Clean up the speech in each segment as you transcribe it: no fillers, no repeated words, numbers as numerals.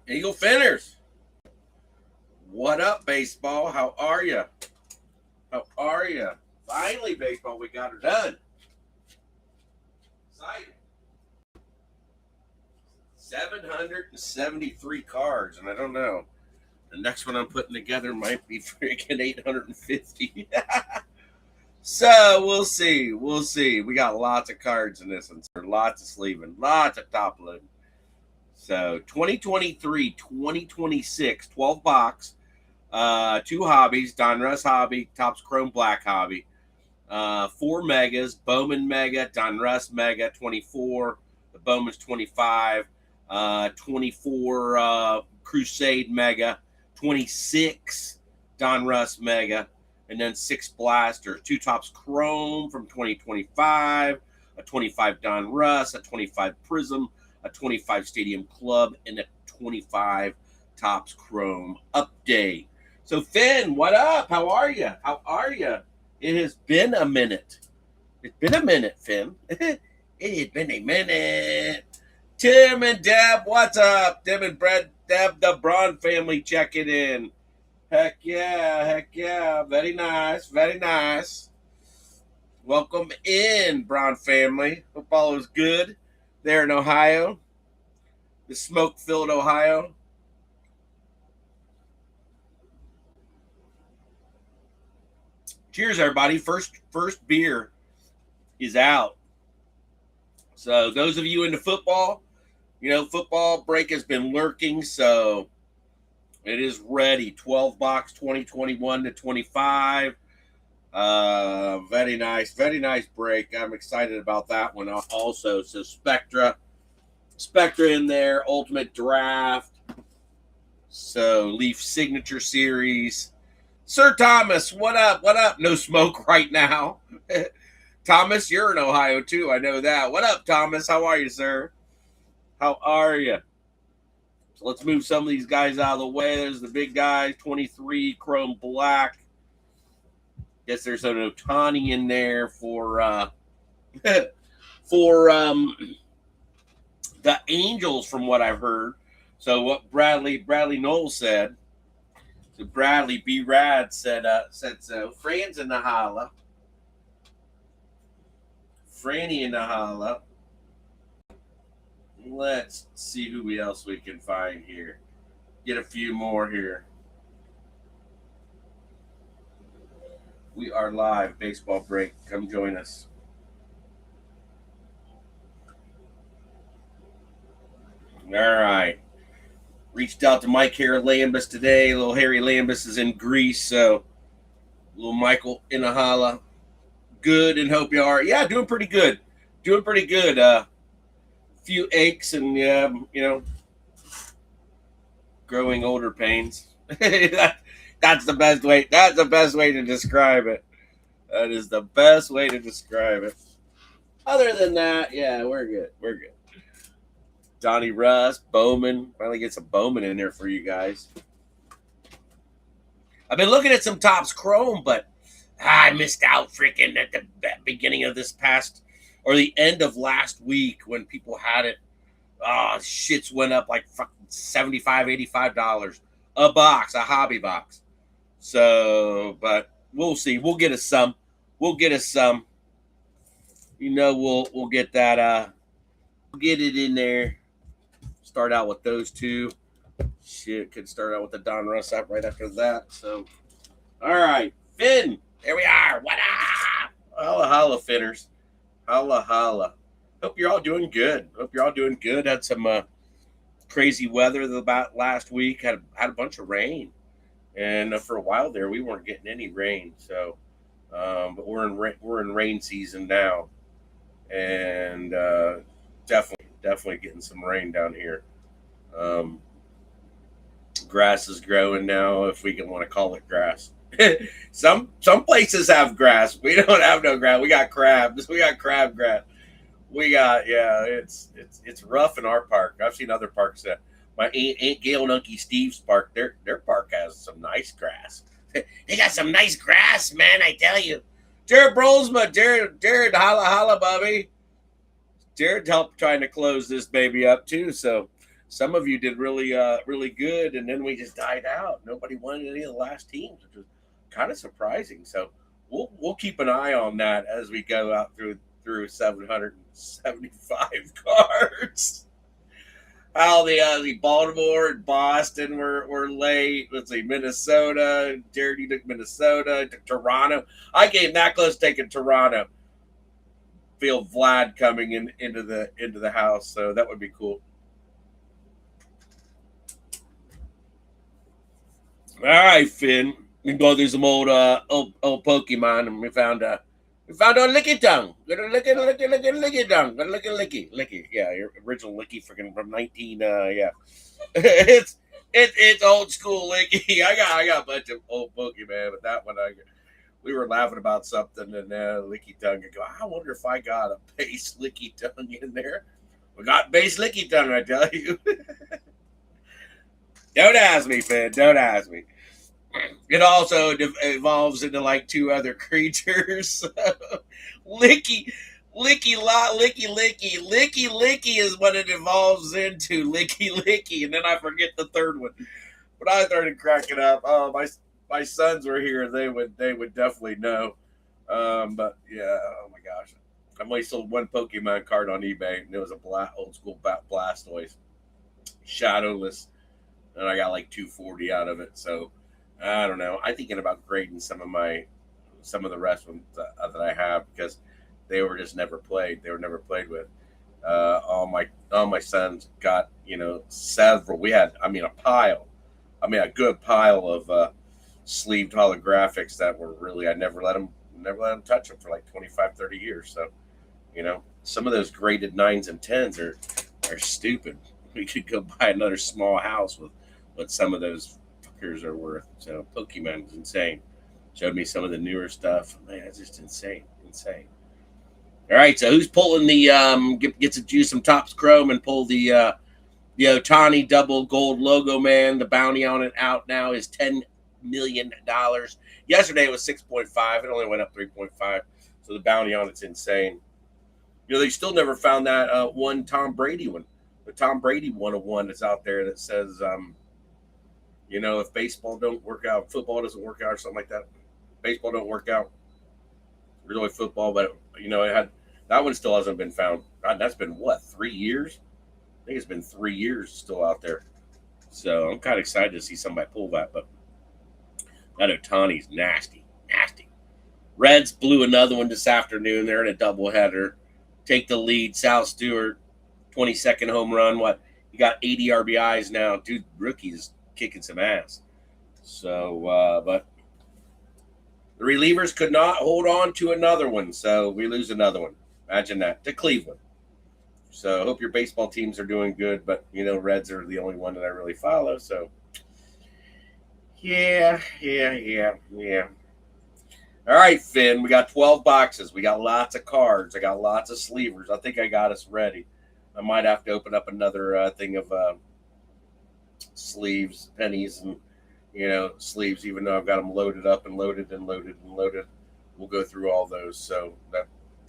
Eagle Finners. What up, baseball? How are you? How are you? Finally, baseball, we got her done. Exciting. 773 cards, and I don't know. The next one I'm putting together might be freaking 850. So we'll see. We'll see. We got lots of cards in this one. So lots of sleeving, lots of top loading. So 2023, 2026, 12 box. 2 hobbies, Donruss Hobby, Topps Chrome Black Hobby. 4 megas, Bowman Mega, Donruss Mega, 24. The Bowman's 25. 24 Crusade Mega, 26 Donruss Mega, and then 6 blasters. 2 Topps Chrome from 2025, a 25 Donruss, a 25 Prizm, a 25 Stadium Club, and a 25 Topps Chrome update. So, Finn, what up? How are you? How are you? It has been a minute. It's been a minute, Finn. It has been a minute. Tim and Deb, what's up? Tim and Brett, Deb, the Braun family checking in. Heck yeah, heck yeah. Very nice, very nice. Welcome in, Braun family. Hope all is good there in Ohio. The smoke-filled Ohio. Cheers, everybody. First beer is out. So those of you into football, football break has been lurking, so it is ready. 12 box 2021 to 25. Very nice break. I'm excited about that one also. So Spectra in there, Ultimate Draft. So Leaf Signature Series. Sir Thomas, what up? What up? No smoke right now. Thomas, you're in Ohio too. I know that. What up, Thomas? How are you, sir? How are you? So let's move some of these guys out of the way. There's the big guy, 23 Chrome Black. Guess there's an Ohtani in there for the Angels, from what I've heard. So what Bradley Knoll said. So Bradley B. Rad said so. Fran's in the holla. Franny in the holla. Let's see who else we can find here. Get a few more here. We are live. Baseball break. Come join us. All right. Reached out to Mike Harry Lambus today. Little Harry Lambus is in Greece, so little Michael in a holla. Good, and hope you are. Yeah, doing pretty good. Doing pretty good. Few aches and growing older pains. That's the best way. That's the best way to describe it. That is the best way to describe it. Other than that, yeah, we're good. We're good. Donnie Russ, Bowman. Finally get some Bowman in there for you guys. I've been looking at some Topps Chrome, but I missed out freaking at the beginning of this past, or the end of last week when people had it. Oh, shits went up like $75, $85 a box, a hobby box. So, but we'll see. We'll get us some. We'll get us some. We'll get that. We'll get it in there. Start out with those two. Shit, could start out with the Donruss app right after that. So, all right, Finn. There we are. What up? Holla, holla, Finners. Holla, holla. Hope you're all doing good. Had some crazy weather about last week. Had a bunch of rain, and for a while there, we weren't getting any rain. So, but we're in rain season now, and definitely getting some rain down here. Grass is growing now, if we can want to call it grass. Some places have grass. We don't have no grass. We got crabs. We got crab grass. It's rough in our park. I've seen other parks that my Aunt Gail and Uncle Steve's park. Their park has some nice grass. They got some nice grass, man. I tell you. Jared Brolsma, Jared, holla holla, Bobby. Jared helped trying to close this baby up too. So some of you did really really good, and then we just died out. Nobody wanted any of the last teams, which was kind of surprising. So we'll keep an eye on that as we go out through 775 cards. How the Baltimore and Boston were late. Let's see, Minnesota. Jared, you took Minnesota. Took Toronto. I came that close taking Toronto. Feel Vlad coming into the house, so that would be cool. All right, Finn. We can go through some old Pokemon, and we found a Licky Tongue. Got a Licky Tongue. Got a Licky. Yeah, your original Licky freaking from 19. Yeah, it's old school Licky. I got a bunch of old Pokemon, but that one we were laughing about something, and Licky Tongue. I go, I wonder if I got a base Licky Tongue in there. We got base Licky Tongue, I tell you. Don't ask me, Finn. Don't ask me. It also evolves into like two other creatures. Licky is what it evolves into. Licky, and then I forget the third one. But I started cracking up. Oh, my sons were here. They would definitely know. But yeah, oh my gosh, I only sold one Pokemon card on eBay, and it was a old school Blastoise, shadowless, and I got like 240 out of it. So I don't know. I'm thinking about grading some of the rest ones that I have, because they were just never played. They were never played with. All my sons got several. We had a good pile of sleeved holographics that were really, I never let them touch them for like 25, 30 years. So some of those graded 9s and 10s are stupid. We could go buy another small house with what some of those are worth. So Pokemon is insane. Showed me some of the newer stuff. Man, it's just insane. All right, so who's pulling the gets to do some Topps Chrome and pull the Ohtani double gold logo, man? The bounty on it out now is $10 million. Yesterday it was 6.5. It only went up 3.5. So the bounty on it's insane. They still never found that one Tom Brady one. The Tom Brady 101 that's out there that says if baseball don't work out, football doesn't work out, or something like that. Baseball don't work out. Really football, but it had that one still hasn't been found. God, that's been what, 3 years? I think it's been 3 years still out there. So I'm kind of excited to see somebody pull that. But that Ohtani's nasty. Reds blew another one this afternoon. They're in a doubleheader. Take the lead. Sal Stewart, 22nd home run. He got 80 RBIs now. Dude, rookie's kicking some ass. So, but the relievers could not hold on to another one, so we lose another one. Imagine that, to Cleveland. So I hope your baseball teams are doing good, but Reds are the only one that I really follow. So yeah. All right, Finn, we got 12 boxes. We got lots of cards. I got lots of sleevers. I think I got us ready. I might have to open up another thing of sleeves, pennies, and sleeves, even though I've got them loaded up and loaded. We'll go through all those. So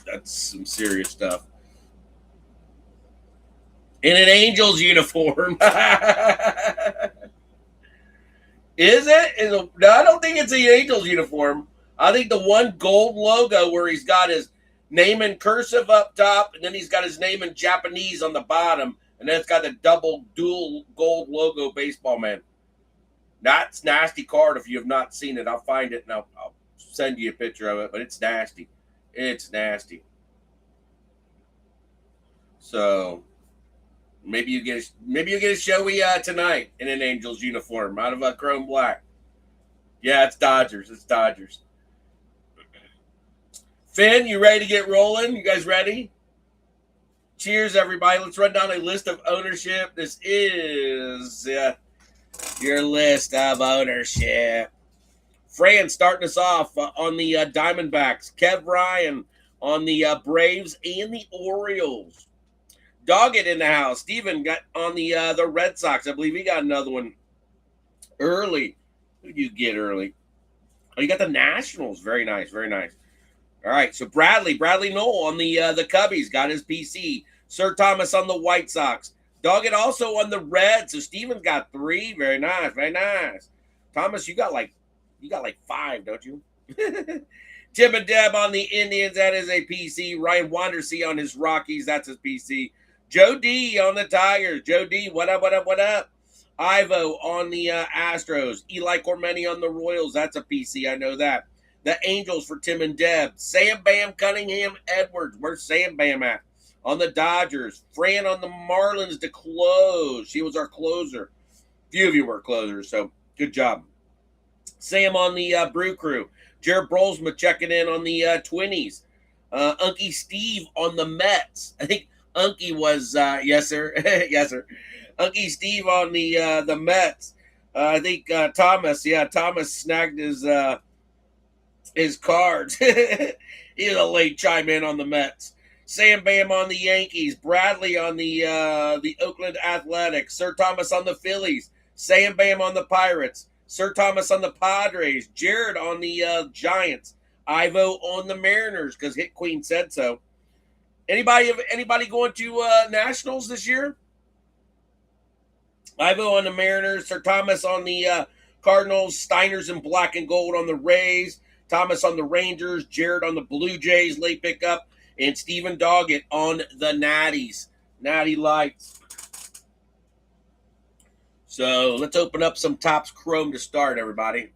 that's some serious stuff. In an Angels uniform. Is it? No, I don't think it's the Angels uniform. I think the one gold logo where he's got his name in cursive up top, and then he's got his name in Japanese on the bottom, and then it's got the dual gold logo baseball man. That's nasty card. If you have not seen it, I'll find it and I'll send you a picture of it. But it's nasty. It's nasty. So maybe you get a showy tonight in an Angels uniform out of a chrome black. Yeah, it's Dodgers. Finn, you ready to get rolling? You guys ready? Cheers, everybody. Let's run down a list of ownership. This is your list of ownership. Fran starting us off on the Diamondbacks. Kev Ryan on the Braves and the Orioles. Doggett in the house. Steven got on the Red Sox. I believe he got another one early. Who did you get early? Oh, you got the Nationals. Very nice. All right, so Bradley Knoll on the Cubbies got his PC. Sir Thomas on the White Sox. Doggett also on the Reds. So Steven got 3. Very nice. Very nice. Thomas, you got like 5, don't you? Tim and Deb on the Indians. That is a PC. Ryan Wandersee on his Rockies. That's his PC. Joe D on the Tigers. Joe D, what up, what up, what up? Ivo on the Astros. Eli Cormeni on the Royals. That's a PC. I know that. The Angels for Tim and Deb. Sam Bam Cunningham Edwards. Where's Sam Bam at? On the Dodgers. Fran on the Marlins to close. She was our closer. Few of you were closers, so good job. Sam on the Brew Crew. Jared Brolsma checking in on the Twinnies. Unky Steve on the Mets. I think Unky was, yes, sir. Yes, sir. Unky Steve on the Mets. I think Thomas snagged his cards. He was a late chime in on the Mets. Sam Bam on the Yankees. Bradley on the Oakland Athletics. Sir Thomas on the Phillies. Sam Bam on the Pirates. Sir Thomas on the Padres. Jared on the Giants. Ivo on the Mariners because Hit Queen said so. Anybody going to Nationals this year? Ivo on the Mariners. Sir Thomas on the Cardinals. Steiners in black and gold on the Rays. Thomas on the Rangers. Jared on the Blue Jays. Late pickup. And Steven Doggett on the Natties. Natty Lights. So let's open up some Topps Chrome to start, everybody.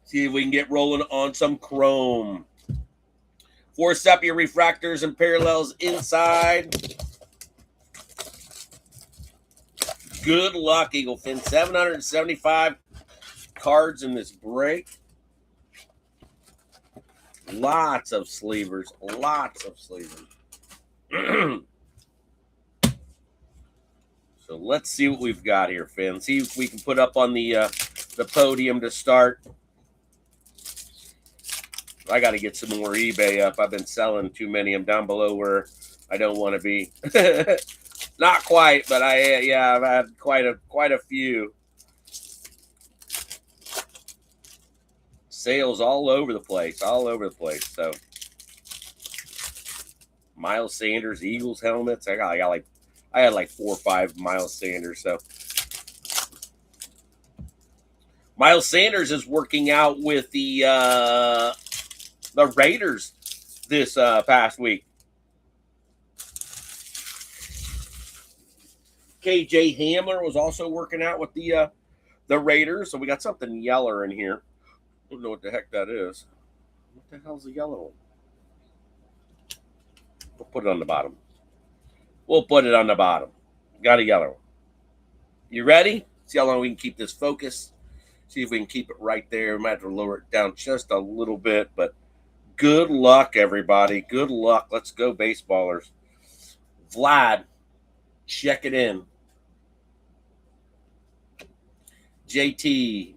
See if we can get rolling on some Chrome. 4 sepia refractors and parallels inside. Good luck, Eagle Fin. 775 cards in this break. Lots of sleevers. Lots of sleevers. So let's see what we've got here, Finn. See if we can put up on the podium to start. I got to get some more eBay up. I've been selling too many. I'm down below where I don't want to be. Not quite, but I've had quite a few. Sales all over the place, So Miles Sanders, Eagles helmets. I had like 4 or 5 Miles Sanders. So Miles Sanders is working out with the Raiders this past week. KJ Hamler was also working out with the Raiders. So we got something yeller in here. I don't know what the heck that is. What the hell's the yellow one? We'll put it on the bottom. Got a yellow one. You ready? See how long we can keep this focus. See if we can keep it right there. We might have to lower it down just a little bit, but good luck, everybody. Good luck. Let's go, baseballers. Vlad, check it in. JT,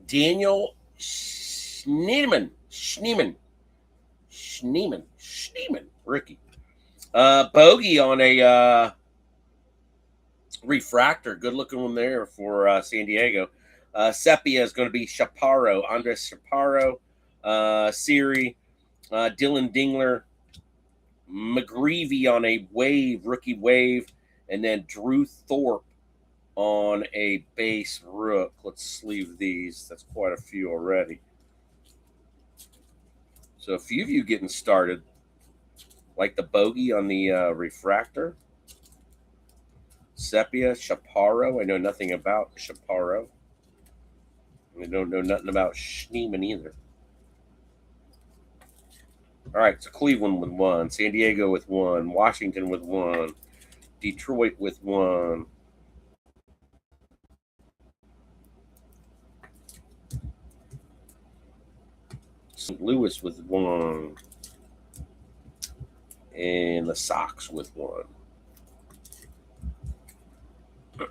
Daniel Schneeman, Ricky. Bogey on a refractor. Good looking one there for San Diego. Sepia is going to be Chaparro, Andres Chaparro, Siri, Dylan Dingler, McGreevy on a wave, rookie wave, and then Drew Thorpe on a base rook. Let's sleeve these. That's quite a few already. So a few of you getting started, like the bogey on the refractor. Sepia, Chaparro. I know nothing about Chaparro. I don't know nothing about Schneeman either. All right, so Cleveland with 1, San Diego with 1, Washington with 1, Detroit with 1. St. Louis with 1. And the Sox with 1. All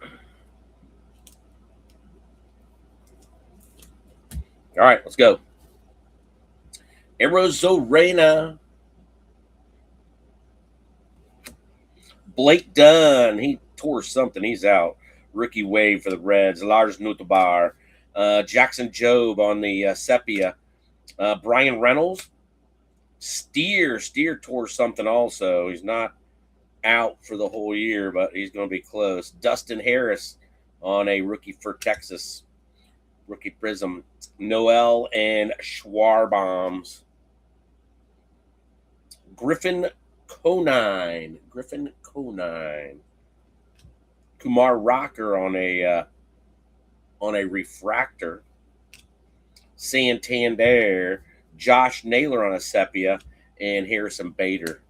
right, let's go. Arozarena. Blake Dunn. He tore something. He's out. Rookie wave for the Reds. Lars Nootbaar. Jackson Jobe on the Sepia. Brian Reynolds. Steer tore something also. He's not out for the whole year, but he's going to be close. Dustin Harris on a rookie for Texas. Rookie Prizm. Noel and Schwarbombs. Griffin Conine. Kumar Rocker on a refractor. Santander. Josh Naylor on a sepia, and Harrison Bader.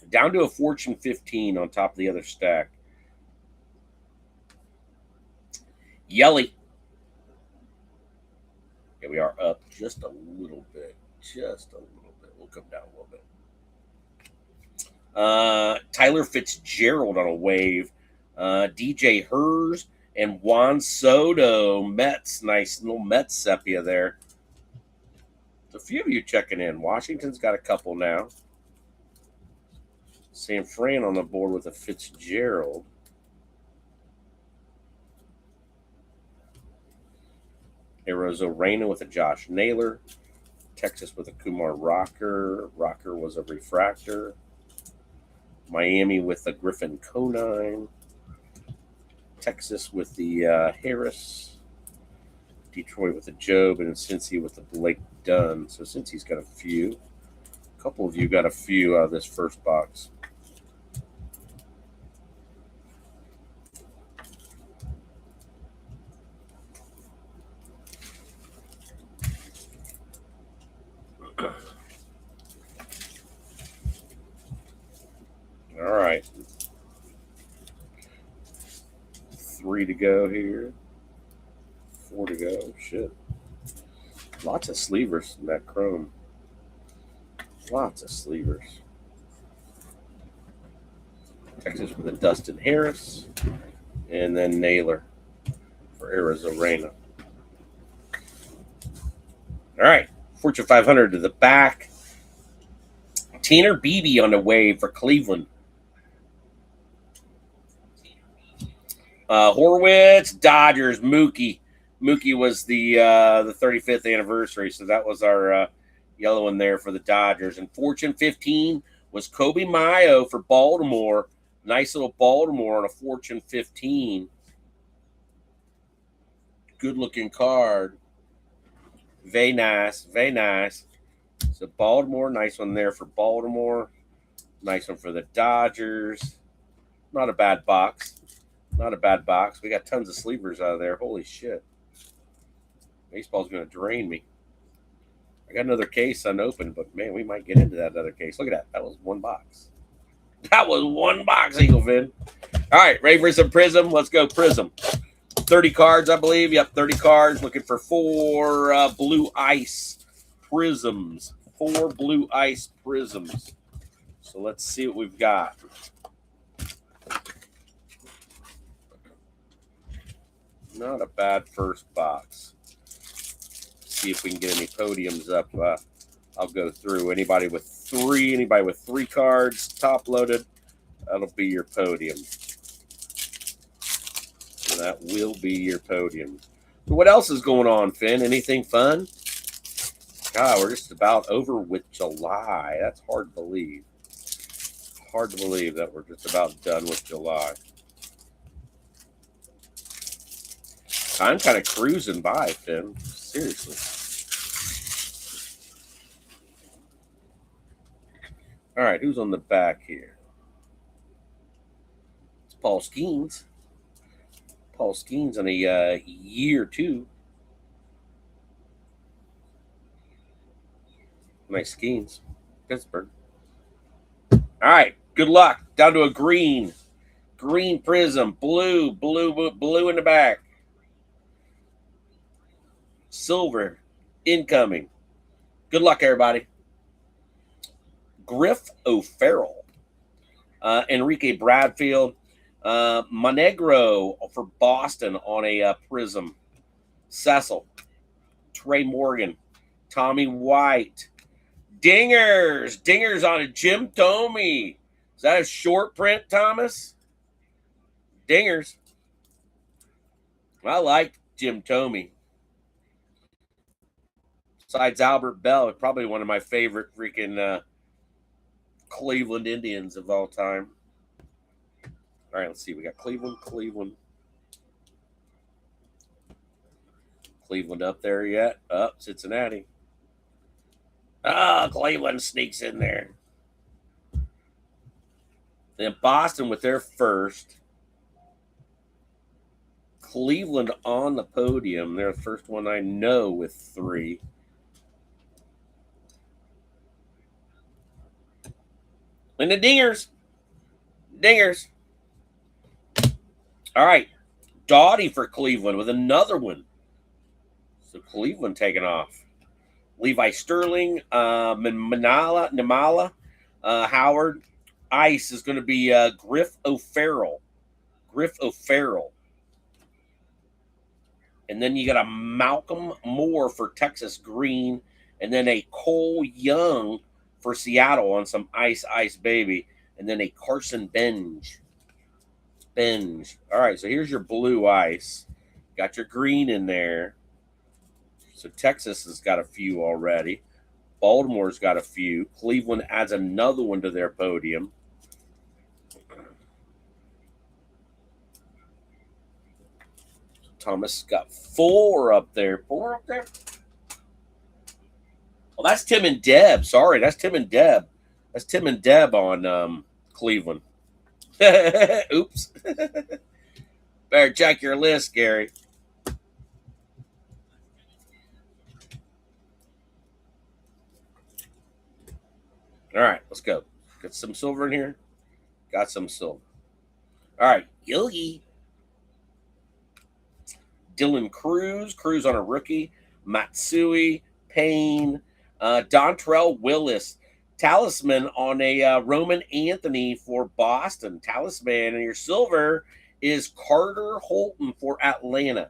Down to a Fortune 15 on top of the other stack. Yelly. Here we are up just a little bit. We'll come down a little bit. Tyler Fitzgerald on a wave. DJ Hers and Juan Soto. Mets. Nice little Mets sepia there. A few of you checking in. Washington's got a couple now. San Fran on the board with a Fitzgerald. Arizona with a Josh Naylor. Texas with a Kumar Rocker. Rocker was a refractor. Miami with a Griffin Conine. Texas with the Harris. Detroit with the Job, and Cincy with the Blake Dunn. So Cincy's got a few. A couple of you got a few out of this first box. All right. 3 to go here. 4 to go. Shit. Lots of sleevers in that chrome. Lots of sleevers. Texas with a Dustin Harris. And then Naylor for Arizona. All right. Fortune 500 to the back. Tanner Beebe on the wave for Cleveland. Horwitz, Dodgers, Mookie. Mookie was the 35th anniversary, so that was our yellow one there for the Dodgers. And Fortune 15 was Kobe Mayo for Baltimore. Nice little Baltimore on a Fortune 15. Good-looking card. Very nice, very nice. So Baltimore, nice one there for Baltimore. Nice one for the Dodgers. Not a bad box. Not a bad box. We got tons of sleevers out of there. Holy shit. Baseball's going to drain me. I got another case unopened, but man, we might get into that other case. Look at that. That was one box. That was one box, Eagle Fin. All right, ready for some Prizm? Let's go Prizm. 30 cards, I believe. Yep, 30 cards. Looking for 4 blue ice Prizms. 4 blue ice Prizms. So let's see what we've got. Not a bad first box. See if we can get any podiums up. I'll go through. Anybody with 3 cards top loaded, that'll be your podium. That will be your podium. So what else is going on, Finn? Anything fun? God, we're just about over with July. That's hard to believe. Hard to believe that we're just about done with July. I'm kind of cruising by, Finn. Seriously. All right, who's on the back here? It's Paul Skeens. Paul Skeens on a year 2. Nice Skeens. Pittsburgh. All right, good luck. Down to a green. Green Prizm. Blue in the back. Silver incoming. Good luck, everybody. Griff O'Farrell. Enrique Bradfield. Monegro for Boston on a Prizm. Cecil. Trey Morgan. Tommy White. Dingers on a Jim Thome. Is that a short print, Thomas? Dingers. I like Jim Thome. Besides Albert Bell, probably one of my favorite freaking Cleveland Indians of all time. All right, let's see. We got Cleveland up there yet? Up, Cincinnati. Oh, Cleveland sneaks in there. Then Boston with their first. Cleveland on the podium. They're the first one I know with 3. And the Dingers. All right. Doughty for Cleveland with another one. So Cleveland taking off. Levi Sterling, Nimala, Howard. Ice is going to be Griff O'Farrell. And then you got a Malcolm Moore for Texas Green. And then a Cole Young for Seattle on some Ice Baby. And then a Carson Benj. All right, so here's your blue ice. Got your green in there. So Texas has got a few already. Baltimore's got a few. Cleveland adds another one to their podium. Thomas got 4 up there. 4 up there? Well, that's Tim and Deb. Sorry, that's Tim and Deb. That's Tim and Deb on Cleveland. Oops. Better check your list, Gary. All right, let's go. Got some silver in here. Got some silver. All right, Yogi. Dylan Cruz on a rookie. Matsui, Payne, Dontrell Willis. Talisman on a Roman Anthony for Boston. Talisman, and your silver is Carter Holton for Atlanta.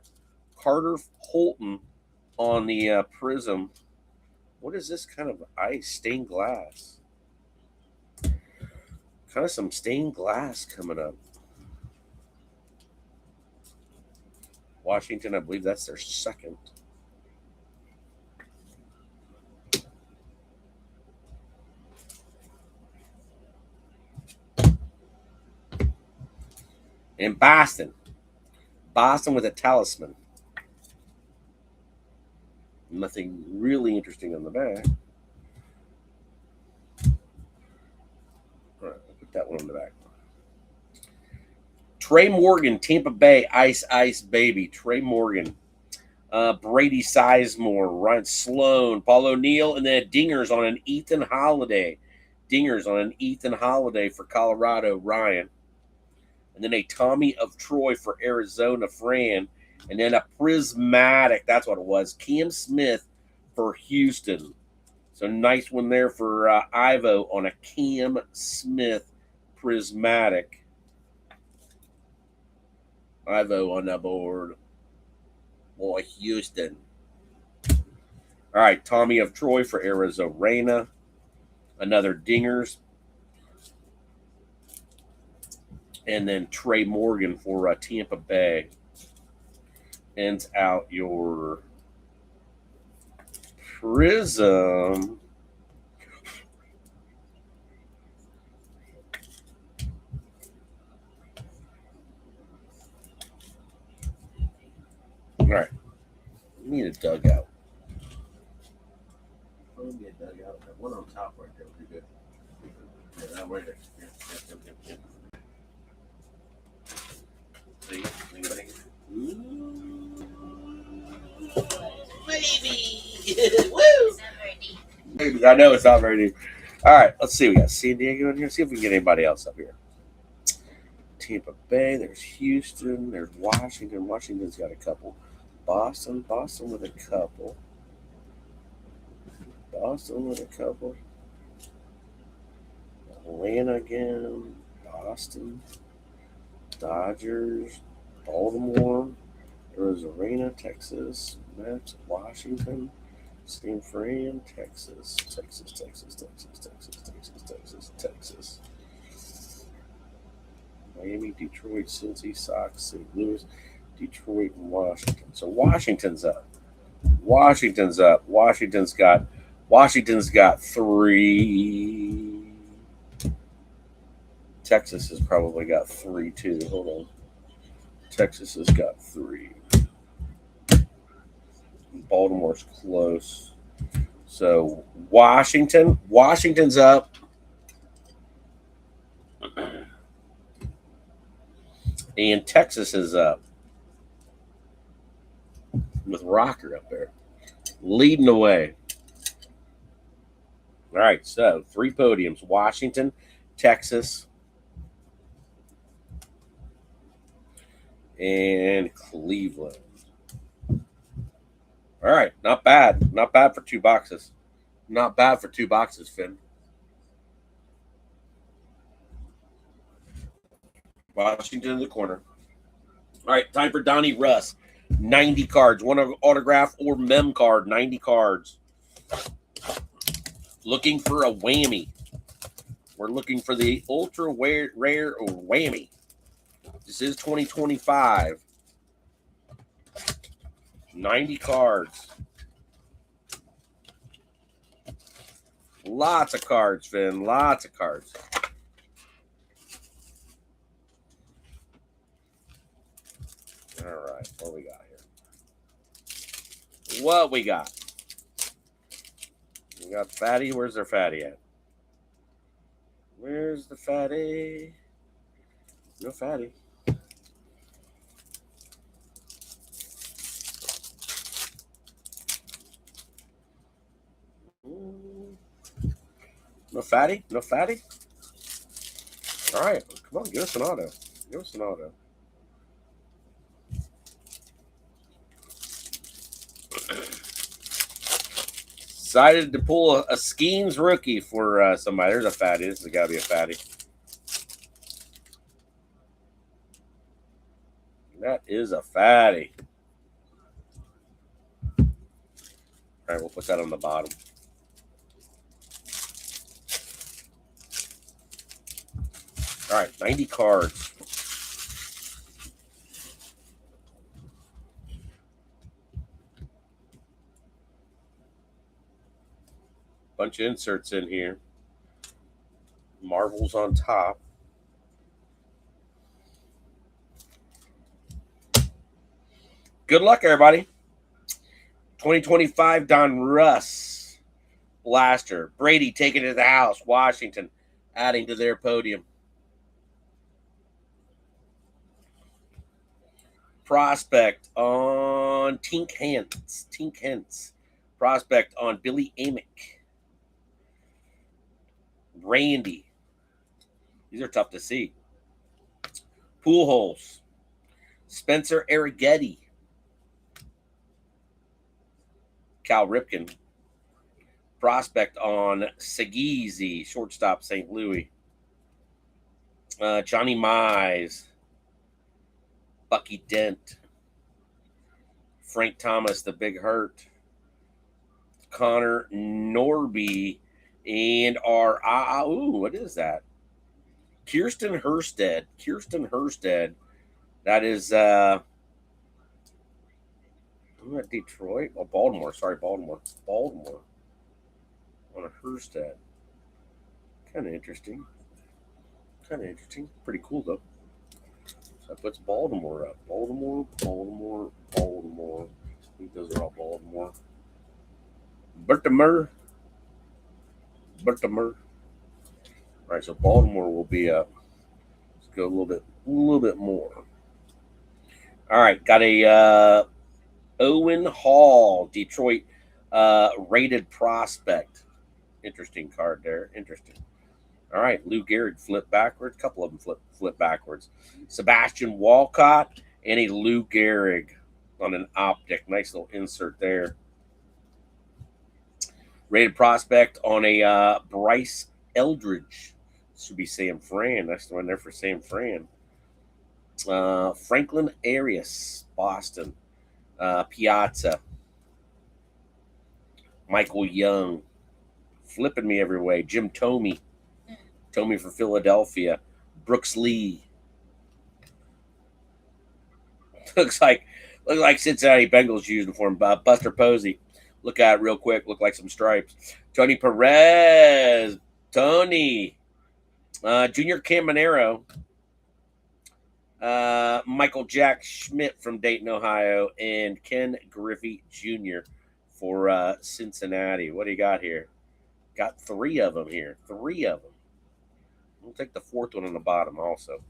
Carter Holton on the Prism. What is this kind of ice? Stained glass. Kind of some stained glass coming up. Washington, I believe that's their second. And Boston with a Talisman. Nothing really interesting on the back. All right, I'll put that one on the back. Trey Morgan, Tampa Bay, Ice Baby. Trey Morgan. Brady Sizemore, Ryan Sloan, Paul O'Neill, and then Dingers on an Ethan Holiday. For Colorado, Ryan. And then a Tommy of Troy for Arizona, Fran. And then a Prismatic, that's what it was, Cam Smith for Houston. So nice one there for Ivo on a Cam Smith Prismatic. Ivo on the board. Boy, Houston. All right, Tommy of Troy for Arizona. Another Dingers. And then Trey Morgan for Tampa Bay. Ends out your Prism. All right. We need a dugout. Let me get a dugout. That one on top right there would be good. Yeah, that right there. Yep. See? Anybody? Ooh. Baby! Woo! Baby, I know it's not very deep. All right, let's see. We got San Diego in here. See if we can get anybody else up here. Tampa Bay. There's Houston. There's Washington. Washington's got a couple. Boston with a couple. Atlanta again. Boston. Dodgers. Baltimore. Arizona, Texas. Mets. Washington. San Fran, Texas. Miami, Detroit, Cincy, Sox, St. Louis, Detroit, and Washington. So Washington's up. Washington's up. Washington's got 3. Texas has probably got 3 too. Hold on. Texas has got 3. Baltimore's close. So Washington's up. And Texas is up. With Rocker up there. Leading the way. All right, so 3 podiums. Washington, Texas, and Cleveland. All right, not bad. Not bad for 2 boxes. Not bad for 2 boxes, Finn. Washington in the corner. All right, time for Donnie Russ. 90 cards. One autograph or mem card. 90 cards. Looking for a whammy. We're looking for the ultra rare whammy. This is 2025. 90 cards. Lots of cards, Finn. Lots of cards. All right, what we got here? What we got? We got Fatty. Where's their Fatty at? Where's the Fatty? No Fatty. No Fatty? No Fatty? All right, come on, give us an auto. Give us an auto. Decided to pull a Schemes rookie for somebody. There's a Fatty. This has got to be a Fatty. That is a Fatty. All right, we'll put that on the bottom. All right, 90 cards. Bunch of inserts in here. Marvels on top. Good luck, everybody. 2025 Donruss Blaster. Brady taking it to the house. Washington adding to their podium. Prospect on Tink Hentz. Prospect on Billy Amick. Randy. These are tough to see. Pool holes. Spencer Arrighetti. Cal Ripken. Prospect on Segezi, shortstop St. Louis. Johnny Mize. Bucky Dent. Frank Thomas, the Big Hurt. Connor Norby. And our, what is that? Kirsten Herstead. That is Detroit. Oh, Baltimore. Sorry, Baltimore. On a Herstead. Kind of interesting. Pretty cool, though. So that puts Baltimore up. Baltimore. I think those are all Baltimore. Baltimore. All right, so Baltimore will be up. Let's go a little bit more. All right, got a Owen Hall, Detroit rated prospect. Interesting card there. Interesting. All right, Lou Gehrig flip backwards. A couple of them flip backwards. Sebastian Walcott and a Lou Gehrig on an optic. Nice little insert there. Rated prospect on a Bryce Eldridge. This would be Sam Fran. That's the one there for Sam Fran. Franklin Arias, Boston. Piazza. Michael Young. Flipping me every way. Jim Thome. Thome for Philadelphia. Brooks Lee. Looks like Look like Cincinnati Bengals uniform. Buster Posey. Look at it real quick. Look like some stripes. Tony Perez. Tony. Junior Caminero. Michael Jack Schmidt from Dayton, Ohio. And Ken Griffey Jr. for Cincinnati. What do you got here? Got 3 of them here. 3 of them. We'll take the 4th one on the bottom also.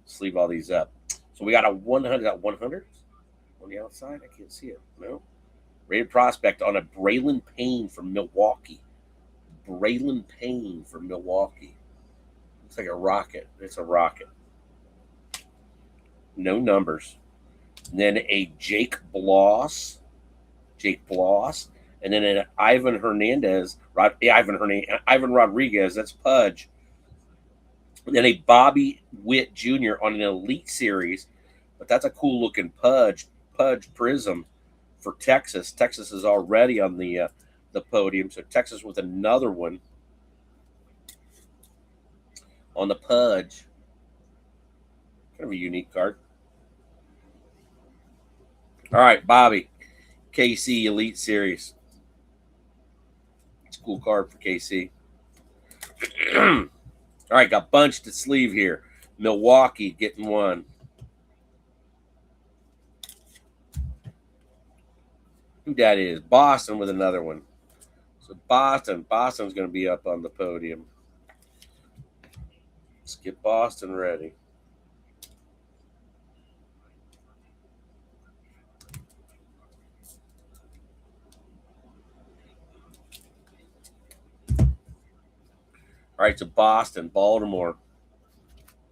Sleeve all these up. So we got a 100. Got 100 on the outside. I can't see it. No. Rated prospect on a Braylon Payne from Milwaukee. Braylon Payne from Milwaukee. Looks like a rocket. It's a rocket. No numbers. And then a Jake Bloss. And then an Ivan Rodriguez. That's Pudge. And then a Bobby Witt Jr. on an Elite Series. But that's a cool looking Pudge Prism for Texas. Texas is already on the podium. So Texas with another one on the Pudge. Kind of a unique card. All right, Bobby. KC Elite Series. It's a cool card for KC. All right, got bunched to sleeve here. Milwaukee getting one. Who that is? Boston with another one. So Boston's going to be up on the podium. Let's get Boston ready. All right, so Boston, Baltimore.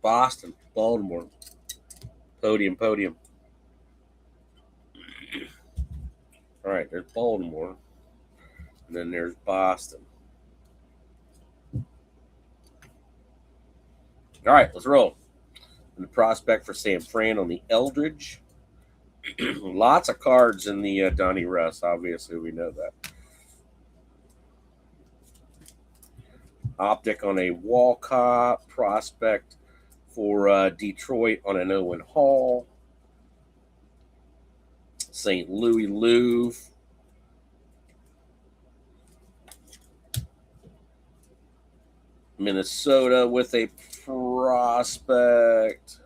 Podium. All right, there's Baltimore. And then there's Boston. All right, let's roll. And the prospect for Sam Fran on the Eldridge. Lots of cards in the Donnie Russ. Obviously, we know that. Optic on a Walcott. Prospect for Detroit on an Owen Hall. St. Louis Louvre. Minnesota with a prospect.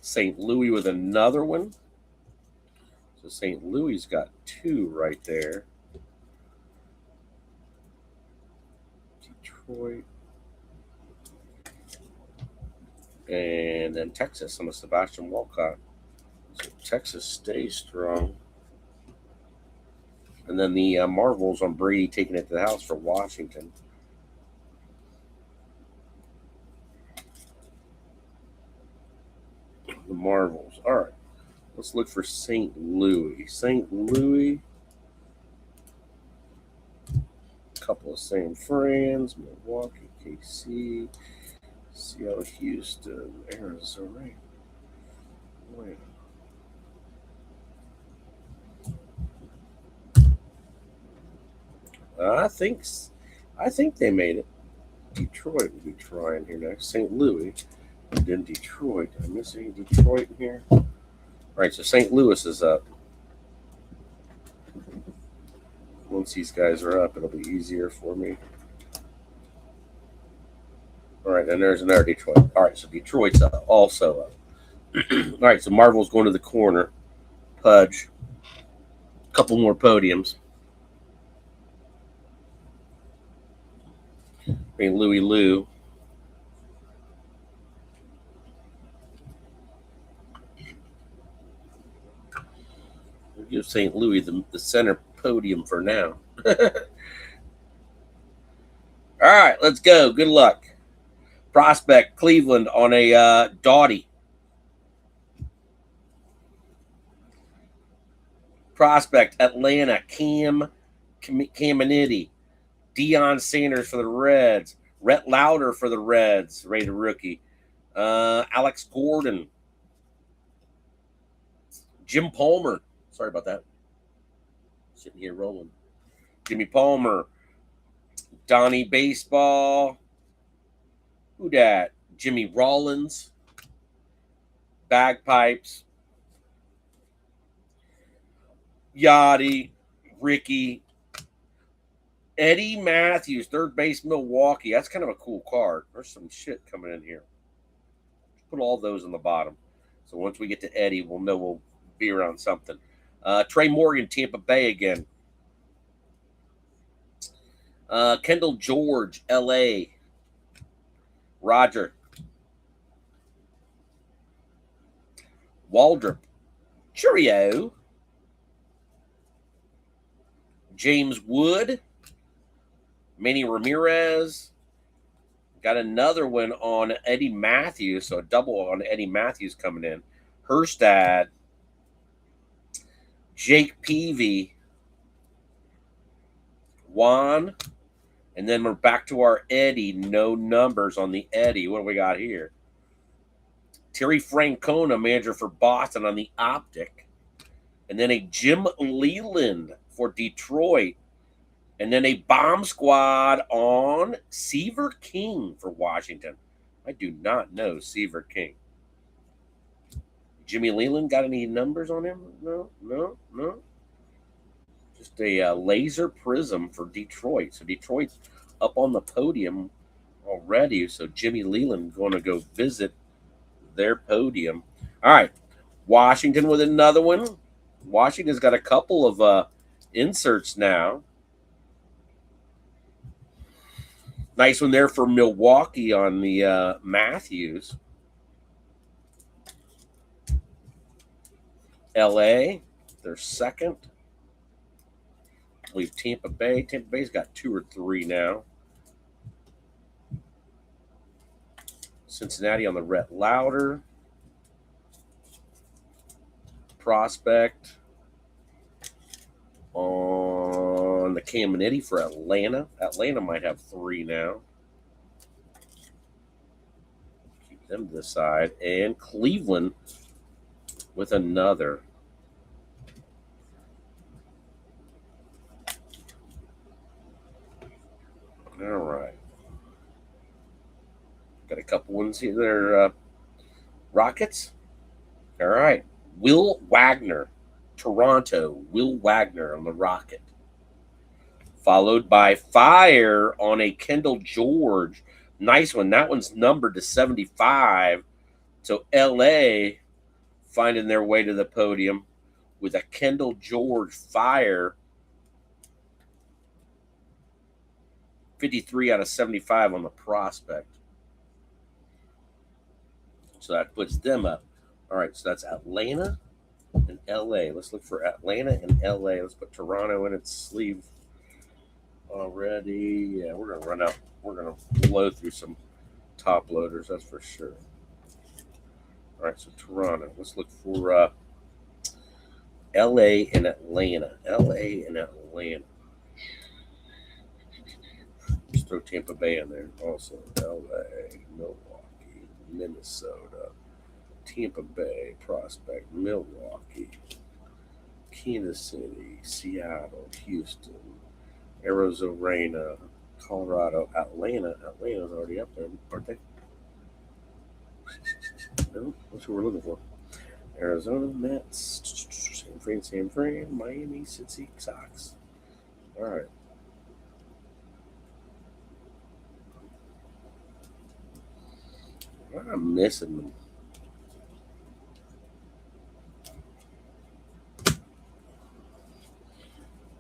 St. Louis with another one. So St. Louis got 2 right there. Detroit. And then Texas on the Sebastian Walcott. So Texas stays strong. And then the Marvels on Brady taking it to the house for Washington. The Marvels. All right. Let's look for St. Louis. St. Louis. A couple of same friends. Milwaukee, KC. Seattle, Houston, Arizona. Wait. I think they made it. Detroit will be trying here next. St. Louis, and then Detroit. Am I missing Detroit in here? All right, so St. Louis is up. Once these guys are up, it'll be easier for me. All right, and there's another Detroit. All right, so Detroit's also up. All right, so Marvel's going to the corner. Pudge. A couple more podiums. Louis Lou. We'll give St. Louis the center podium for now. All right, let's go. Good luck. Prospect, Cleveland on a Doughty. Prospect, Atlanta, Caminiti. Deion Sanders for the Reds. Rhett Lauder for the Reds, rated rookie. Alex Gordon. Jim Palmer. Sorry about that. Sitting here rolling. Jimmy Palmer. Donnie Baseball. Who dat? Jimmy Rollins. Bagpipes, Yachty, Ricky, Eddie Matthews, third base, Milwaukee. That's kind of a cool card. There's some shit coming in here. Put all those on the bottom. So once we get to Eddie, we'll know we'll be around something. Trey Morgan, Tampa Bay again. Kendall George, LA. Roger. Waldrop. Cheerio. James Wood. Manny Ramirez. Got another one on Eddie Matthews, so a double on Eddie Matthews coming in. Herstad. Jake Peavy. Juan. And then we're back to our Eddie. No numbers on the Eddie. What do we got here? Terry Francona, manager for Boston on the Optic. And then a Jim Leland for Detroit. And then a bomb squad on Seaver King for Washington. I do not know Seaver King. Jimmy Leland got any numbers on him? No. Just a laser prism for Detroit. So Detroit's up on the podium already. So Jimmy Leland going to go visit their podium. All right. Washington with another one. Washington's got a couple of inserts now. Nice one there for Milwaukee on the Matthews. LA, their second. I believe Tampa Bay. Tampa Bay's got 2 or 3 now. Cincinnati on the Rhett Lauder. Prospect on the Caminiti for Atlanta. Atlanta might have 3 now. Keep them to the side. And Cleveland with another. All right. Got a couple ones here. They're Rockets. All right. Will Wagner, Toronto. Will Wagner on the Rocket. Followed by Fire on a Kendall George. Nice one. That one's numbered to 75. So LA finding their way to the podium with a Kendall George Fire. 53 out of 75 on the prospect. So that puts them up. All right, so that's Atlanta and LA. Let's look for Atlanta and LA. Let's put Toronto in its sleeve already. Yeah, we're going to run out. We're going to blow through some top loaders, that's for sure. All right, so Toronto. Let's look for LA and Atlanta. LA and Atlanta. Just throw Tampa Bay in there also. LA, Milwaukee, Minnesota, Tampa Bay, Prospect, Milwaukee, Kansas City, Seattle, Houston, Arizona, Colorado, Atlanta. Atlanta's already up there, aren't they? No, that's what we're looking for. Arizona, Mets, San Fran, Miami, Cincy, Sox. All right. I'm missing them.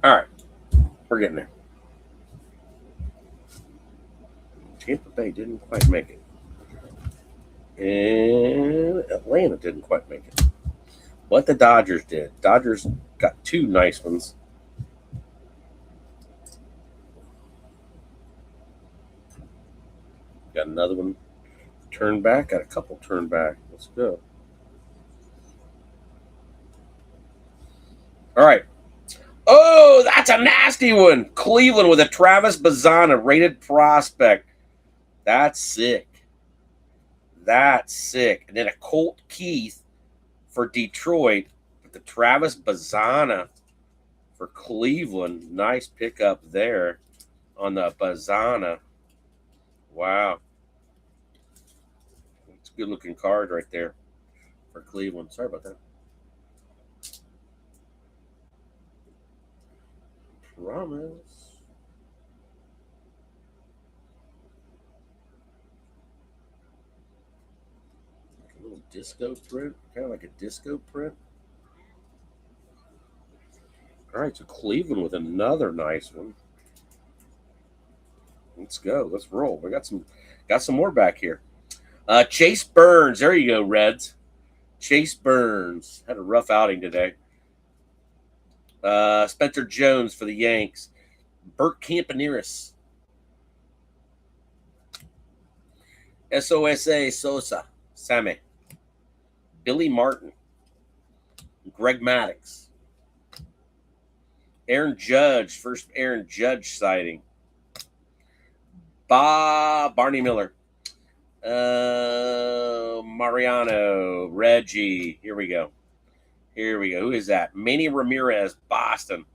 All right. We're getting there. Tampa Bay didn't quite make it. And Atlanta didn't quite make it. But the Dodgers did. Dodgers got 2 nice ones. Got another one. Turn back. Got a couple turn back. Let's go. All right. Oh, that's a nasty one. Cleveland with a Travis Bazzana rated prospect. That's sick. That's sick. And then a Colt Keith for Detroit with the Travis Bazzana for Cleveland. Nice pickup there on the Bazzana. Wow. It's a good looking card right there. for Cleveland. Sorry about that. Promise. Like a little disco print. Kind of like a disco print. All right, so Cleveland with another nice one. Let's go. Let's roll. We got some more back here. Chase Burns. There you go, Reds. Chase Burns had a rough outing today. Spencer Jones for the Yanks. Bert Campaneris. SOSA Sosa. Sammy. Billy Martin. Greg Maddux. Aaron Judge. First Aaron Judge sighting. Barney Miller. Mariano. Reggie. Here we go. Who is that? Manny Ramirez, Boston.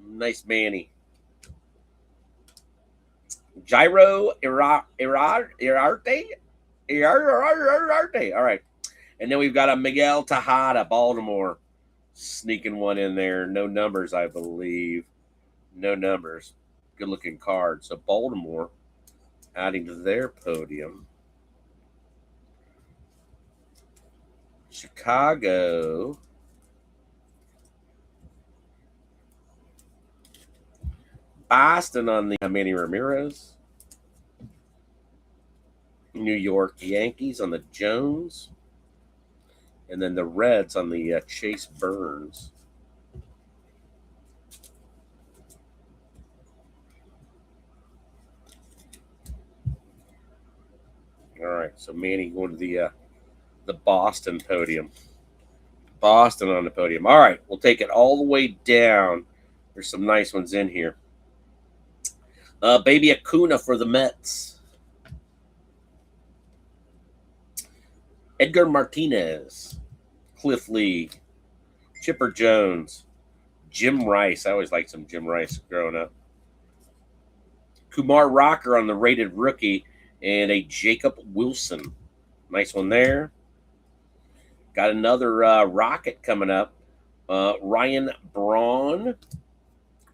Nice Manny. Jairo Irarte. All right. And then we've got a Miguel Tejada, Baltimore. Sneaking one in there. No numbers, I believe. No numbers. Good looking card. So Baltimore adding to their podium. Chicago. Boston on the Manny Ramirez. New York Yankees on the Jones. And then the Reds on the Chase Burns. All right, so Manny going to the Boston podium. Boston on the podium. All right, we'll take it all the way down. There's some nice ones in here. Baby Acuna for the Mets. Edgar Martinez. Cliff Lee. Chipper Jones. Jim Rice. I always liked some Jim Rice growing up. Kumar Rocker on the rated rookie. And a Jacob Wilson. Nice one there. Got another Rocket coming up. Ryan Braun.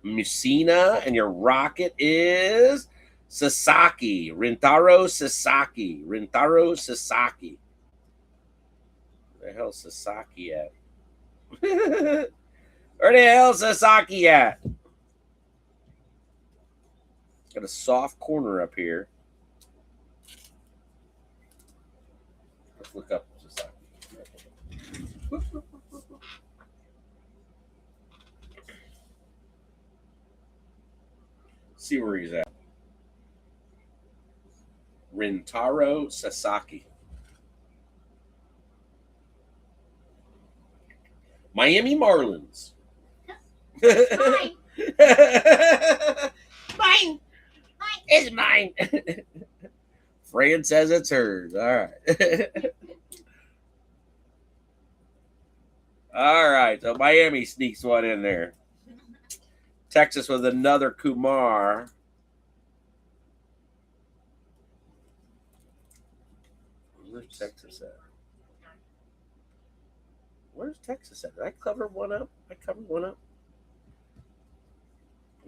Musina. And your Rocket is Sasaki. Rintaro Sasaki. Where the hell's Sasaki at? Where the hell's Sasaki at? Got a soft corner up here. Let's look up Sasaki. See where he's at. Rintaro Sasaki. Miami Marlins. Mine. Mine. It's mine. Fran says it's hers. All right. All right. So Miami sneaks one in there. Texas with another Kumar. Where's Texas at? Where's Texas at? Did I cover one up? I covered one up.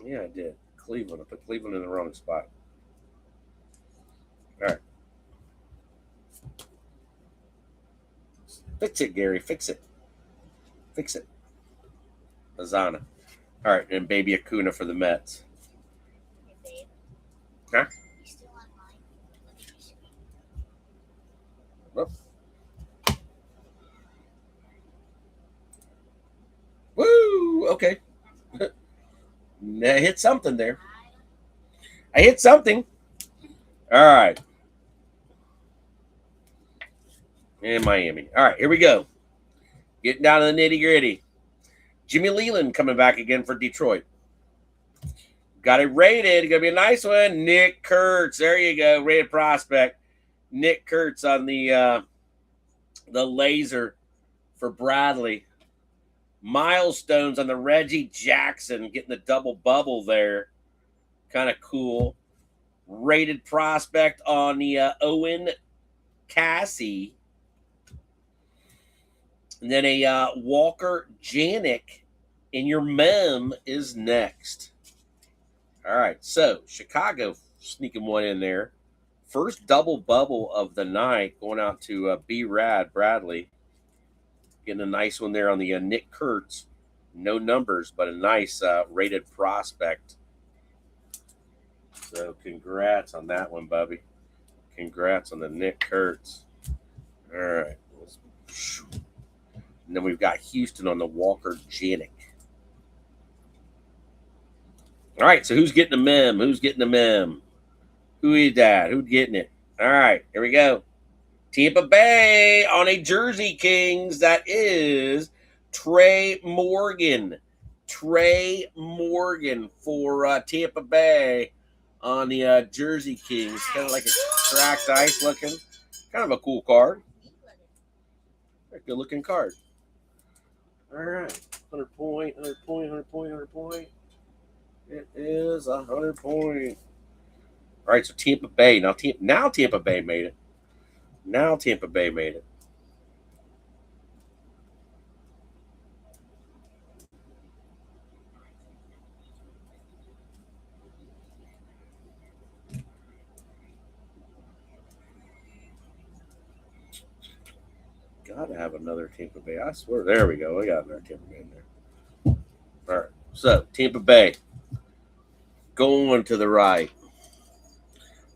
Yeah, I did. Cleveland. I put Cleveland in the wrong spot. All right. Fix it, Gary. Fix it. Fix it. Azana. All right, and Baby Acuna for the Mets. Hey, babe. Huh? You still online? Look at your screen. Whoop. Woo! Okay. I hit something there. I hit something. All right. And Miami. All right, here we go. Getting down to the nitty gritty. Jimmy Leland coming back again for Detroit. Got it rated. Gonna be a nice one. Nick Kurtz. There you go. Rated prospect. Nick Kurtz on the laser for Bradley. Milestones on the Reggie Jackson, getting the double bubble there. Kind of cool. Rated prospect on the Owen Cassie. And then a Walker Janik in your mem is next. All right, so Chicago sneaking one in there. First double bubble of the night going out to B-Rad Bradley. Getting a nice one there on the Nick Kurtz. No numbers, but a nice rated prospect. So congrats on that one, Bubby. Congrats on the Nick Kurtz. All right. And then we've got Houston on the Walker Janik. All right, so who's getting the mem? Who's getting the mem? Who is that? Who's getting it? All right, here we go. Tampa Bay on a Jersey Kings. That is Trey Morgan. Trey Morgan for Tampa Bay on the Jersey Kings. Kind of like a cracked ice looking. Kind of a cool card. A good looking card. All right. 100 point, 100 point, 100 point, 100 point. It is 100 point. All right, so Tampa Bay. Now Tampa Bay made it. Now Tampa Bay made it. Gotta have another Tampa Bay. I swear. There we go. We got another Tampa Bay in there. All right. So Tampa Bay going to the right.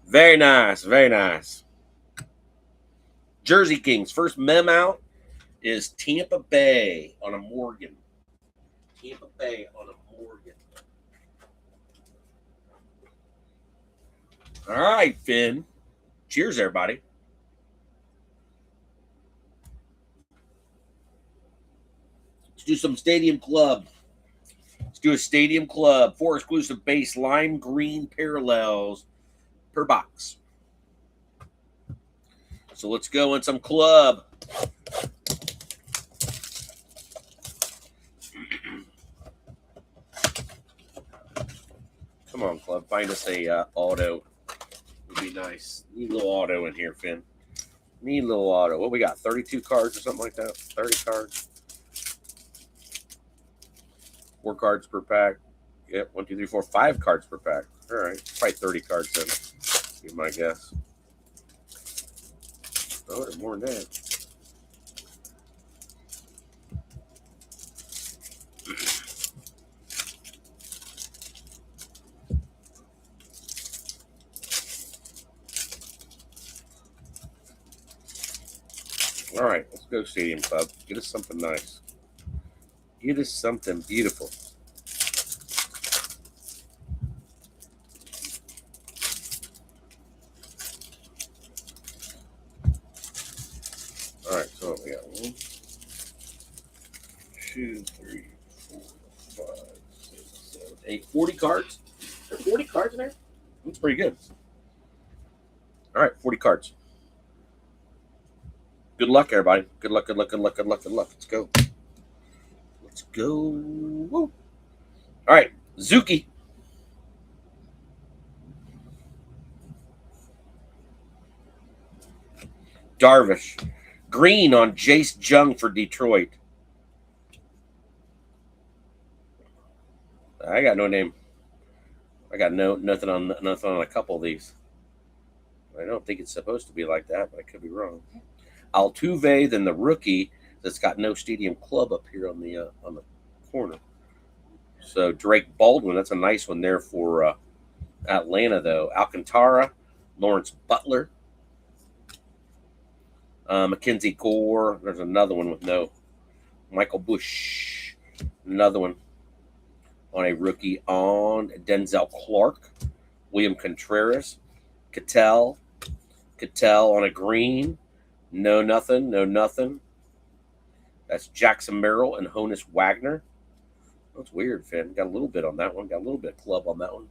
Very nice. Very nice. Jersey Kings. First mem out is Tampa Bay on a Morgan. Tampa Bay on a Morgan. All right, Finn. Cheers, everybody. Let's do some Stadium Club. Let's do a Stadium Club. 4 exclusive base lime green parallels per box. So let's go in some Club. Come on, Club. Find us a auto. Would be nice. Need a little auto in here, Finn. Need a little auto. What we got? 32 cards or something like that? 30 cards. 4 cards per pack. Yep. 1, 2, 3, 4, 5 cards per pack. All right. Probably 30 cards then. Be my guess. Oh, there's more than that. All right, let's go Stadium Club. Get us something nice. Get us something beautiful. All right, so we got 1, 2, 3, 4, 5, 6, 7, 8, 40 cards. There are 40 cards in there? That's pretty good. All right, 40 cards. Good luck, everybody. Good luck, good luck, good luck, good luck, good luck. Let's go. Let's go. Woo. All right, Zuki. Darvish. Green on Jace Jung for Detroit. I got no name. I got nothing on a couple of these. I don't think it's supposed to be like that, but I could be wrong. Altuve, then the rookie that's got no Stadium Club up here on the corner. So Drake Baldwin, that's a nice one there for Atlanta, though. Alcantara, Lawrence Butler, Mackenzie Gore. There's another one with no Michael Bush. Another one on a rookie on Denzel Clark, William Contreras, Cattell on a green. No nothing, no nothing. That's Jackson Merrill and Honus Wagner. That's weird, Finn. Got a little bit on that one. Got a little bit of Club on that one.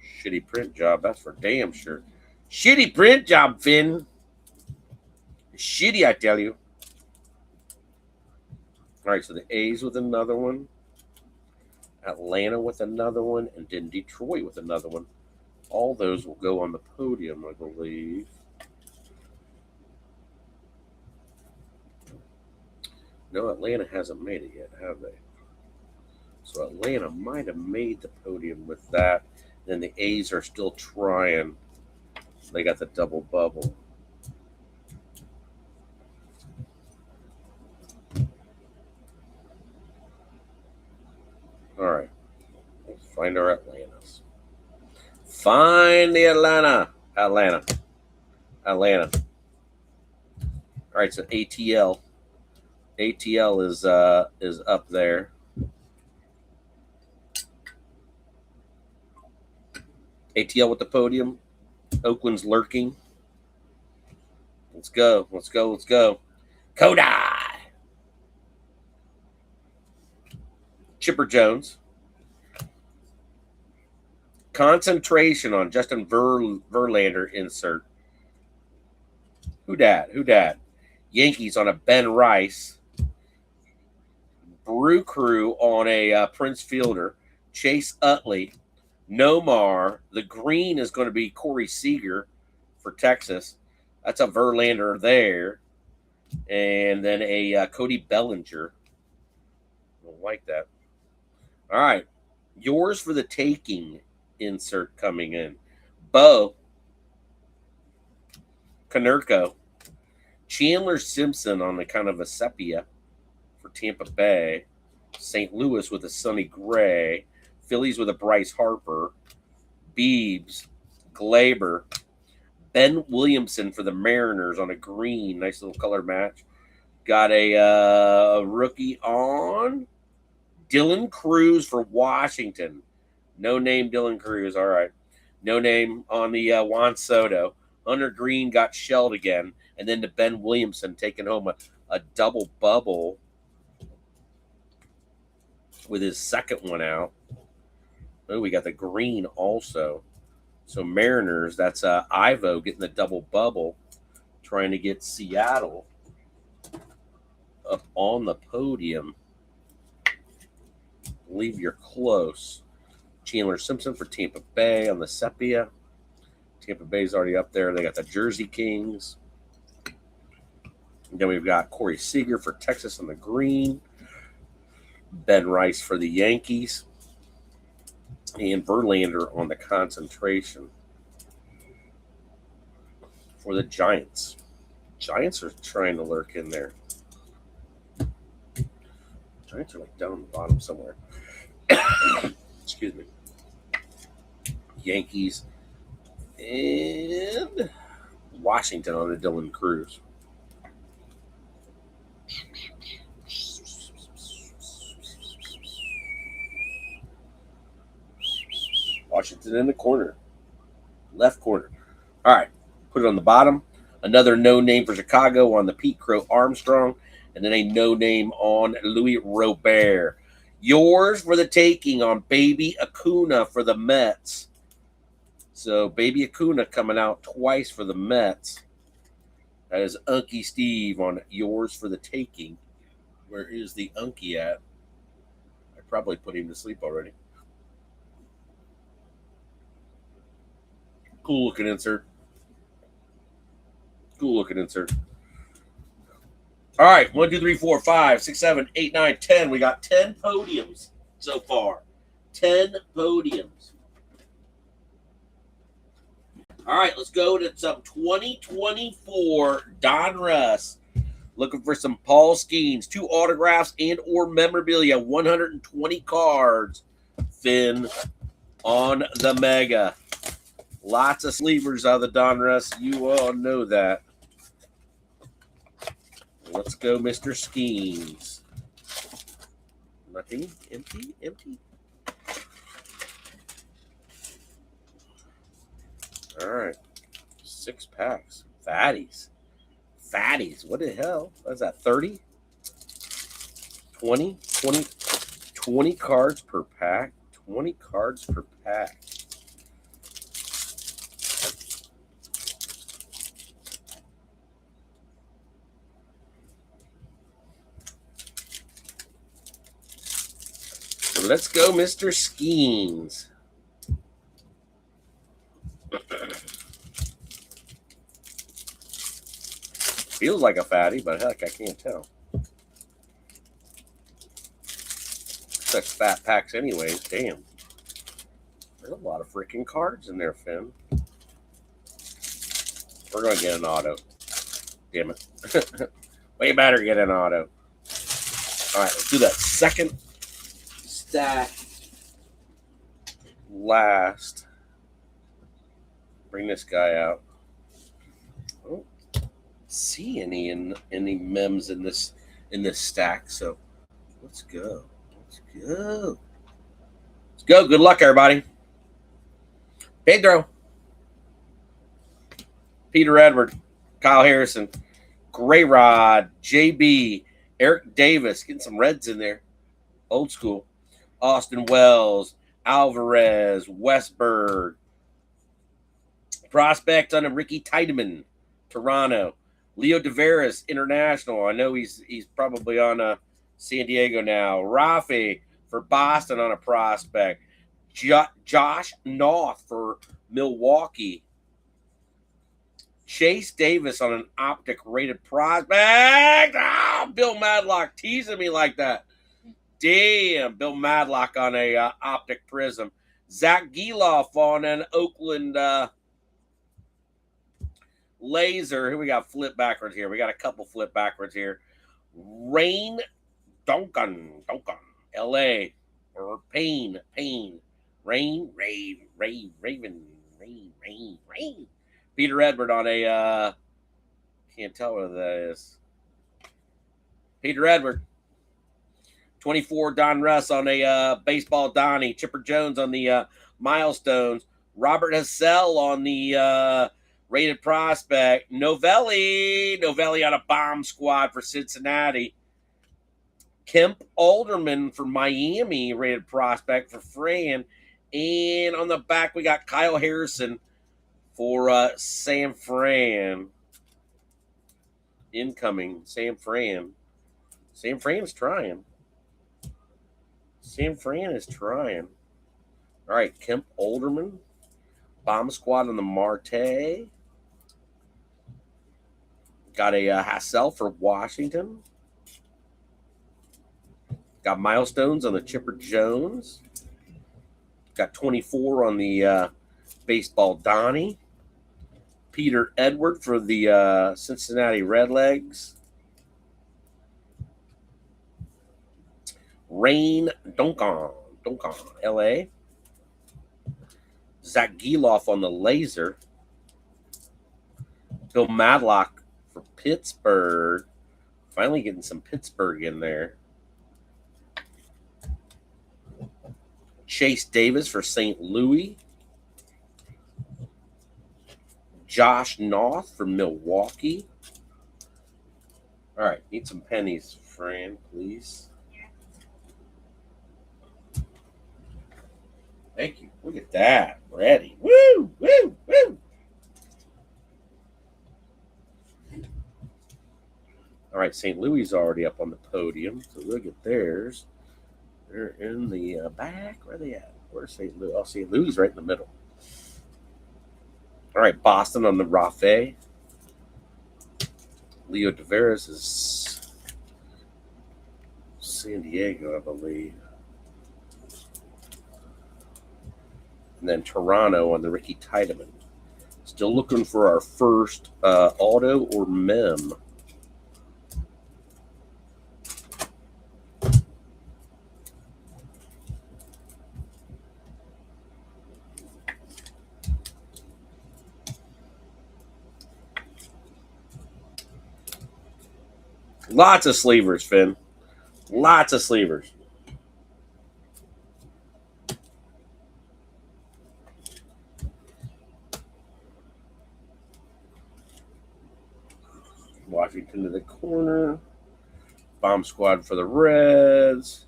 Shitty print job. That's for damn sure. Shitty print job, Finn. Shitty, I tell you. All right, so the A's with another one. Atlanta with another one. And then Detroit with another one. All those will go on the podium, I believe. No, Atlanta hasn't made it yet, have they? So Atlanta might have made the podium with that. Then the A's are still trying. They got the double bubble. All right. Let's find our Atlantas. Find the Atlanta. Atlanta. All right, so ATL. ATL is up there. ATL with the podium. Oakland's lurking. Let's go. Let's go. Let's go. Kodai. Chipper Jones. Concentration on Justin Verlander insert. Who dat? Who dat? Yankees on a Ben Rice. Brew Crew on a Prince Fielder. Chase Utley. Nomar. The green is going to be Corey Seager for Texas. That's a Verlander there. And then a Cody Bellinger. I don't like that. All right. Yours for the taking insert coming in. Bo. Konerko. Chandler Simpson on the kind of a sepia for Tampa Bay. St. Louis with a Sonny Gray. Phillies with a Bryce Harper. Beebs. Glaber. Ben Williamson for the Mariners on a green. Nice little color match. Got a rookie on. Dylan Cruz for Washington. No name Dylan Cruz. All right. No name on the Juan Soto. Hunter Green got shelled again. And then to Ben Williamson taking home a double bubble with his second one out. Oh, we got the green also. So Mariners, that's Ivo getting the double bubble, trying to get Seattle up on the podium. Believe you're close. Chandler Simpson for Tampa Bay on the sepia. Tampa Bay's already up there. They got the Jersey Kings. And then we've got Corey Seager for Texas on the green. Ben Rice for the Yankees. And Verlander on the concentration for the Giants. Giants are trying to lurk in there. Giants are like down on the bottom somewhere. Excuse me. Yankees and Washington on the Dylan Cruz. Washington in the corner. Left corner. All right. Put it on the bottom. Another no name for Chicago on the Pete Crow Armstrong. And then a no name on Louis Robert. Yours for the taking on Baby Acuna for the Mets. So Baby Acuna coming out twice for the Mets. That is Unky Steve on yours for the taking. Where is the Unky at? I probably put him to sleep already. Cool looking insert. Cool looking insert. All right, 1, 2, 3, 4, 5, 6, 7, 8, 9, 10. We got 10 podiums so far. 10 podiums. All right, let's go to some 2024 Donruss. Looking for some Paul Skeens, 2 autographs and or memorabilia, 120 cards. Finn on the Mega. Lots of sleevers out of the Donruss. You all know that. Let's go, Mr. Skeens. Nothing. Empty. All right. 6 packs. Fatties. What the hell? What's that, 30? 20 cards per pack. 20 cards per pack. So let's go, Mr. Skeens. Feels like a fatty, but heck, I can't tell. Such fat packs anyways. Damn. There's a lot of freaking cards in there, Finn. We're going to get an auto. Damn it. We better get an auto. All right, let's do that second stack last. Bring this guy out. I don't see any mems in this stack, so let's go. Let's go. Let's go. Good luck, everybody. Pedro. Peter Edward. Kyle Harrison. Gray Rod. JB. Eric Davis. Getting some reds in there. Old school. Austin Wells. Alvarez. Westberg. Prospect on a Ricky Tiedemann. Toronto. Leo Tavares. International. I know he's probably on San Diego now. Rafi for Boston on a prospect. Josh North for Milwaukee. Chase Davis on an optic rated prospect. Oh, Bill Madlock teasing me like that. Damn, Bill Madlock on a optic prism. Zach Geloff on an Oakland laser. Who we got flip backwards here? We got a couple flip backwards here. Rain Duncan, LA. Or Raven. Peter Edward on a, can't tell what that is. Peter Edward. 24 Don Russ on a baseball Donnie. Chipper Jones on the milestones. Robert Hassell on the rated prospect. Novelli on a bomb squad for Cincinnati. Kemp Alderman for Miami, rated prospect for Fran. And on the back, we got Kyle Harrison for San Fran. Incoming, San Fran. San Fran's trying. San Fran is trying. All right, Kemp Alderman. Bomb squad on the Marte. Got a Hassell for Washington. Got milestones on the Chipper Jones. Got 24 on the baseball Donnie. Peter Edward for the Cincinnati Redlegs. Rain Duncan, LA. Zach Geloff on the laser. Bill Madlock for Pittsburgh. Finally getting some Pittsburgh in there. Chase Davis for St. Louis. Josh North for Milwaukee. All right, need some pennies, Fran, please. Thank you. Look at that. Ready. Woo, woo, woo. All right, St. Louis is already up on the podium, so look at theirs. They're in the back. Where are they at? Where's St. Louis? Oh, St. Louis right in the middle. All right, Boston on the Rafe. Leo Tavares is San Diego, I believe. And then Toronto on the Ricky Tiedemann. Still looking for our first auto or mem. Lots of sleevers, Finn. Lots of sleevers. Washington to the corner. Bomb squad for the Reds.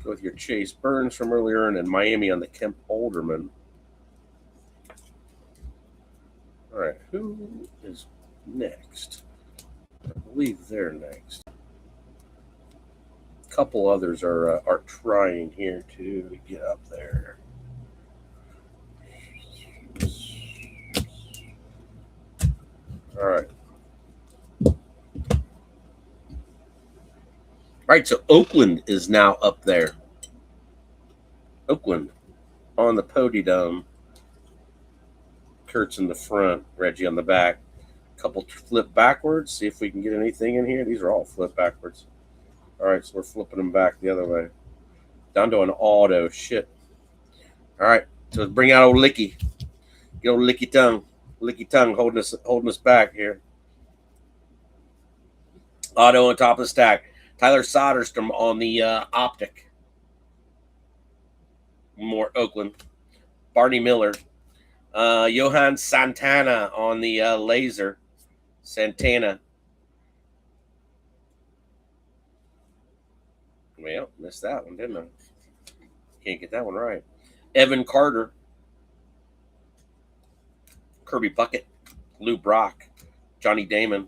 Go with your Chase Burns from earlier, and then Miami on the Kemp Alderman. All right, who is next? I believe they're next. A couple others are trying here to get up there. All right. right, so Oakland is now up there. Oakland on the podium. Kurt's in the front, Reggie on the back. Couple flip backwards. See if we can get anything in here. These are all flip backwards. All right, so we're flipping them back the other way. Down to an auto. Shit. All right, so let's bring out old Licky. Get old Licky Tongue. Licky Tongue holding us back here. Auto on top of the stack. Tyler Soderstrom on the optic. More Oakland. Barney Miller. Johan Santana on the laser. Santana. Well, missed that one, didn't I? Can't get that one right. Evan Carter. Kirby Puckett. Lou Brock. Johnny Damon.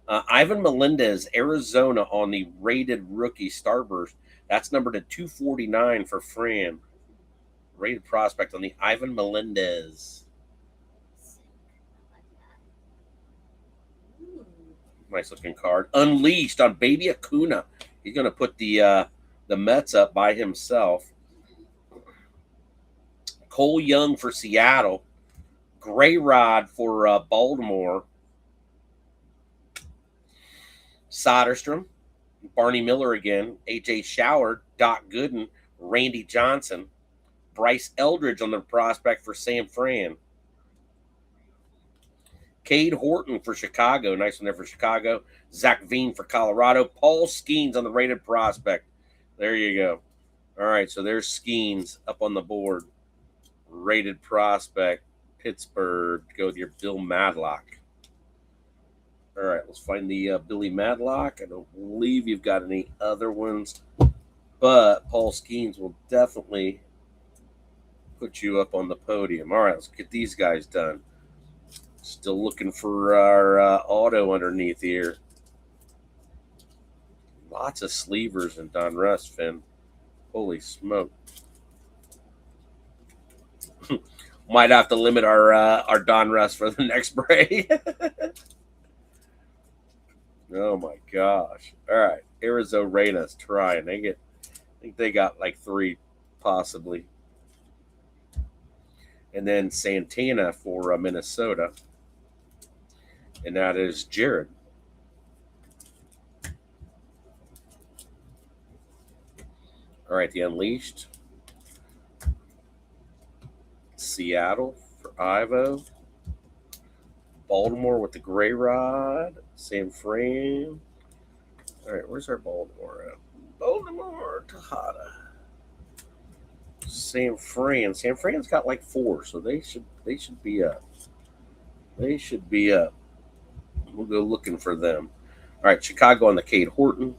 Ivan Melendez, Arizona on the rated rookie Starburst. That's numbered to 249 for Fran. Rated prospect on the Ivan Melendez. Nice looking card. Unleashed on Baby Acuna. He's going to put the Mets up by himself. Cole Young for Seattle. Gray Rod for Baltimore. Soderstrom. Barney Miller again. AJ Shower. Doc Gooden. Randy Johnson. Bryce Eldridge on the prospect for San Fran. Cade Horton for Chicago. Nice one there for Chicago. Zach Veen for Colorado. Paul Skeens on the rated prospect. There you go. All right, so there's Skeens up on the board. Rated prospect. Pittsburgh. Go with your Bill Madlock. All right, let's find the Billy Madlock. I don't believe you've got any other ones, but Paul Skeens will definitely put you up on the podium. All right, let's get these guys done. Still looking for our auto underneath here. Lots of sleevers in Donruss, Finn. Holy smoke. Might have to limit our Donruss for the next break. Oh my gosh. All right. Arizona's trying. I think they got like 3 possibly. And then Santana for Minnesota. And that is Jared. All right, the Unleashed. Seattle for Ivo. Baltimore with the Gray Rod. San Fran. All right, where's our Baltimore at? Baltimore, Tejada. San Fran. San Fran's got like 4, so they should be up. They should be up. We'll go looking for them. All right, Chicago on the Cade Horton.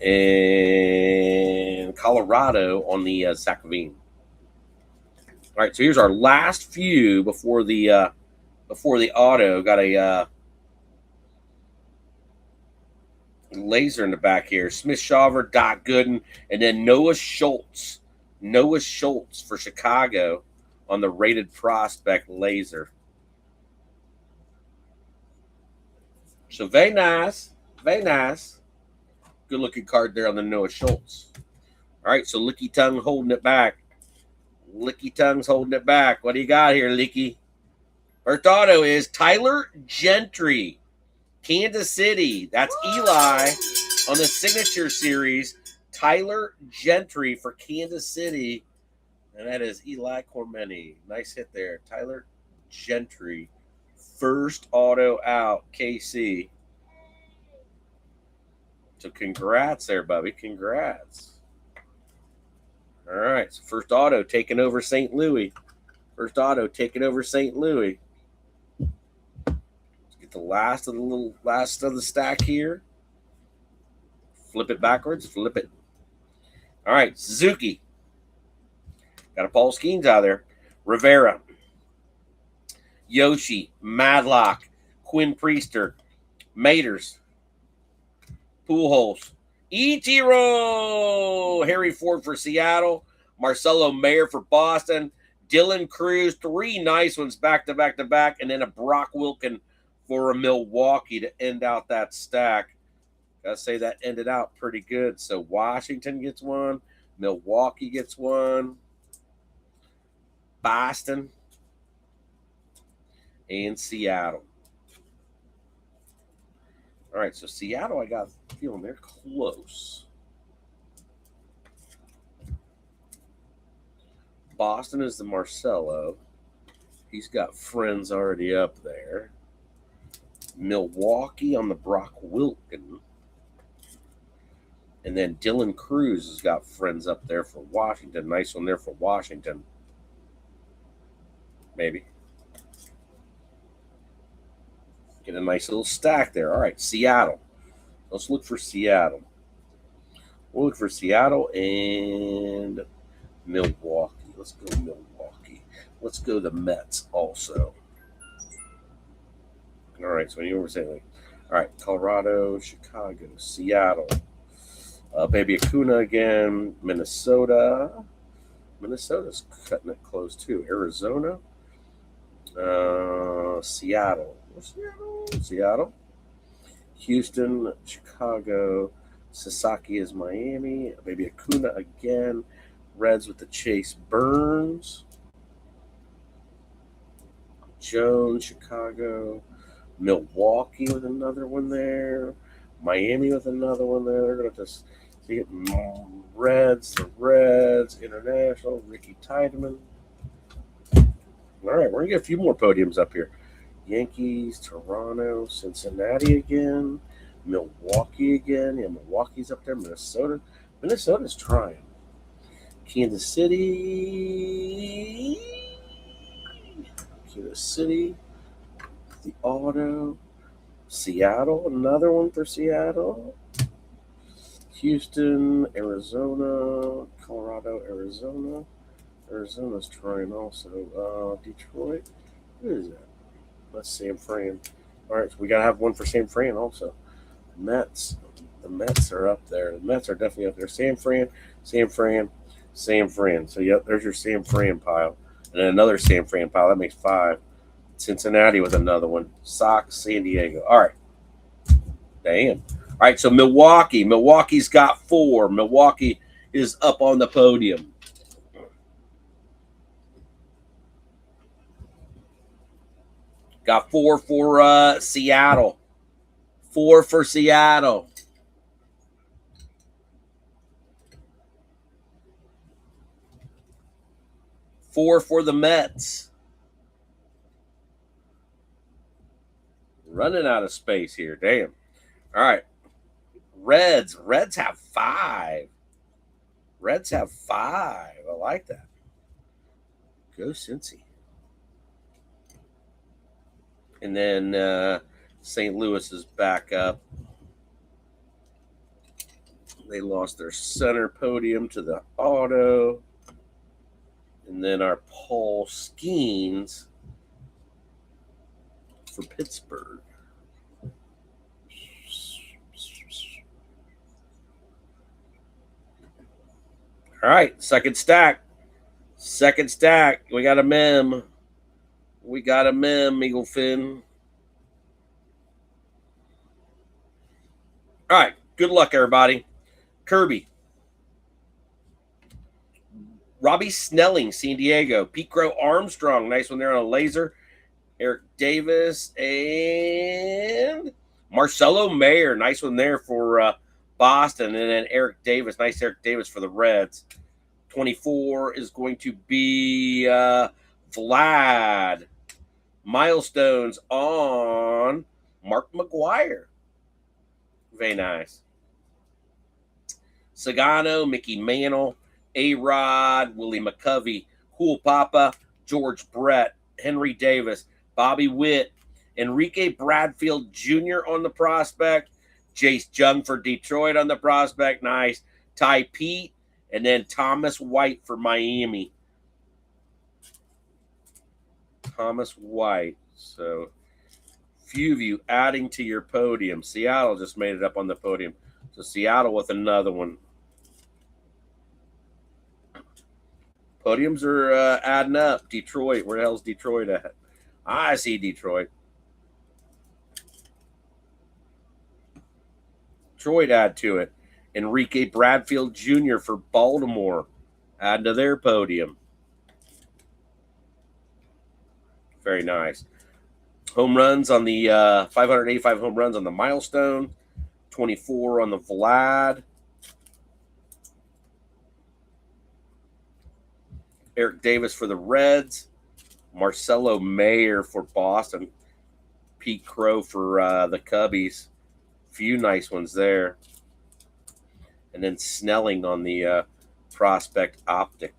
And Colorado on the Zach Veen. All right, so here's our last few before the auto. Got a laser in the back here. Smith Shawver, Doc Gooden, and then Noah Schultz. Noah Schultz for Chicago on the rated prospect laser. So very nice. Very nice. Good looking card there on the Noah Schultz. All right, so Licky Tongue holding it back. Licky Tongue's holding it back. What do you got here, Licky? First auto is Tyler Gentry. Kansas City. That's Eli on the Signature Series. Tyler Gentry for Kansas City. And that is Eli Cormeni. Nice hit there. Tyler Gentry. First auto out, KC. So congrats there, Bubby. Congrats. All right. So first auto taking over St. Louis. First auto taking over St. Louis. Let's get the last of the stack here. Flip it backwards. Flip it. All right. Suzuki. Got a Paul Skeens out there. Rivera. Yoshi. Madlock. Quinn Priester. Maters. Pujols. Ichiro. Harry Ford for Seattle. Marcelo Mayer for Boston. Dylan Cruz. 3 nice ones back to back to back. And then a Brock Wilken for Milwaukee to end out that stack. Gotta say that ended out pretty good. So Washington gets one, Milwaukee gets one, Boston, and Seattle. All right, so Seattle, I got a feeling they're close. Boston is the Marcelo. He's got friends already up there. Milwaukee on the Brock Wilken. And then Dylan Cruz has got friends up there for Washington. Nice one there for Washington. Maybe. Get a nice little stack there. All right, Seattle. Let's look for Seattle. We'll look for Seattle and Milwaukee. Let's go Milwaukee. Let's go the Mets also. All right, so when you were saying, like, all right, Colorado, Chicago, Seattle, Baby Acuna again, Minnesota. Minnesota's cutting it close too. Arizona, Seattle. Seattle, Houston, Chicago, Sasaki is Miami, Baby Acuna again, Reds with the Chase Burns, Jones, Chicago, Milwaukee with another one there, Miami with another one there. They're going to just see it. Reds, the Reds, International, Ricky Tiedemann. All right, we're going to get a few more podiums up here. Yankees, Toronto, Cincinnati again, Milwaukee again. Yeah, Milwaukee's up there. Minnesota. Minnesota's trying. Kansas City. Kansas City. The auto. Seattle. Another one for Seattle. Houston, Arizona, Colorado, Arizona. Arizona's trying also. Detroit. Who is that? That's Sam Fran. All right, so we got to have one for Sam Fran also. Mets. The Mets are up there. The Mets are definitely up there. Sam Fran, Sam Fran, Sam Fran. So, yep, there's your Sam Fran pile. And then another Sam Fran pile. That makes 5. Cincinnati with another one. Sox, San Diego. All right. Damn. All right, so Milwaukee. Milwaukee's got 4. Milwaukee is up on the podium. Got 4 for Seattle. 4 for Seattle. Four for the Mets. Running out of space here. Damn. All right. Reds. Reds have 5. Reds have 5. I like that. Go Cincy. And then St. Louis is back up. They lost their center podium to the auto. And then our Paul Skeens for Pittsburgh. All right, second stack. Second stack. We got a mem. We got a mem, Eagle Fin. All right, good luck, everybody. Kirby. Robbie Snelling, San Diego. Pete Crow Armstrong, nice one there on a laser. Eric Davis and Marcelo Mayer, nice one there for Boston. And then Eric Davis, nice Eric Davis for the Reds. 24 is going to be Vlad. Milestones on Mark McGuire. Very nice. Sagano, Mickey Mantle, A-Rod, Willie McCovey, Cool Papa, George Brett, Henry Davis, Bobby Witt, Enrique Bradfield Jr. on the prospect, Jace Jung for Detroit on the prospect, nice. Ty Pete, and then Thomas White for Miami. Thomas White. So, few of you adding to your podium. Seattle just made it up on the podium. So, Seattle with another one. Podiums are adding up. Detroit. Where the hell's Detroit at? I see Detroit. Detroit add to it. Enrique Bradfield Jr. for Baltimore add to their podium. Very nice. Home runs on the 585 home runs on the Milestone. 24 on the Vlad. Eric Davis for the Reds. Marcelo Mayer for Boston. Pete Crow for the Cubbies. Few nice ones there. And then Snelling on the Prospect Optic.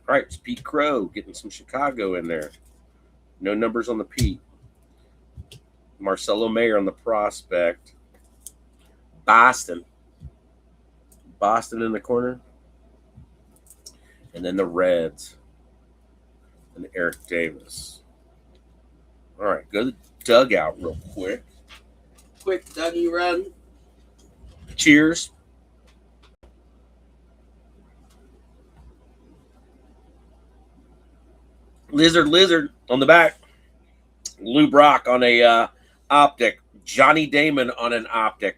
All right, it's Pete Crow getting some Chicago in there. No numbers on the Pete. Marcelo Mayer on the Prospect. Boston in the corner. And then the Reds. And Eric Davis. All right, go to the dugout real quick. Quick Dougie run. Cheers. Lizard on the back. Lou Brock on a optic. Johnny Damon on an optic.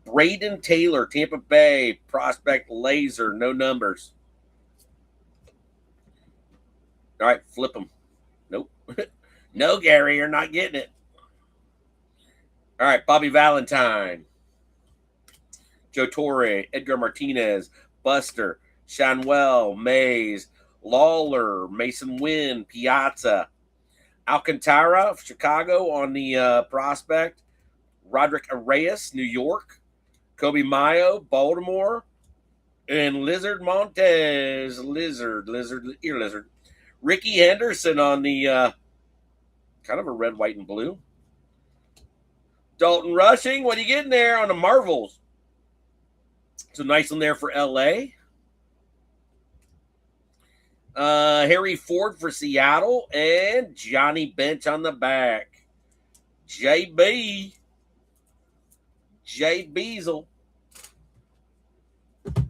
Braden Taylor, Tampa Bay, Prospect Laser, no numbers. All right, flip them. Nope. No, Gary, you're not getting it. All right, Bobby Valentine. Joe Torre, Edgar Martinez, Buster, Shanwell, Mays, Lawler, Mason Wynn, Piazza, Alcantara of Chicago on the Prospect, Roderick Arias, New York, Kobe Mayo, Baltimore, and Lizard Montez, Lizard, ear lizard. Ricky Henderson on the kind of a red, white, and blue. Dalton Rushing, what are you getting there on the Marvels? It's a nice one there for LA. Harry Ford for Seattle, and Johnny Bench on the back. JB. Jay Beazle.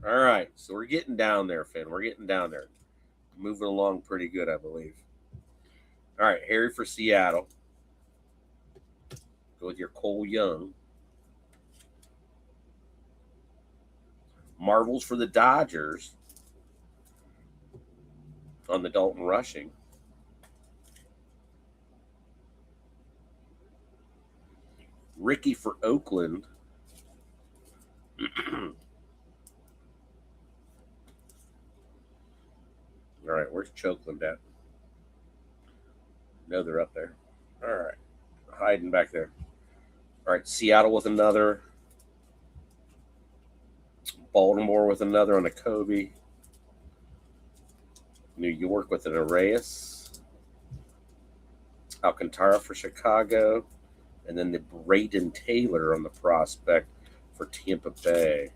All right, so we're getting down there, Finn. We're getting down there. Moving along pretty good, I believe. All right, Harry for Seattle. Go with your Cole Young. Marvels for the Dodgers on the Dalton Rushing. Ricky for Oakland. All right, where's Chokeland at? No, they're up there. All right, hiding back there. All right, Seattle with another. Baltimore with another on a Kobe. New York with an Arias. Alcantara for Chicago. And then the Braden Taylor on the Prospect for Tampa Bay.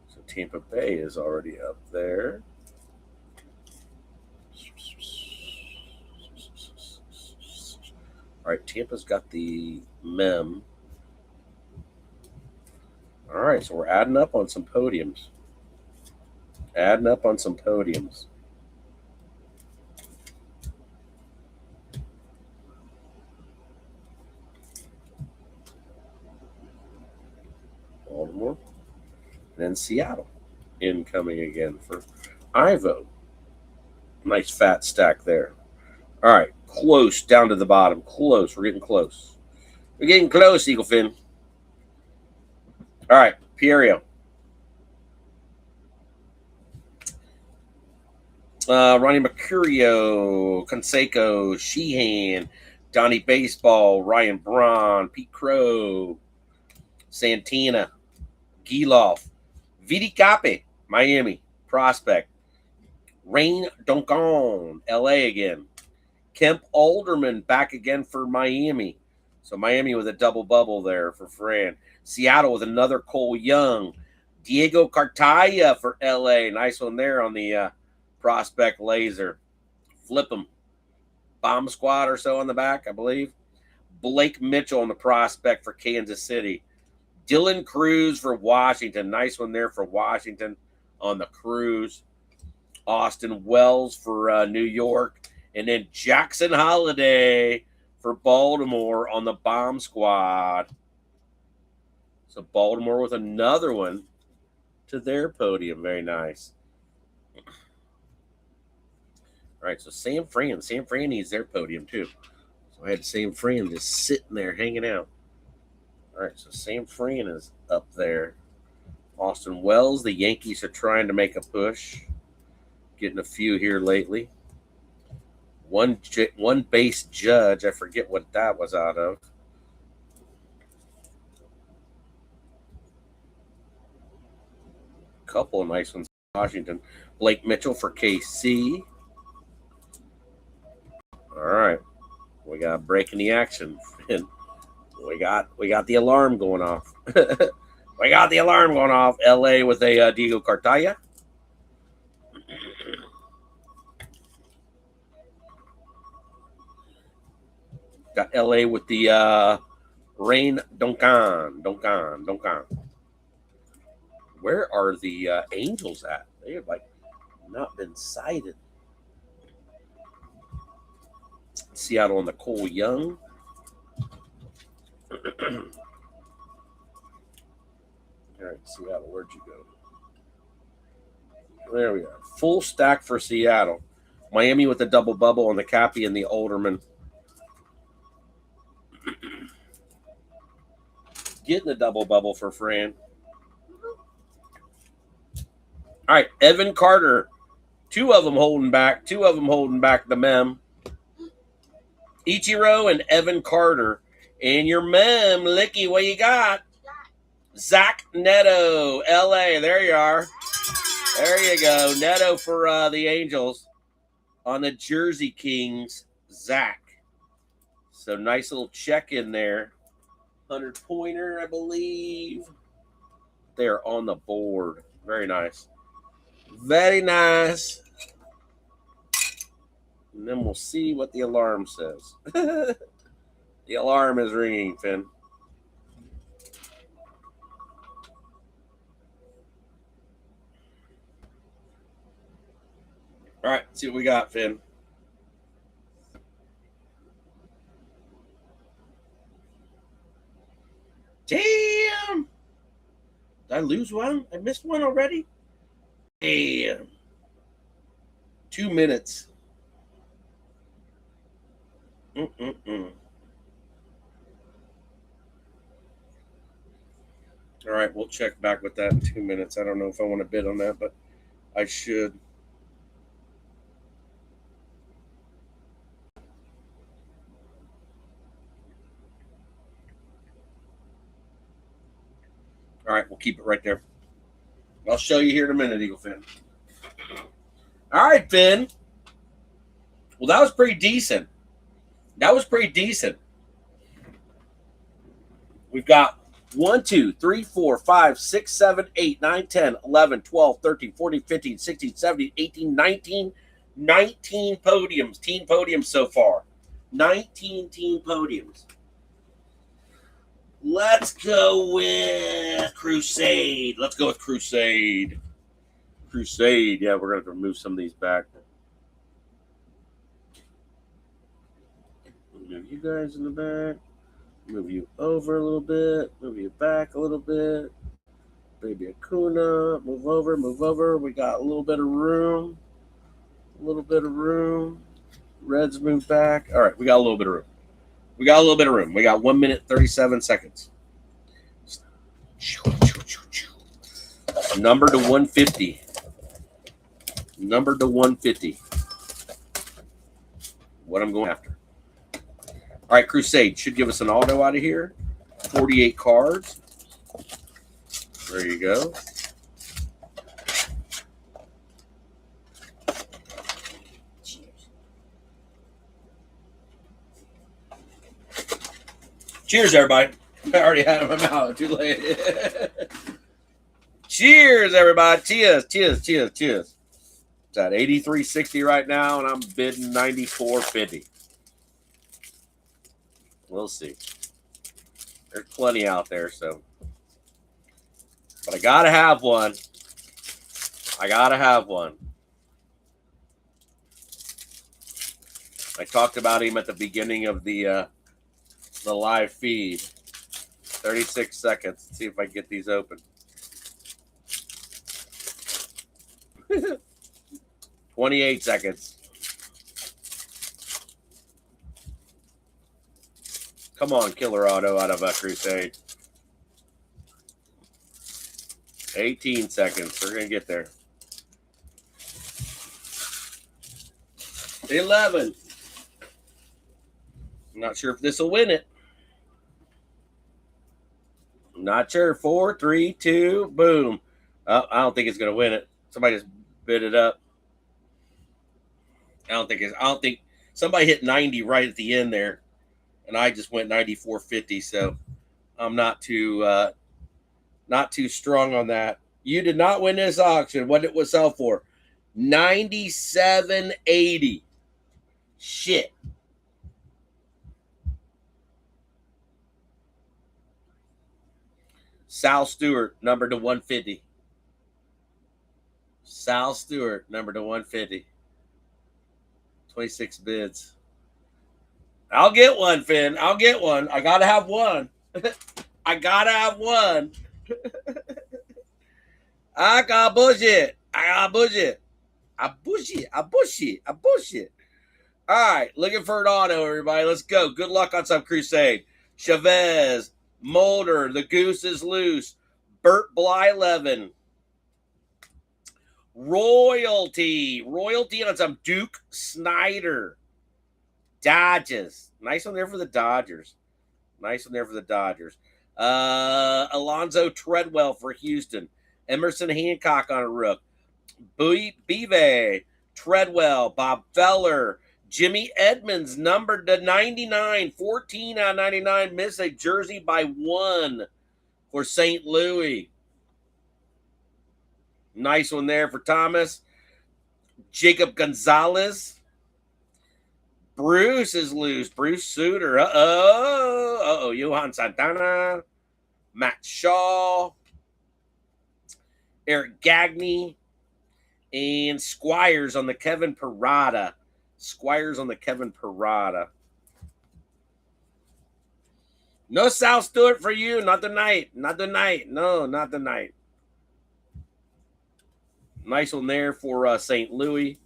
So Tampa Bay is already up there. All right, Tampa's got the mem. All right, so we're adding up on some podiums. Baltimore. And then Seattle incoming again for Ivo. Nice fat stack there. All right, close down to the bottom. Close. We're getting close. We're getting close, Eaglefin. All right, Pierio. Ronnie Mercurio, Canseco, Sheehan, Donnie Baseball, Ryan Braun, Pete Crow, Santana, Giloff, Vidi Cape, Miami, Prospect, Rain Duncan, LA again, Kemp Alderman back again for Miami. So Miami with a double bubble there for Fran. Seattle with another Cole Young. Diego Cartaya for LA. Nice one there on the Prospect Laser. Flip them. Bomb Squad or so on the back, I believe. Blake Mitchell on the Prospect for Kansas City. Dylan Cruz for Washington. Nice one there for Washington on the Cruz. Austin Wells for New York. And then Jackson Holiday for Baltimore on the bomb squad. So Baltimore with another one to their podium. Very nice. All right, so San Fran. San Fran needs their podium too. So I had San Fran just sitting there hanging out. All right, so San Fran is up there. Austin Wells, the Yankees are trying to make a push. Getting a few here lately. One base judge. I forget what that was out of. Couple of nice ones in Washington. Blake Mitchell for KC. All right. We got breaking the action. we got the alarm going off. We got the alarm going off. LA with a Diego Cartaya. Got LA with the Rain Duncan. Where are the Angels at? They have like not been sighted. Seattle on the Cole Young. All right, Seattle, where'd you go? There we are. Full stack for Seattle. Miami with the double bubble on the Cappy and the Alderman. Getting the double bubble for Fran. All right, Evan Carter. Two of them holding back the mem. Ichiro and Evan Carter. And your mem, Licky, what you got? Zach Neto, LA. There you are. There you go. Neto for the Angels. On the Jersey Kings, Zach. So nice little check in there. 100-pointer, I believe. They're on the board. Very nice. Very nice. And then we'll see what the alarm says. The alarm is ringing, Finn. All right, see what we got, Finn. Damn! Did I lose one? I missed one already? Damn. 2 minutes. All right, we'll check back with that in 2 minutes. I don't know if I want to bid on that, but I should. All right, we'll keep it right there. I'll show you here in a minute, Eagle Finn. All right, Finn. Well, that was pretty decent. We've got 1, 2, 3, 4, 5, 6, 7, 8, 9, 10, 11, 12, 13, 14, 15, 16, 17, 18, 19 podiums. Teen podiums so far. 19 teen podiums. Let's go with Crusade. Crusade. Yeah, we're going to move some of these back. Move you guys in the back. Move you over a little bit. Move you back a little bit. Baby Acuna. Move over. We got a little bit of room. Reds move back. All right, we got a little bit of room. We got 1 minute, 37 seconds. Number to 150. What I'm going after. All right, Crusade should give us an auto out of here. 48 cards. There you go. Cheers, everybody. I already had it in my mouth. Too late. Cheers, everybody. Cheers. It's at 83.60 right now, and I'm bidding 94.50. We'll see. There's plenty out there, so. But I gotta have one. I talked about him at the beginning of the the live feed. 36 seconds. Let's see if I can get these open. 28 seconds. Come on, killer auto out of a Crusade. 18 seconds. We're going to get there. 11. I'm not sure if this will win it. I'm not sure. 4, 3, 2, boom. Oh, I don't think it's going to win it. Somebody just bid it up. I don't think somebody hit 90 right at the end there, and I just went 94.50. So I'm not too strong on that. You did not win this auction. What it was sell for? 97.80. Shit. Sal Stewart, number to 150. Sal Stewart, number to 150. 26 bids. I'll get one, Finn. I'll get one. I gotta have one. I gotta have one. I got bullshit. I got bullshit. I bullshit. I bullshit. I bullshit. All right, looking for an auto, everybody. Let's go. Good luck on some Crusade. Chavez, Mulder, the Goose is Loose, Burt Blyleven. Royalty on some Duke Snyder. Dodgers. Nice one there for the Dodgers. Alonzo Treadwell for Houston. Emerson Hancock on a rook. Beeve, Treadwell, Bob Feller, Jimmy Edmonds, numbered to 99, 14 out of 99, missed a jersey by 1 for St. Louis. Nice one there for Thomas. Jacob Gonzalez. Bruce is loose. Bruce Suter. Uh-oh. Johan Santana. Matt Shaw. Eric Gagne. And Squires on the Kevin Parada. No Sal Stewart for you. Not tonight. No, not tonight. Nice one there for St. Louis.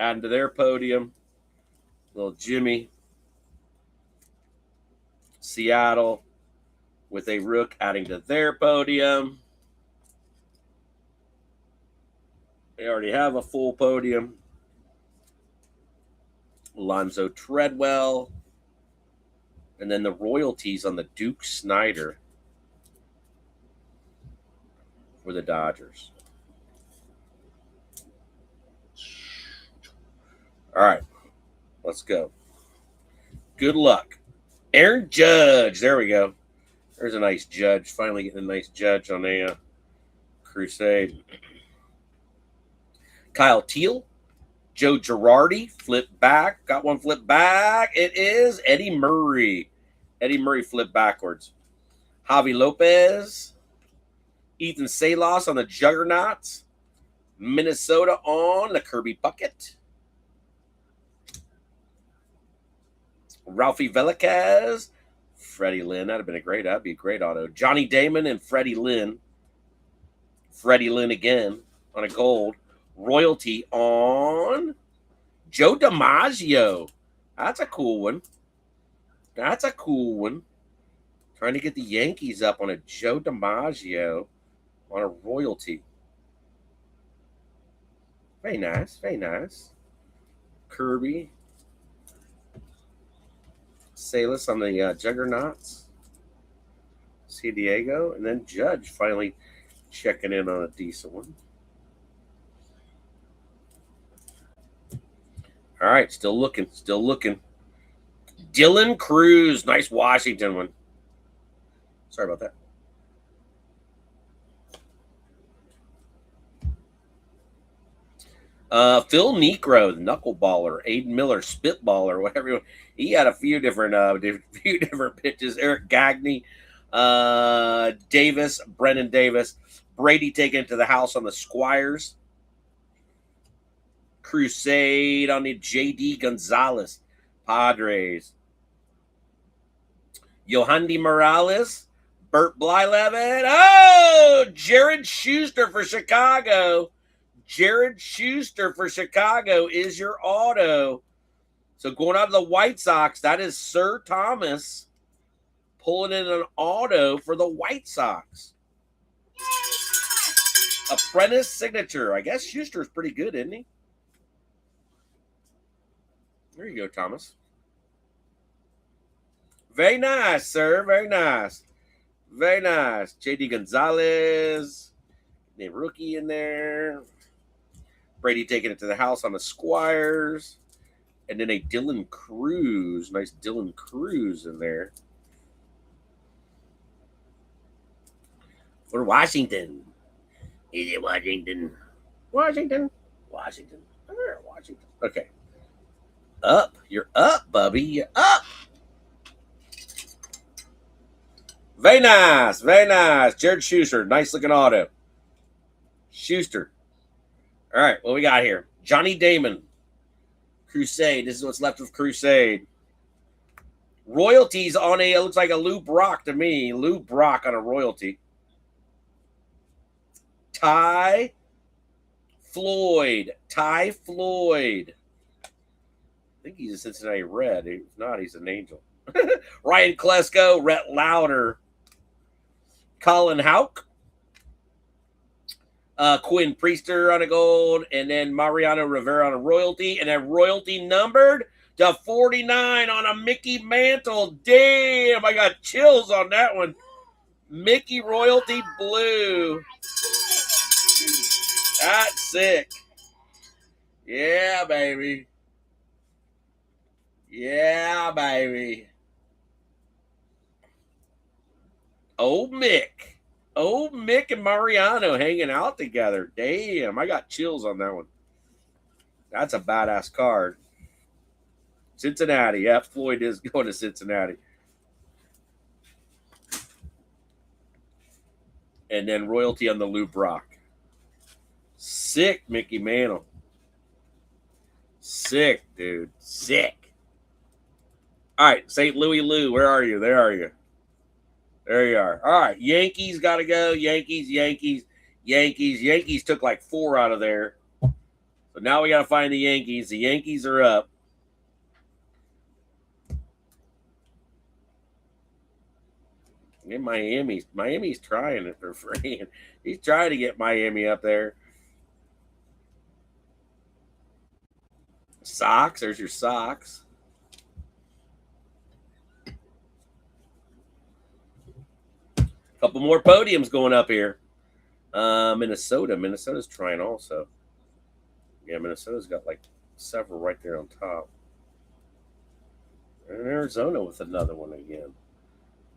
Adding to their podium. Little Jimmy. Seattle with a rook adding to their podium. They already have a full podium. Alonzo Treadwell. And then the royalties on the Duke Snyder for the Dodgers. All right, let's go. Good luck. Aaron Judge. There we go. There's a nice Judge. Finally getting a nice Judge on a Crusade. Kyle Teal. Joe Girardi. Flip back. Got one flip back. It is Eddie Murray. Eddie Murray flipped backwards. Javi Lopez. Ethan Salas on the Juggernauts. Minnesota on the Kirby Puckett. Ralphie Velasquez. Freddie Lynn. That'd be a great auto. Johnny Damon and Freddie Lynn. Freddie Lynn again on a gold. Royalty on Joe DiMaggio. That's a cool one. Trying to get the Yankees up on a Joe DiMaggio on a royalty. Very nice. Kirby. Salas on the Juggernauts. San Diego. And then Judge finally checking in on a decent one. All right, still looking. Dylan Cruz. Nice Washington one. Sorry about that. Phil Necro, knuckleballer, Aiden Miller, spitballer, whatever. He had a few different pitches. Eric Gagne, Davis, Brennan Davis, Brady taken to the house on the Squires. Crusade on the J.D. Gonzalez, Padres. Yohandy Morales, Bert Blyleven. Oh, Jared Schuster for Chicago. Jared Schuster for Chicago is your auto. So going out of the White Sox, that is Sir Thomas pulling in an auto for the White Sox. Apprentice signature. I guess Schuster's pretty good, isn't he? There you go, Thomas. Very nice, sir. Very nice. Very nice. J.D. Gonzalez. The rookie in there. Brady taking it to the house on the Squires. And then a Dylan Cruz. Nice Dylan Cruz in there. For Washington. Is it Washington? Washington. Washington. Washington. Okay. Up. You're up, Bubby. You're up. Very nice. Very nice. Jared Schuster. Nice looking auto. Schuster. All right. What we got here? Johnny Damon. Crusade. This is what's left of Crusade. Royalties on a, it looks like a Lou Brock to me. Lou Brock on a royalty. Ty Floyd. Ty Floyd. I think he's a Cincinnati Red. If not, he's an Angel. Ryan Klesko. Rhett Lauder. Colin Houck. Quinn Priester on a gold. And then Mariano Rivera on a royalty. And then royalty numbered to 49 on a Mickey Mantle. Damn, I got chills on that one. Mickey Royalty Blue. That's sick. Yeah, baby. Yeah, baby. Old Mick. Old Mick and Mariano hanging out together. Damn, I got chills on that one. That's a badass card. Cincinnati. Yeah, Floyd is going to Cincinnati. And then royalty on the Lou Brock. Sick, Mickey Mantle. Sick, dude. Sick. All right, St. Louis Lou, where are you? There are you. There you are. All right, Yankees got to go. Yankees, Yankees, Yankees. Yankees took like 4 out of there. So now we got to find the Yankees. The Yankees are up. And Miami's trying it for free. He's trying to get Miami up there. Sox, there's your Sox. Couple more podiums going up here. Minnesota. Minnesota's trying also. Yeah, Minnesota's got like several right there on top. And Arizona with another one again.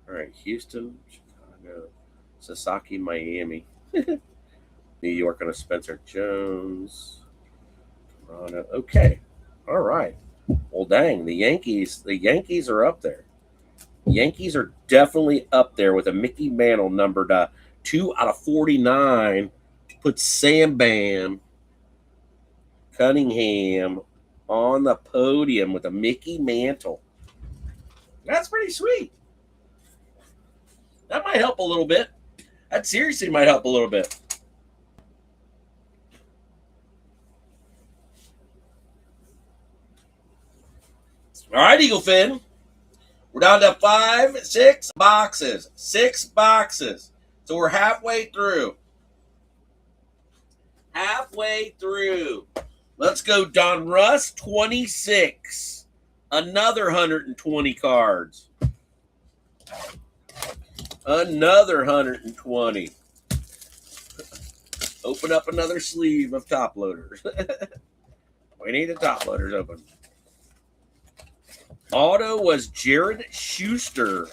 All right, Houston, Chicago, Sasaki, Miami. New York on a Spencer Jones. Toronto. Okay. All right. Well, dang, the Yankees are up there. Yankees are definitely up there with a Mickey Mantle numbered 2 out of 49. Put Sam Bam Cunningham on the podium with a Mickey Mantle. That's pretty sweet. That might help a little bit. That seriously might help a little bit. All right, Eagle Fin. We're down to 6 boxes. 6 boxes. So we're halfway through. Halfway through. Let's go Donruss 26. Another 120 cards. Another 120. Open up another sleeve of top loaders. We need the top loaders open. Auto was Jared Schuster.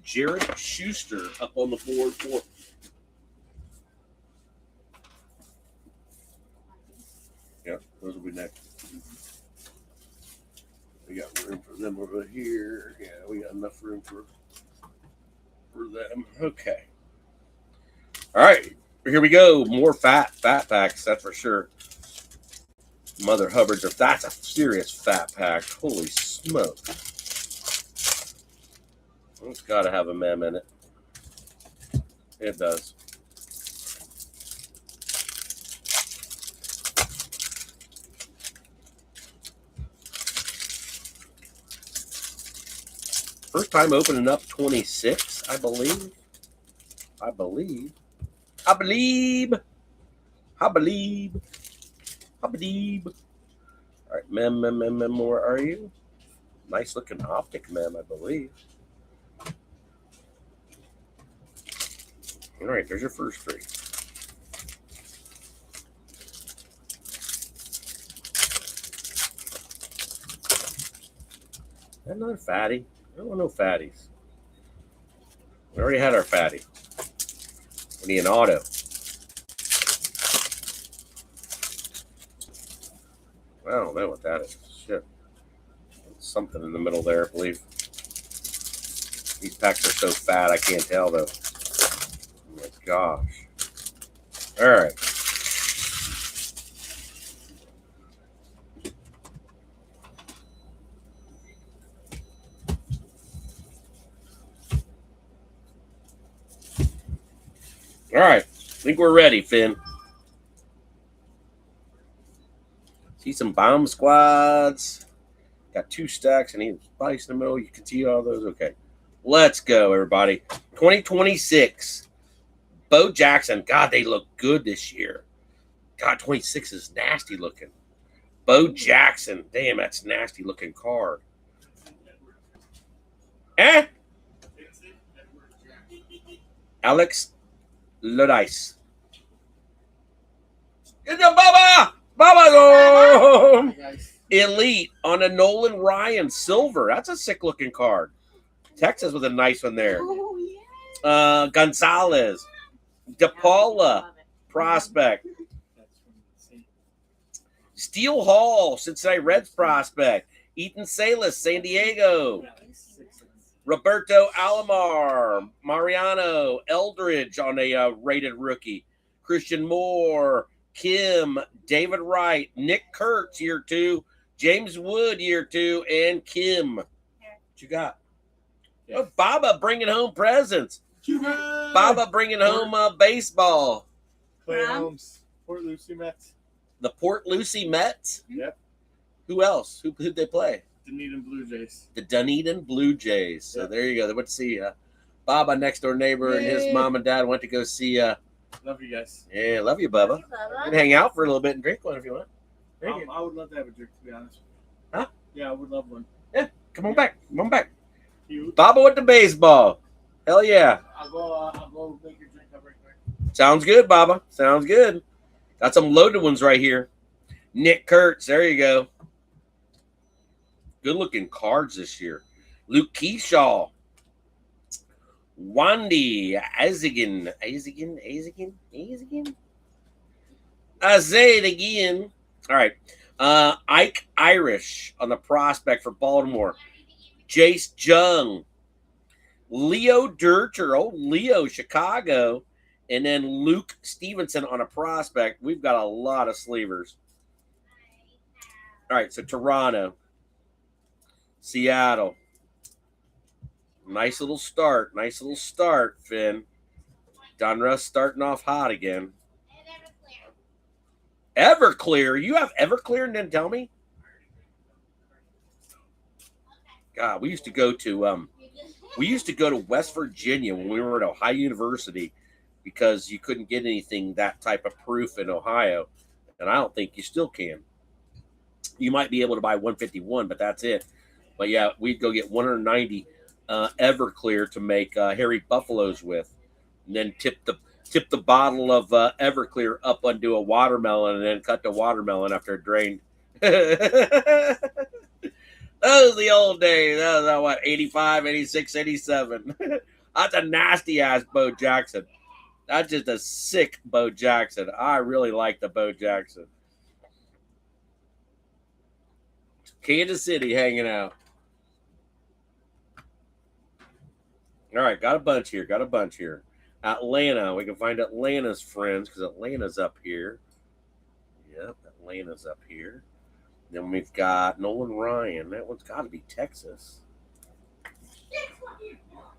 Jared Schuster up on the board for. Yeah, those will be next. We got room for them over here. Yeah, we got enough room for them. Okay. All right. Here we go. More fat packs, that's for sure. Mother Hubbard's. That's a serious fat pack. Holy smoke. It's got to have a mem in it. It does. First time opening up 26, I believe. I believe. All right, mem, where are you? Nice looking optic mem, I believe. All right, there's your first three. Another fatty. I don't want no fatties. We already had our fatty. We need an auto. I don't know what that is. Shit. Something in the middle there, I believe. These packs are so fat, I can't tell, though. Oh my gosh. All right. All right. I think we're ready, Finn. See some bomb squads. Got 2 stacks and he's spice in the middle. You can see all those. Okay. Let's go, everybody. 2026. Bo Jackson. God, they look good this year. God, 26 is nasty looking. Bo Jackson. Damn, that's nasty looking card. Eh? Alex Lodice. It's a Bubba! Bubba! Elite on a Nolan Ryan silver. That's a sick looking card. Texas with a nice one there. Oh, yeah. Gonzalez. DePaula. Prospect. Steele Hall. Cincinnati Reds prospect. Ethan Salas. San Diego. Roberto Alomar. Mariano Eldridge on a rated rookie. Christian Moore. Kim. David Wright. Nick Kurtz, year 2. James Wood, year 2. And Kim. What you got? Yeah. Oh, Baba bringing home presents. Baba bringing home baseball. Clay Holmes. Port Lucie Mets. The Port Lucie Mets? Yep. Who else? Who'd they play? Dunedin Blue Jays. The Dunedin Blue Jays. So there you go. They went to see Baba, next door neighbor, and his mom and dad went to go see. Love you guys. Yeah, love you, Bubba. You can hang out for a little bit and drink one if you want. I would love to have a drink, to be honest. Huh? Yeah, I would love one. Yeah, come on back. Come on back. Baba with the baseball. Hell yeah. I'll go make your drink up right quick. Sounds good, Baba. Sounds good. Got some loaded ones right here. Nick Kurtz. There you go. Good looking cards this year. Luke Keyshaw. Wandy Azigan. I say it again. All right. Ike Irish on the prospect for Baltimore. Jace Jung. Leo Dircher. Oh, Leo, Chicago. And then Luke Stevenson on a prospect. We've got a lot of sleevers. All right, so Toronto. Seattle. Nice little start. Nice little start, Finn. Donruss starting off hot again. Everclear. You have Everclear and didn't tell me? God, we used to go to West Virginia when we were at Ohio University because you couldn't get anything that type of proof in Ohio. And I don't think you still can. You might be able to buy 151, but that's it. But yeah, we'd go get 190 Everclear to make Harry Buffaloes with, and then tip the bottle of Everclear up onto a watermelon and then cut the watermelon after it drained. Those are the old days. That was what, 85, 86, 87. That's a nasty-ass Bo Jackson. That's just a sick Bo Jackson. I really like the Bo Jackson. Kansas City hanging out. All right, got a bunch here. Atlanta. We can find Atlanta's friends because Atlanta's up here. Yep, Atlanta's up here. Then we've got Nolan Ryan. That one's got to be Texas.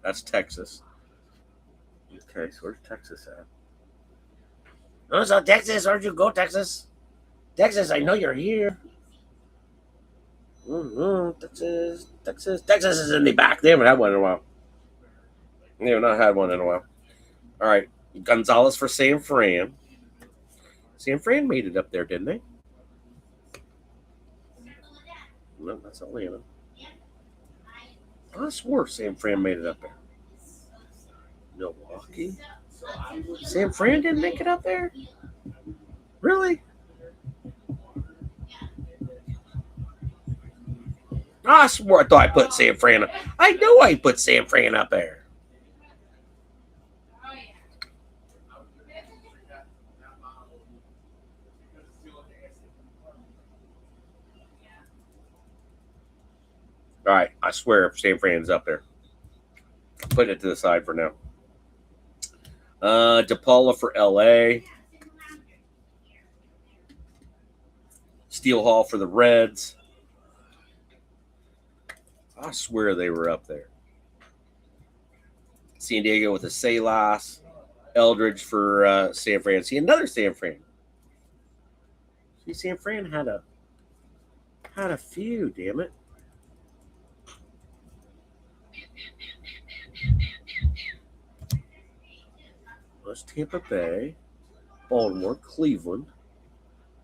That's Texas. Okay, so where's Texas at? Oh, so Texas, where'd you go, Texas? Texas, I know you're here. Texas is in the back. They haven't had one in a while. They have not had one in a while. All right, Gonzalez for San Fran. San Fran made it up there, didn't they? No, that's Atlanta. I swore San Fran made it up there. Milwaukee. San Fran didn't make it up there? Really? I swore I thought I put San Fran. I know I put San Fran up there. All right, I swear San Fran's up there. Put it to the side for now. DePaula for LA. Steel Hall for the Reds. I swear they were up there. San Diego with a Salas. Eldridge for San Fran. See, another San Fran. See, San Fran had a few, damn it. There's Tampa Bay, Baltimore, Cleveland,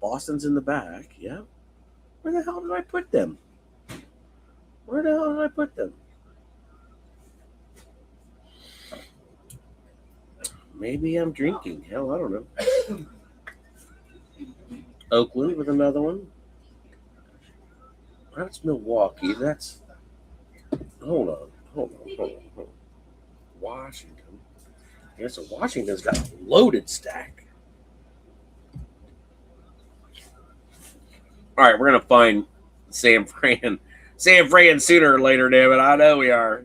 Boston's in the back. Yeah. Where the hell did I put them? Where the hell did I put them? Maybe I'm drinking. Hell, I don't know. Oakland with another one. That's Milwaukee. That's. Hold on. Washington. Yeah, so Washington's got a loaded stack. All right, we're going to find San Fran. San Fran sooner or later, damn it. I know we are.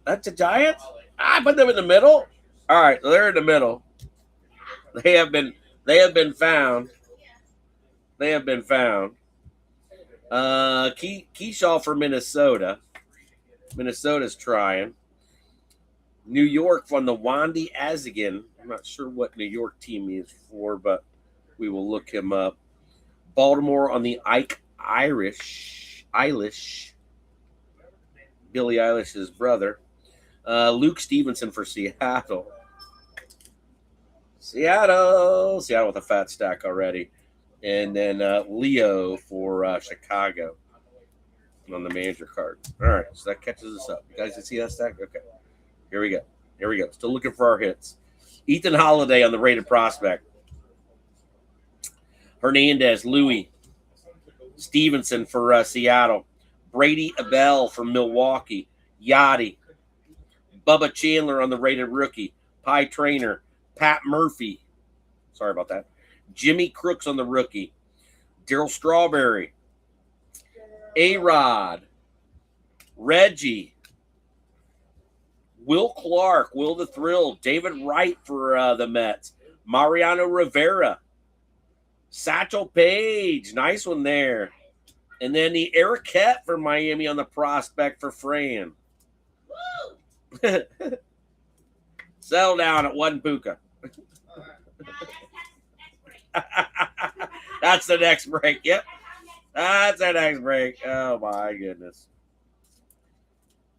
That's the Giants? I put them in the middle. All right, so they're in the middle. They have been found. They have been found. Keyshaw for Minnesota. Minnesota's trying. New York from the Wandy Azigan. I'm not sure what New York team he is for, but we will look him up. Baltimore on the Ike Eilish. Billie Eilish's brother. Luke Stevenson for Seattle. Seattle with a fat stack already. And then Leo for Chicago on the manager card. All right, so that catches us up. You guys can see that stack? Okay. Here we go. Still looking for our hits. Ethan Holiday on the rated prospect. Hernandez, Louis. Stevenson for Seattle. Brady Abell for Milwaukee. Yachty. Bubba Chandler on the rated rookie. Pie Trainer. Pat Murphy. Sorry about that. Jimmy Crooks on the rookie. Darryl Strawberry. A-Rod. Reggie. Will Clark. Will the Thrill. David Wright for the Mets. Mariano Rivera. Satchel Paige. Nice one there. And then the Eriquette for Miami on the prospect for Fran. Settle down at one puka. That's the next break. Yep. That's the next break. Oh, my goodness.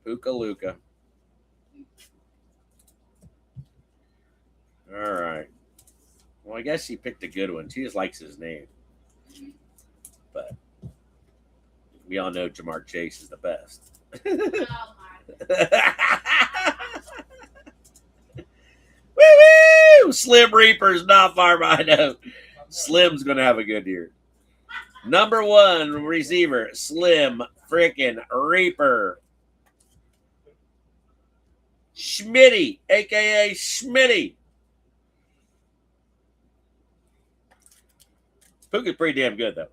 Puka Luka. All right. Well, I guess she picked a good one. She just likes his name. But we all know Jamar Chase is the best. Woo-woo! Slim Reaper's not far behind him. Slim's going to have a good year. Number one receiver, Slim freaking Reaper. Schmitty, a.k.a. Schmitty. Puka's pretty damn good, though.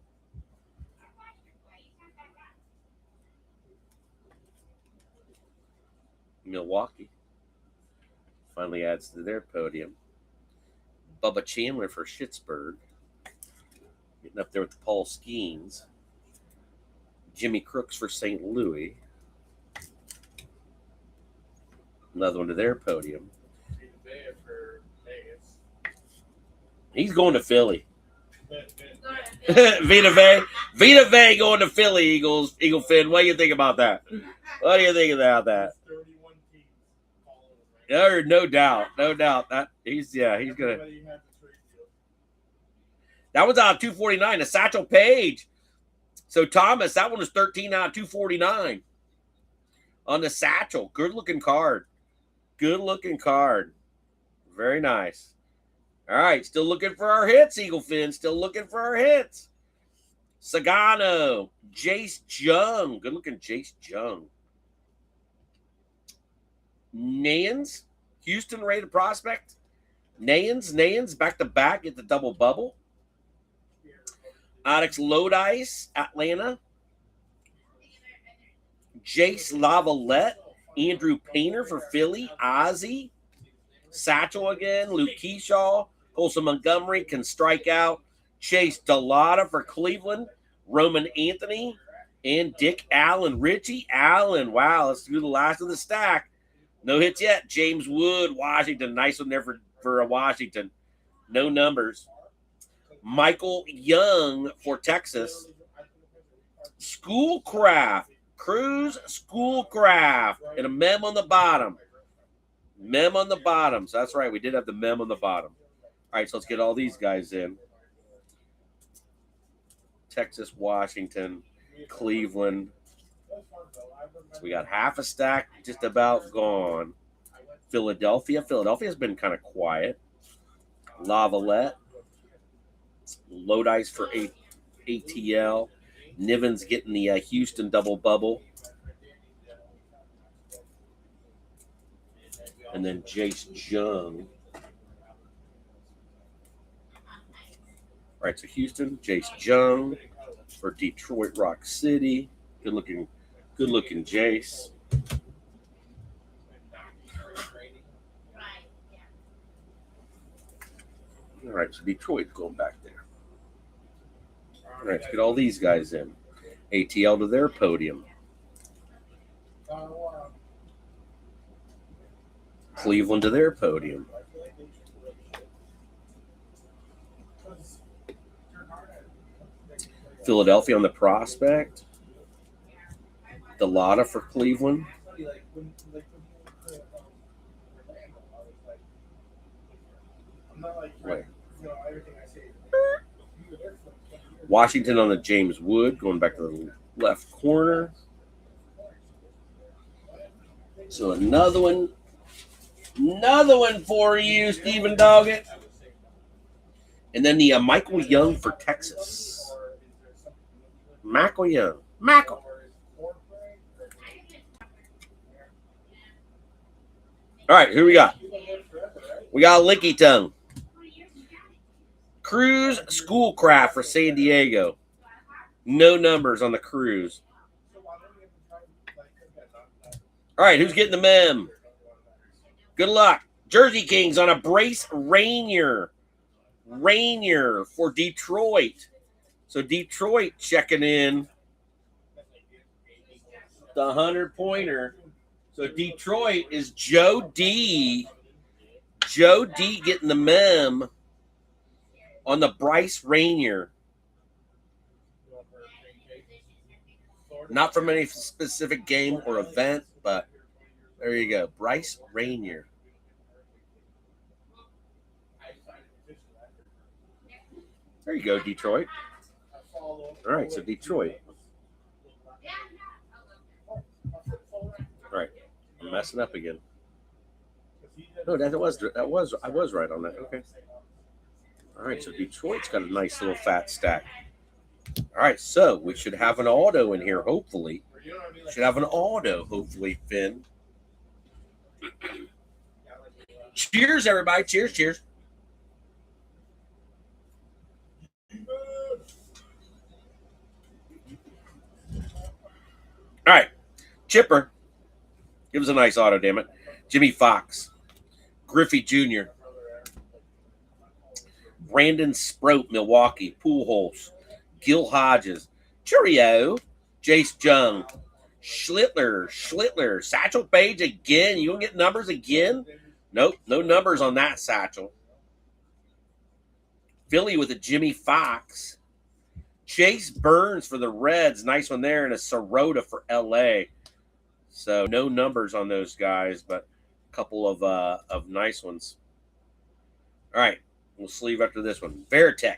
Milwaukee. Finally adds to their podium. Bubba Chandler for Schittsburg. Getting up there with the Paul Skeens. Jimmy Crooks for St. Louis. Another one to their podium. He's going to Philly. Vita Vey going to Philly, Eagles. Eagle Finn, what do you think about that? What do you think about that? No doubt. That he's gonna. That one's out of 249. The Satchel Paige. So Thomas, that one was 13 out of 249 on the Satchel. Good looking card. Very nice. All right, still looking for our hits, Eagle Finn. Still looking for our hits. Sagano, Jace Jung. Good looking Jace Jung. Nayans, Houston rated prospect. Nayans, back to back at the double bubble. Onyx Lodice, Atlanta. Jace Lavalette, Andrew Painter for Philly. Ozzy, Satchel again. Luke Keyshaw, Colson Montgomery can strike out. Chase Delata for Cleveland. Roman Anthony and Dick Allen. Richie Allen. Wow, let's do the last of the stack. No hits yet. James Wood, Washington. Nice one there for Washington. No numbers. Michael Young for Texas. Schoolcraft. Cruz Schoolcraft. And a mem on the bottom. So that's right. We did have the mem on the bottom. All right, so let's get all these guys in. Texas, Washington, Cleveland. So we got half a stack just about gone. Philadelphia. Philadelphia's been kind of quiet. Lavalette. Lodice for ATL. Niven's getting the Houston double bubble. And then Jace Jung. All right, so Houston, Jace Jung for Detroit Rock City. Good looking Jace. All right, so Detroit's going back there. All right, let's get all these guys in. ATL to their podium. Cleveland to their podium. Philadelphia on the prospect. Delata for Cleveland. Wait. Washington on the James Wood, going back to the left corner. So another one for you, Stephen Doggett. And then the Michael Young for Texas. Michael Young. Michael. All right, who we got? We got Licky Tongue. Cruz Schoolcraft for San Diego. No numbers on the Cruz. All right, who's getting the mem? Good luck. Jersey Kings on a Brace Rainier. Rainier for Detroit. So Detroit checking in the 100-pointer. So Detroit is Joe D. Joe D getting the mem on the Bryce Rainier. Not from any specific game or event, but there you go. Bryce Rainier. There you go, Detroit. All right, so Detroit. All right, I'm messing up again. No, I was right on that. Okay. All right, so Detroit's got a nice little fat stack. All right, so we should have an auto in here, hopefully. Finn. Cheers, everybody. Cheers. All right, Chipper. Give us a nice auto, damn it. Jimmy Fox. Griffey Jr. Brandon Sproat, Milwaukee. Pujols. Gil Hodges. Cheerio. Jace Jung. Schlittler. Satchel Paige again. You gonna get numbers again? Nope, no numbers on that satchel. Philly with a Jimmy Fox. Chase Burns for the Reds. Nice one there. And a Sirota for LA. So no numbers on those guys, but a couple of nice ones. All right. We'll sleeve after this one. Veritech.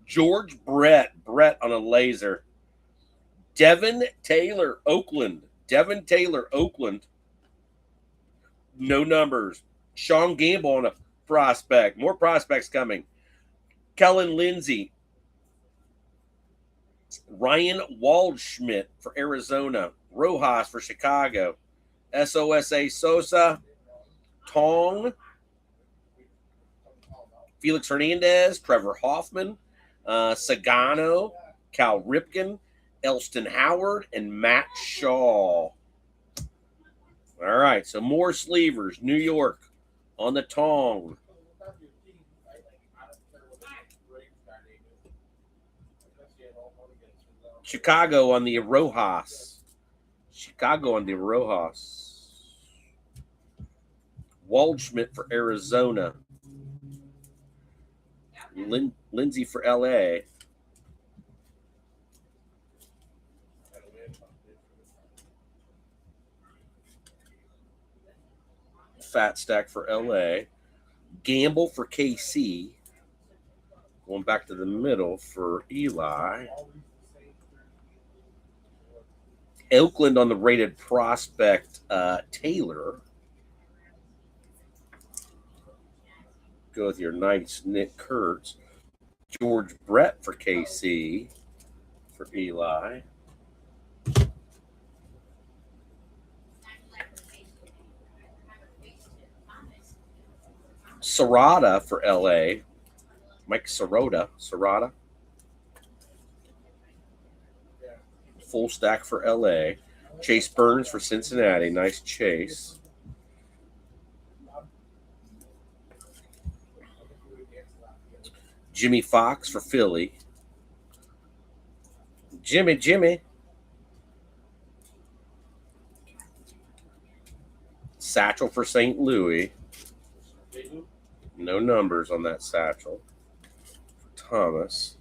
George Brett on a laser. Devin Taylor, Oakland. No numbers. Sean Gamble on a prospect. More prospects coming. Kellen Lindsey. Ryan Waldschmidt for Arizona. Rojas for Chicago. SOSA Sosa. Tong. Felix Hernandez. Trevor Hoffman. Sagano. Cal Ripken. Elston Howard. And Matt Shaw. All right, so more sleevers. New York on the Tong. Chicago on the Rojas. Waldschmidt for Arizona. Lindsey for LA. Fat stack for LA. Gamble for KC. Going back to the middle for Eli. Oakland on the rated prospect, Taylor. Go with your nice Nick Kurtz. George Brett for KC. For Eli. Sirota for LA. Mike Sirota. Full stack for LA. Chase Burns for Cincinnati. Nice Chase. Jimmy Fox for Philly. Jimmy. Satchel for St. Louis. No numbers on that satchel. Thomas.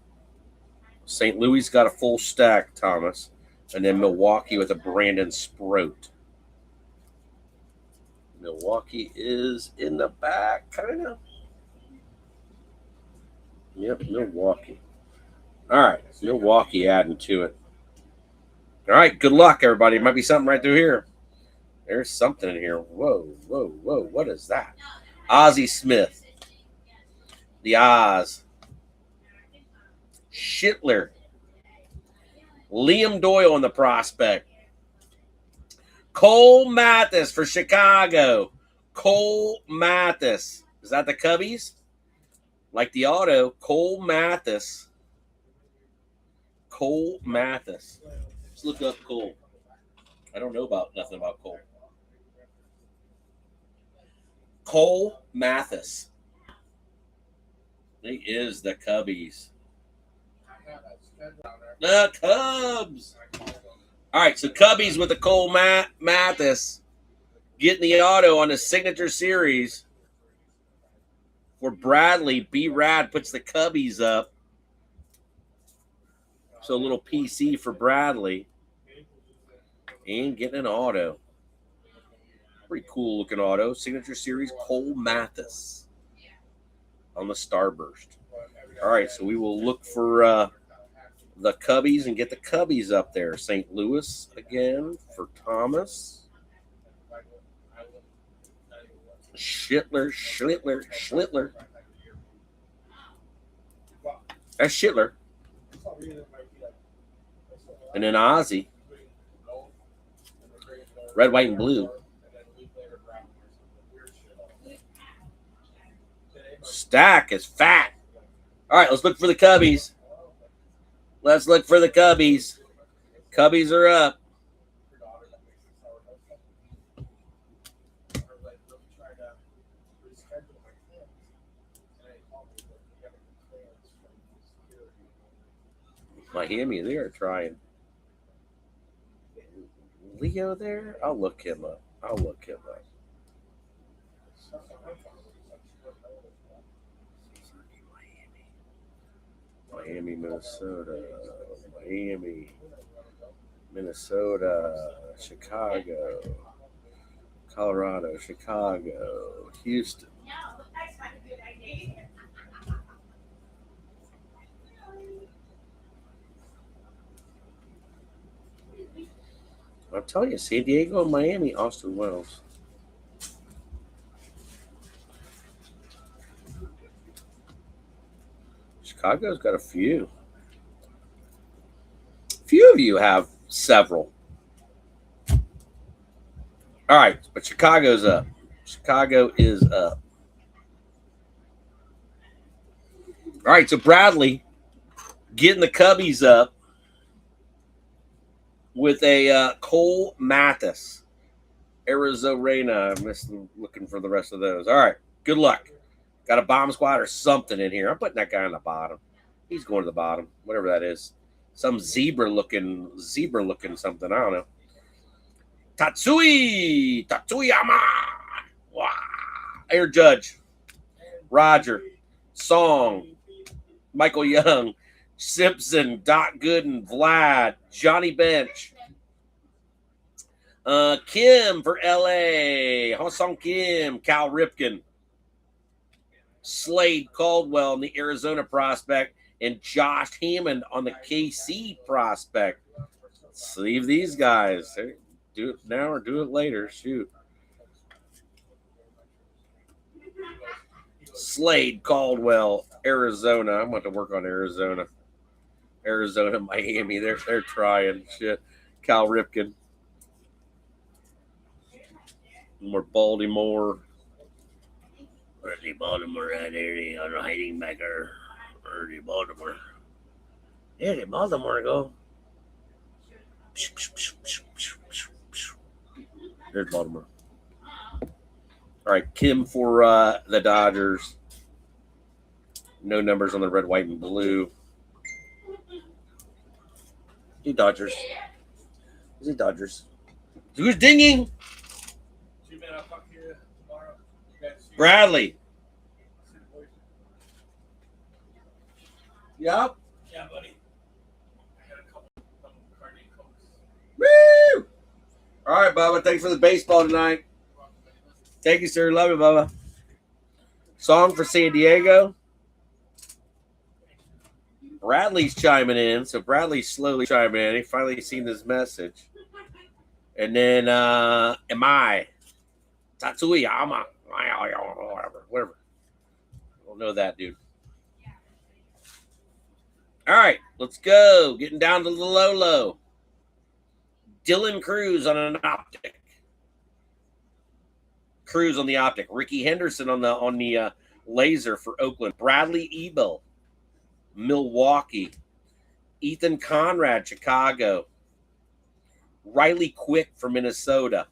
St. Louis got a full stack, Thomas. And then Milwaukee with a Brandon Sproat. Milwaukee is in the back, kind of. Yep, Milwaukee. All right, Milwaukee adding to it. All right, good luck, everybody. Might be something right through here. There's something in here. Whoa. What is that? Ozzie Smith. The Oz. Schittler. Liam Doyle on the prospect. Cole Mathis for Chicago. Cole Mathis. Is that the Cubbies? Like the auto, Cole Mathis. Let's look up Cole. I don't know nothing about Cole. Cole Mathis. He is the Cubbies. The Cubs. All right, so Cubbies with the Cole Mathis getting the auto on the signature series for Bradley. B-Rad puts the Cubbies up. So a little PC for Bradley. And getting an auto. Pretty cool looking auto. Signature series, Cole Mathis on the Starburst. All right, so we will look for the Cubbies and get the Cubbies up there. St. Louis again for Thomas. Schittler. That's Schittler. And then Ozzie. Red, white, and blue. Stack is fat. All right, let's look for the Cubbies. Cubbies are up. Miami, they are trying. Leo there? I'll look him up. Miami, Minnesota. Miami, Minnesota. Chicago. Colorado. Chicago. Houston. I'm telling you, San Diego, Miami, Austin Wells. Chicago's got a few. Few of you have several. All right, but Chicago's up. Chicago is up. All right, so Bradley getting the Cubbies up with a Cole Mathis. Arizona. I'm just looking for the rest of those. All right, good luck. Got a bomb squad or something in here. I'm putting that guy on the bottom. He's going to the bottom, whatever that is. Some zebra looking something. I don't know. Tatsuyama. Wow. Air Judge. Roger. Song. Michael Young. Simpson. Doc Gooden. Vlad. Johnny Bench. Kim for LA. Hosong Kim. Cal Ripken. Slade Caldwell on the Arizona prospect. And Josh Hammond on the KC prospect. Let's leave these guys. Do it now or do it later. Shoot. Slade Caldwell, Arizona. I'm going to work on Arizona. Arizona, Miami. They're trying. Shit. Cal Ripken. More Baltimore. Where's the Baltimore at here? On hiding back there. Where's the Baltimore? Yeah, the Baltimore go. There's Baltimore. All right, Kim for the Dodgers. No numbers on the red, white, and blue. The Dodgers. Is it Dodgers? Who's dinging? Bradley. Yep. Yeah, buddy. Woo! All right, Bubba. Thanks for the baseball tonight. Thank you, sir. Love you, Bubba. Song for San Diego. Bradley's chiming in. So Bradley's slowly chiming in. He finally seen this message. And then, am I? Tatsuyama. Whatever. I don't know that, dude. All right, let's go. Getting down to the low. Dylan Cruz on an optic. Cruz on the optic. Ricky Henderson on the laser for Oakland. Bradley Ebel, Milwaukee. Ethan Conrad, Chicago. Riley Quick for Minnesota.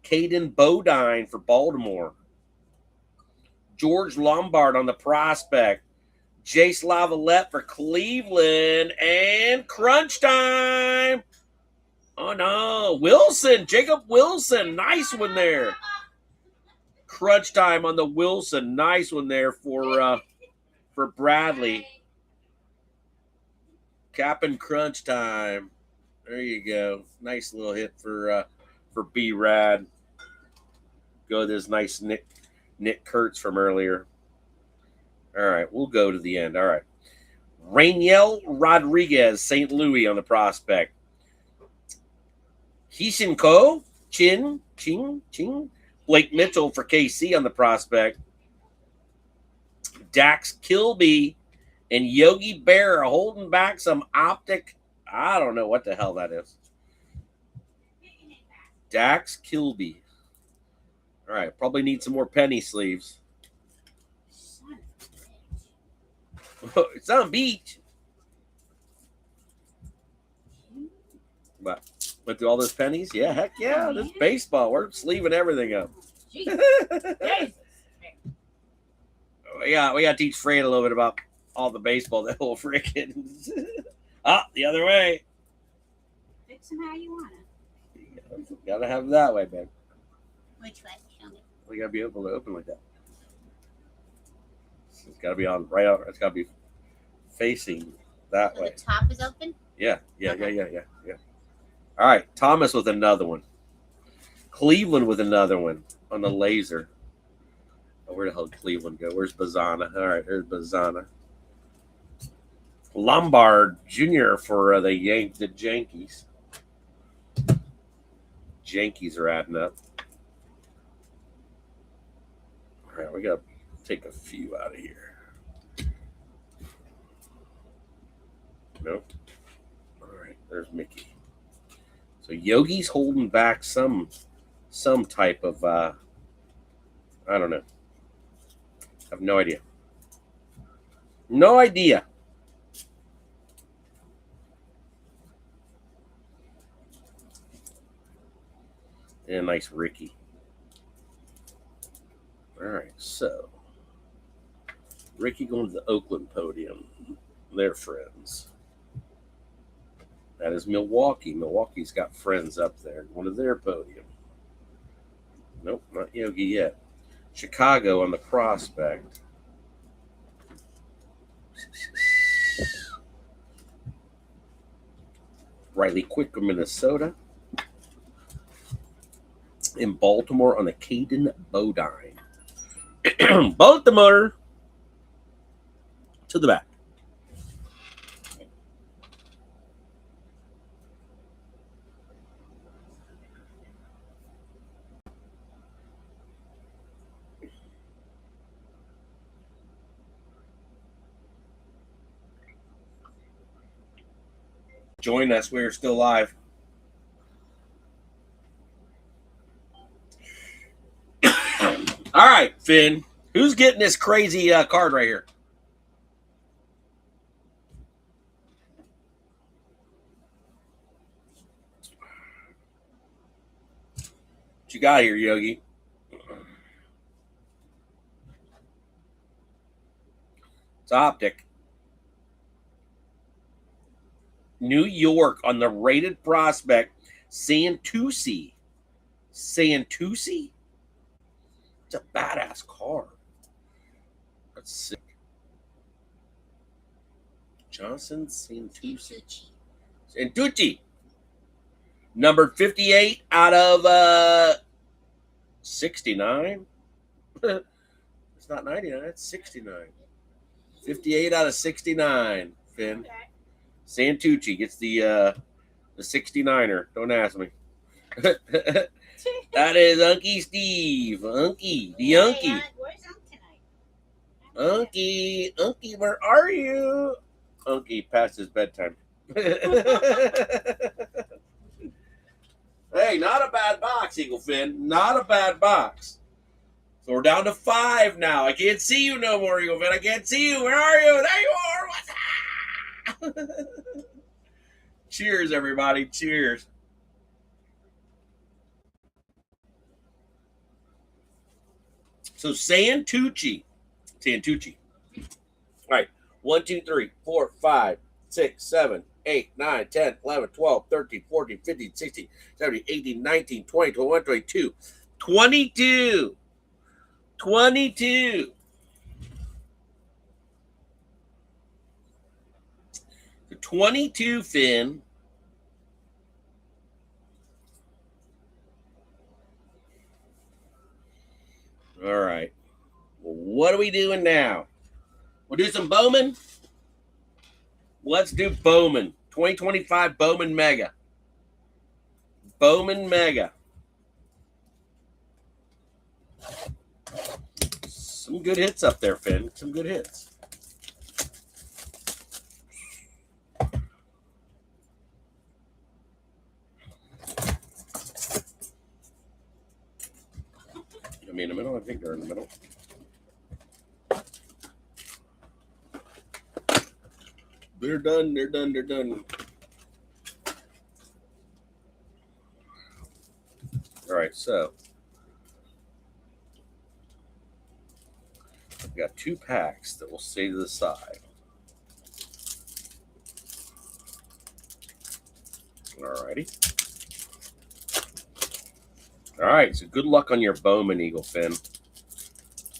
Caden Bodine for Baltimore. George Lombard on the prospect. Jace Lavalette for Cleveland. And crunch time. Oh, no. Wilson. Jacob Wilson. Nice one there. Crunch time on the Wilson. Nice one there for Bradley. Cap and crunch time. There you go. Nice little hit for B-Rad. Go with this nice Nick Kurtz from earlier. All right, we'll go to the end. All right. Rainiel Rodriguez, St. Louis on the prospect. Hisinko, Ching. Blake Mitchell for KC on the prospect. Dax Kilby and Yogi Berra holding back some optic. I don't know what the hell that is. Dax Kilby. All right, probably need some more penny sleeves. It's on beach. But went through all those pennies? Yeah, heck yeah. This baseball. We're sleeving everything up. we got to teach Fred a little bit about all the baseball that will freaking the other way. Fix them how you want it. Gotta have it that way, babe. Which way? Show me. We gotta be able to open like that. It's gotta be on right on. It's gotta be facing that So way. the top is open? Yeah. All right, Thomas with another one. Cleveland with another one on the laser. Oh, where the hell did Cleveland go? Where's Bazana? All right, here's Bazana. Lombard Jr. for the Yankees. Yankees are adding up. All right, we got to take a few out of here. Nope. All right, there's Mickey. So Yogi's holding back some type of I don't know. I have no idea. No idea. And a nice Ricky. All right, so Ricky going to the Oakland podium. They're friends. That is Milwaukee. Milwaukee's got friends up there. One of their podium. Nope, not Yogi yet. Chicago on the prospect. Riley Quick from Minnesota. In Baltimore on the Caden Bodine. Baltimore to the back. Join us. We're still live. All right, Finn. Who's getting this crazy card right here? What you got here, Yogi? It's optic. New York on the rated prospect, Santucci. Santucci? It's a badass card. That's sick. Johnson Santucci. Santucci. Numbered 58 out of 69. It's not 99, it's 69. 58 out of 69, Finn. Okay. Santucci gets the 69er. Don't ask me. That is Unky Steve. Unky. The Unky. Where's Unc tonight? Unky, where are you? Unky past his bedtime. Hey, not a bad box, Eagle Finn. Not a bad box. So we're down to 5 now. I can't see you no more, Eagle Finn. I can't see you. Where are you? There you are. What's up? Cheers, everybody. Cheers. So Santucci. All right. 1, 2, 3, 4, 5, 6, 7, 8, 9, 10, 11, 12, 13, 14, 15, 16, 17, 18, 19, 20, 21, 22. 22. 22. The 22, Finn. All right. Well, what are we doing now? We'll do some Bowman. Let's do Bowman. 2025 Bowman Mega. Bowman Mega. Some good hits up there, Finn. Some good hits. You mean in the middle? I think they're in the middle. They're done. They're done. They're done. All right, so I've got 2 packs that will stay to the side. Alrighty. All right, so good luck on your Bowman, Eagle Finn.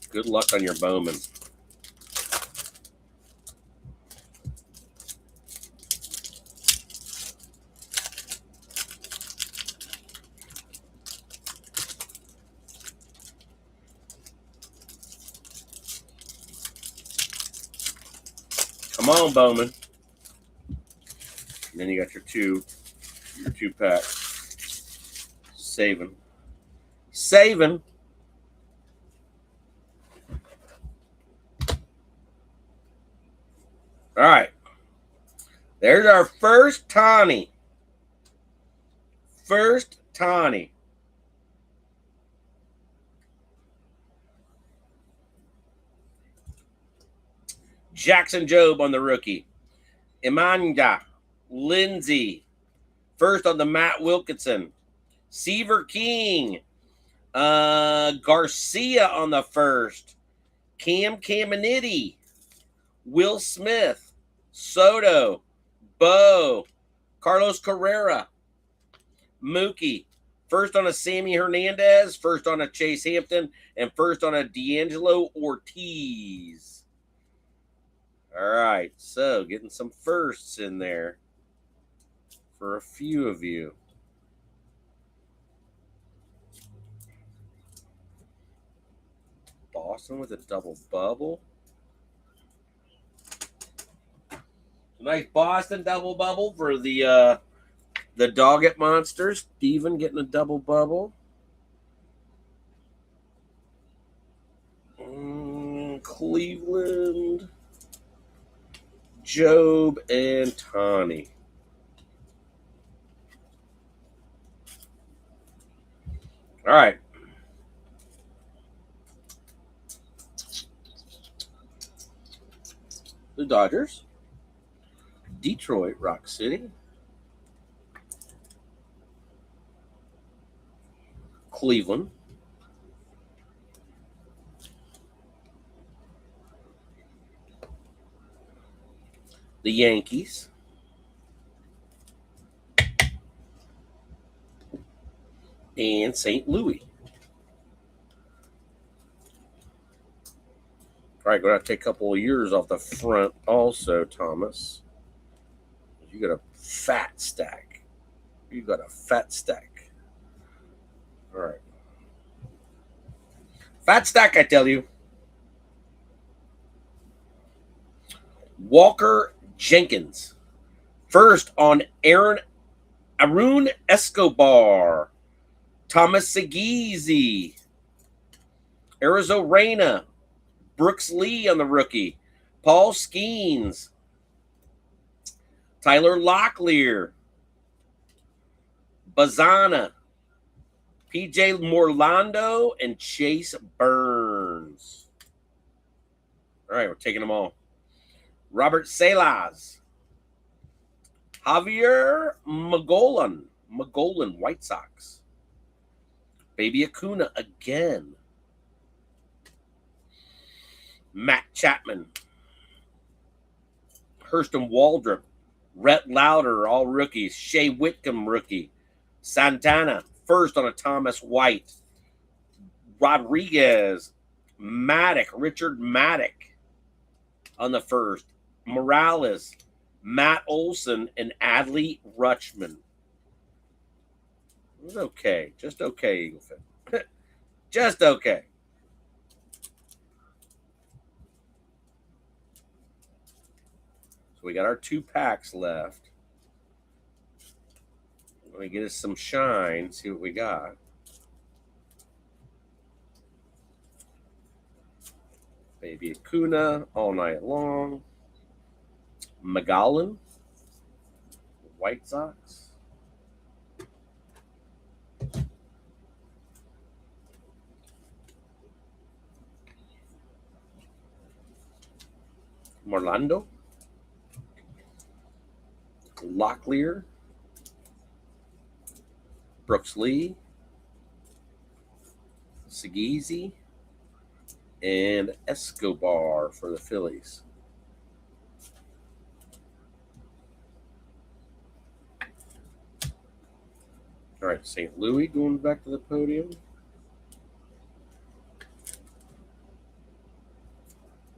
Good luck on your Bowman. Come on, Bowman. And then you got your two packs. Saving. All right. There's our first Tawny. Jackson Jobe on the rookie. Imanda. Lindsay. First on the Matt Wilkinson. Seaver King. Garcia on the first. Cam Caminiti. Will Smith. Soto. Bo. Carlos Carrera. Mookie. First on a Sammy Hernandez. First on a Chase Hampton. And first on a D'Angelo Ortiz. All right. So getting some firsts in there for a few of you. Boston with a double bubble. Nice Boston double bubble for the Doggett Monsters. Steven getting a double bubble. Cleveland. Jobe and Tawny. All right. The Dodgers. Detroit, Rock City. Cleveland. The Yankees. And St. Louis. All right, going to take a couple of years off the front also, Thomas. You got a fat stack. All right. Fat stack, I tell you. Walker Jenkins. First on Arun Escobar. Thomas Segezi. Arizona. Brooks Lee on the rookie. Paul Skeens. Tyler Locklear. Bazana. PJ Morlando and Chase Burns. All right, we're taking them all. Robert Salas. Javier Magolan, White Sox. Baby Acuna again. Matt Chapman. Hurston Waldrop. Rhett Lauder, all rookies. Shea Whitcomb, rookie. Santana, first on a Thomas White. Rodriguez. Richard Maddock on the first. Morales, Matt Olson, and Adley Rutschman. It was okay. Just okay, Eagle Fin. Just okay. So we got our 2 packs left. Let me get us some shine, see what we got. Baby Acuna all night long. Magolan, White Sox. Morlando. Locklear. Brooks Lee. Segezi. And Escobar for the Phillies. All right, St. Louis going back to the podium.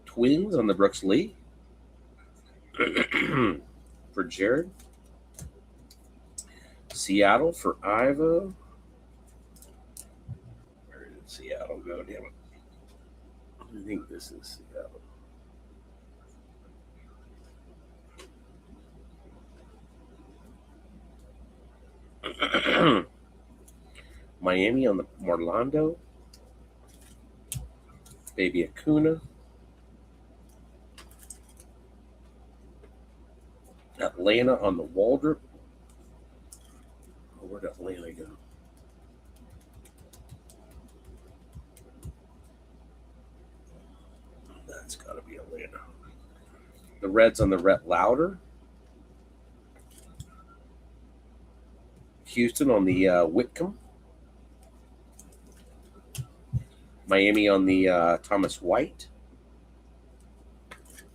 Twins on the Brooks Lee. For Jared. Seattle for Ivo. Where did Seattle go? Damn it. I think this is Seattle. Miami on the Morlando. Baby Acuna. Atlanta on the Waldrop. Oh, where'd Atlanta go? That's got to be Atlanta. The Reds on the Rhett Lauder. Houston on the Whitcomb. Miami on the Thomas White.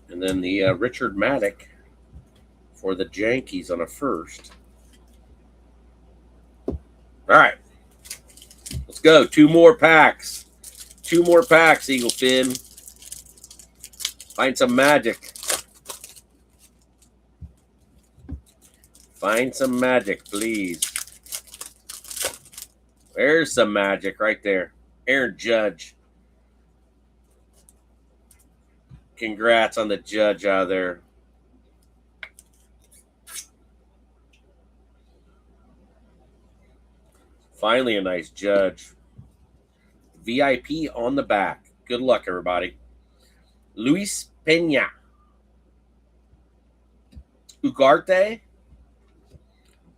And then the Richard Maddock for the Yankees on a first. All right. Let's go. 2 more packs. 2 more packs, Eagle Finn. Find some magic. Find some magic, please. There's some magic right there. Aaron Judge. Congrats on the Judge out there. Finally, a nice Judge. VIP on the back. Good luck, everybody. Luis Pena. Ugarte.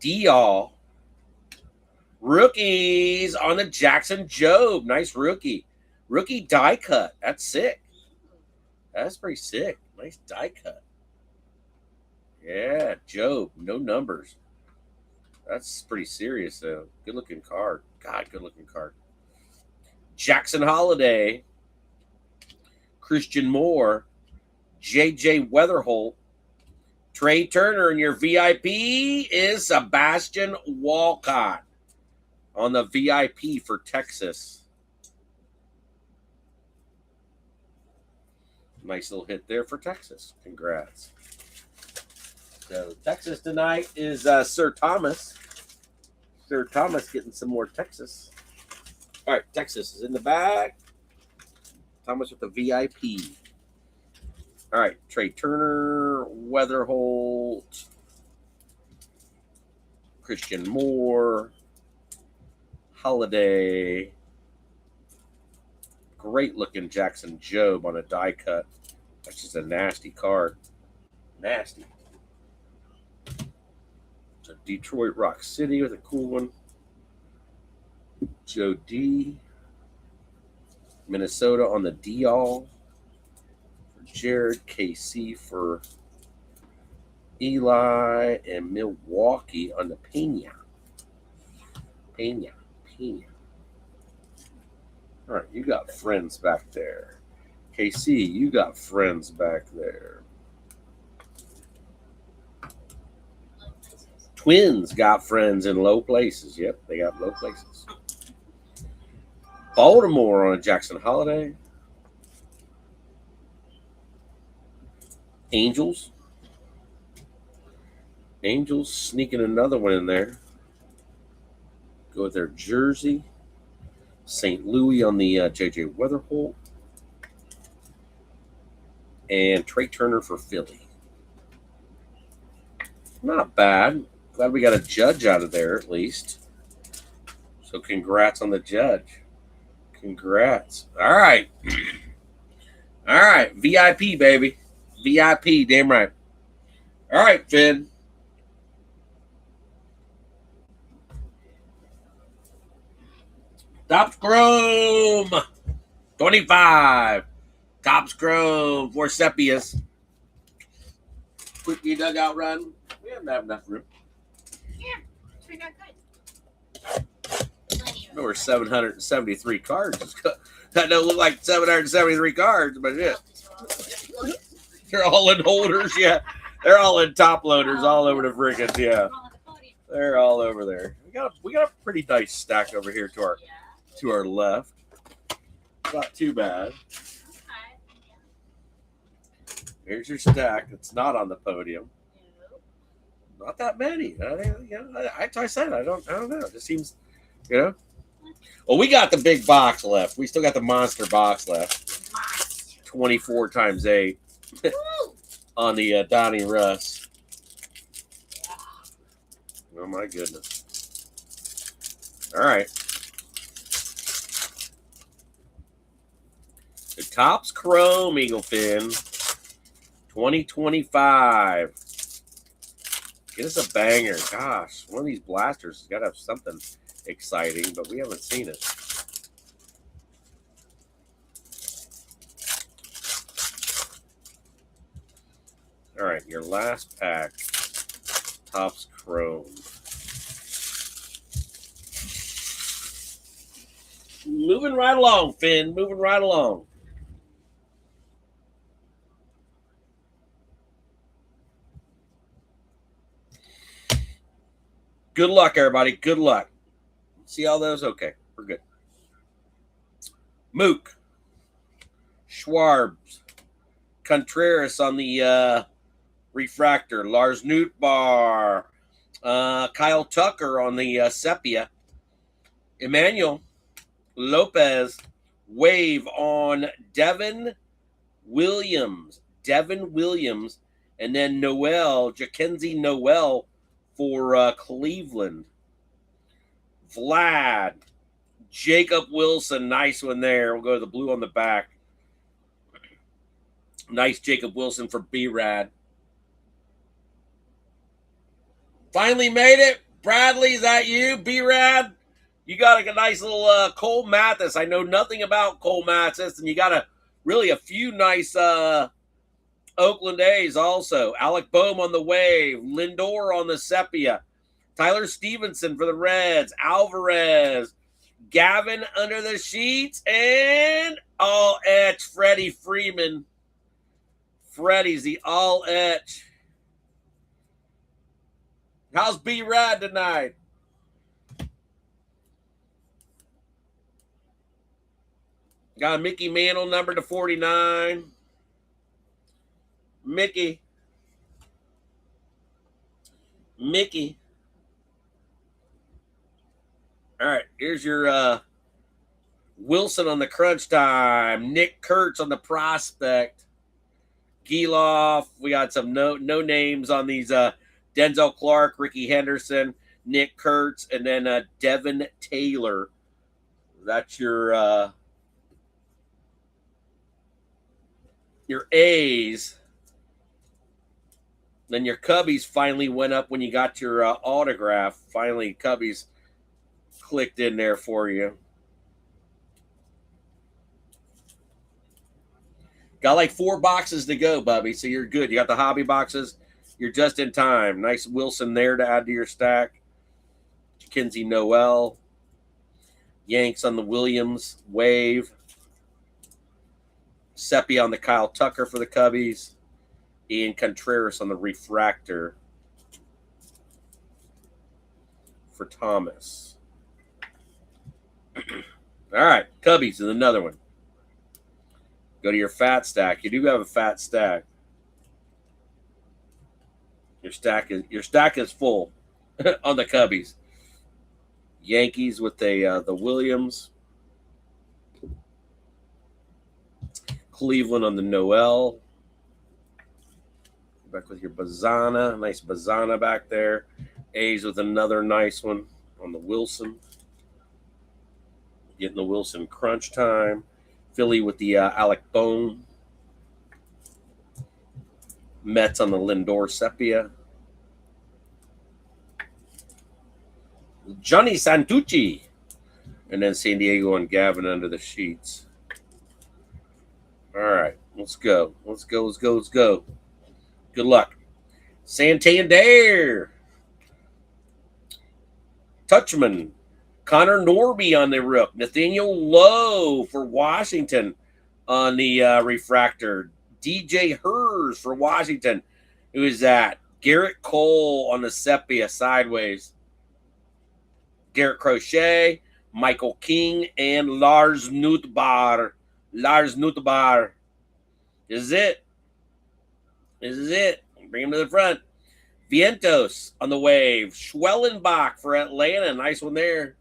Dial. Rookies on the Jackson Job. Nice rookie. Rookie die cut. That's sick. That's pretty sick. Nice die cut. Yeah, Job. No numbers. That's pretty serious, though. Good-looking card. God, good-looking card. Jackson Holiday. Christian Moore. J.J. Weatherholt. Trey Turner, and your VIP is Sebastian Walcott on the VIP for Texas. Nice little hit there for Texas. Congrats. So Texas tonight is Sir Thomas. Sir Thomas getting some more Texas. All right, Texas is in the bag. Thomas with the VIP. All right, Trey Turner, Weatherholt, Christian Moore, Holiday. Great looking Jackson Job on a die cut. That's just a nasty card. Nasty. So Detroit Rock City with a cool one. Joe D. Minnesota on the D-All. For Jared. KC for Eli. And Milwaukee on the Pena. Pena. All right, you got friends back there. KC, you got friends back there. Twins got friends in low places. Yep, they got low places. Baltimore on a Jackson Holiday. Angels. Angels sneaking another one in there. Go with their jersey. St. Louis on the J.J. Weatherholt. And Trey Turner for Philly. Not bad. Glad we got a Judge out of there at least. So congrats on the Judge. Congrats. All right. All right. VIP, baby. VIP, damn right. All right, Finn. Topps Chrome. 25. Topps Chrome for Sepias. Quickie dugout run. We haven't had enough room. Yeah, turned out good. Plenty of There were 773 cards. That don't look like 773 cards, but yeah. They're all in holders, yeah. They're all in top loaders all over the friggin', yeah. all at the podium. They're all over there. We got a pretty nice stack over here to our left. Not too bad. Here's your stack. It's not on the podium. Not that many. I said I don't know. It just seems, Well, we got the big box left. We still got the monster box left. 24 times 8 on the Donnie Russ. Oh my goodness. All right. The Topps Chrome Eagle Fin 2025. Get us a banger. Gosh, one of these blasters has got to have something exciting, but we haven't seen it. All right, your last pack. Topps Chrome. Moving right along, Finn. Moving right along. Good luck, everybody. Good luck. See all those? Okay, we're good. Mook. Schwarbs. Contreras on the refractor. Lars Nootbaar. Kyle Tucker on the sepia. Emmanuel Lopez. Wave on Devin Williams. And then Jackenzie Noel for Cleveland. Vlad. Jacob Wilson. Nice one there. We'll go to the blue on the back. Nice Jacob Wilson for B-Rad. Finally made it. Bradley, is that you? B-Rad? You got a nice little Cole Mathis. I know nothing about Cole Mathis, and you got a few nice Oakland A's also. Alec Boehm on the Wave. Lindor on the sepia. Tyler Stevenson for the Reds. Alvarez. Gavin under the sheets. And all etch Freddie Freeman. Freddie's the all etch. How's B-Rad tonight? Got a Mickey Mantle number to 49. Mickey. All right, here's your Wilson on the crunch time. Nick Kurtz on the prospect. Geloff. We got some no names on these. Denzel Clark, Ricky Henderson, Nick Kurtz, and then Devin Taylor. That's your A's. Then your Cubbies finally went up when you got your autograph. Finally, Cubbies clicked in there for you. Got like 4 boxes to go, Bubby, so you're good. You got the hobby boxes. You're just in time. Nice Wilson there to add to your stack. Kinsey Noel. Yanks on the Williams. Wave. Seppi on the Kyle Tucker for the Cubbies. Ian Contreras on the refractor for Thomas. All right, Cubbies is another one. Go to your fat stack. You do have a fat stack. Your stack is full on the Cubbies. Yankees with the Williams. Cleveland on the Noel. Back with your Bazana. Nice Bazana back there. A's with another nice one on the Wilson. Getting the Wilson crunch time. Philly with the Alec Boehm. Mets on the Lindor sepia. Johnny Santucci. And then San Diego and Gavin under the sheets. All right, let's go. Let's go. Good luck. Santander. Touchman. Connor Norby on the rook. Nathaniel Lowe for Washington on the refractor. DJ Hers for Washington. Who is that? Garrett Cole on the sepia sideways. Derek Crochet, Michael King, and Lars Nootbaar. Lars Nootbaar. This is it. This is it. Bring him to the front. Vientos on the wave. Schwellenbach for Atlanta. Nice one there.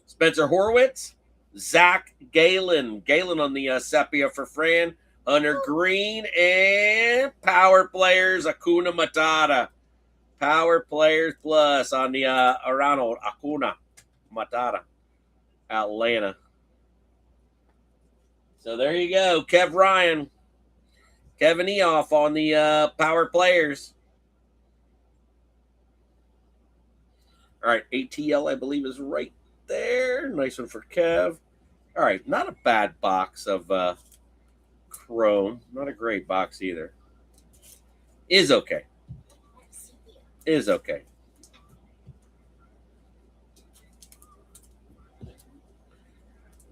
Spencer Horwitz. Zach Galen. Galen on the sepia for Fran. Hunter Green. And Power Players Acuna Matata. Power Players Plus on the Arano Acuna Matata. Atlanta. So there you go. Kev Ryan. Kevin Eoff on the Power Players. All right, ATL, I believe, is right there. Nice one for Kev. All right, not a bad box of Chrome. Not a great box either. Is okay. Is okay.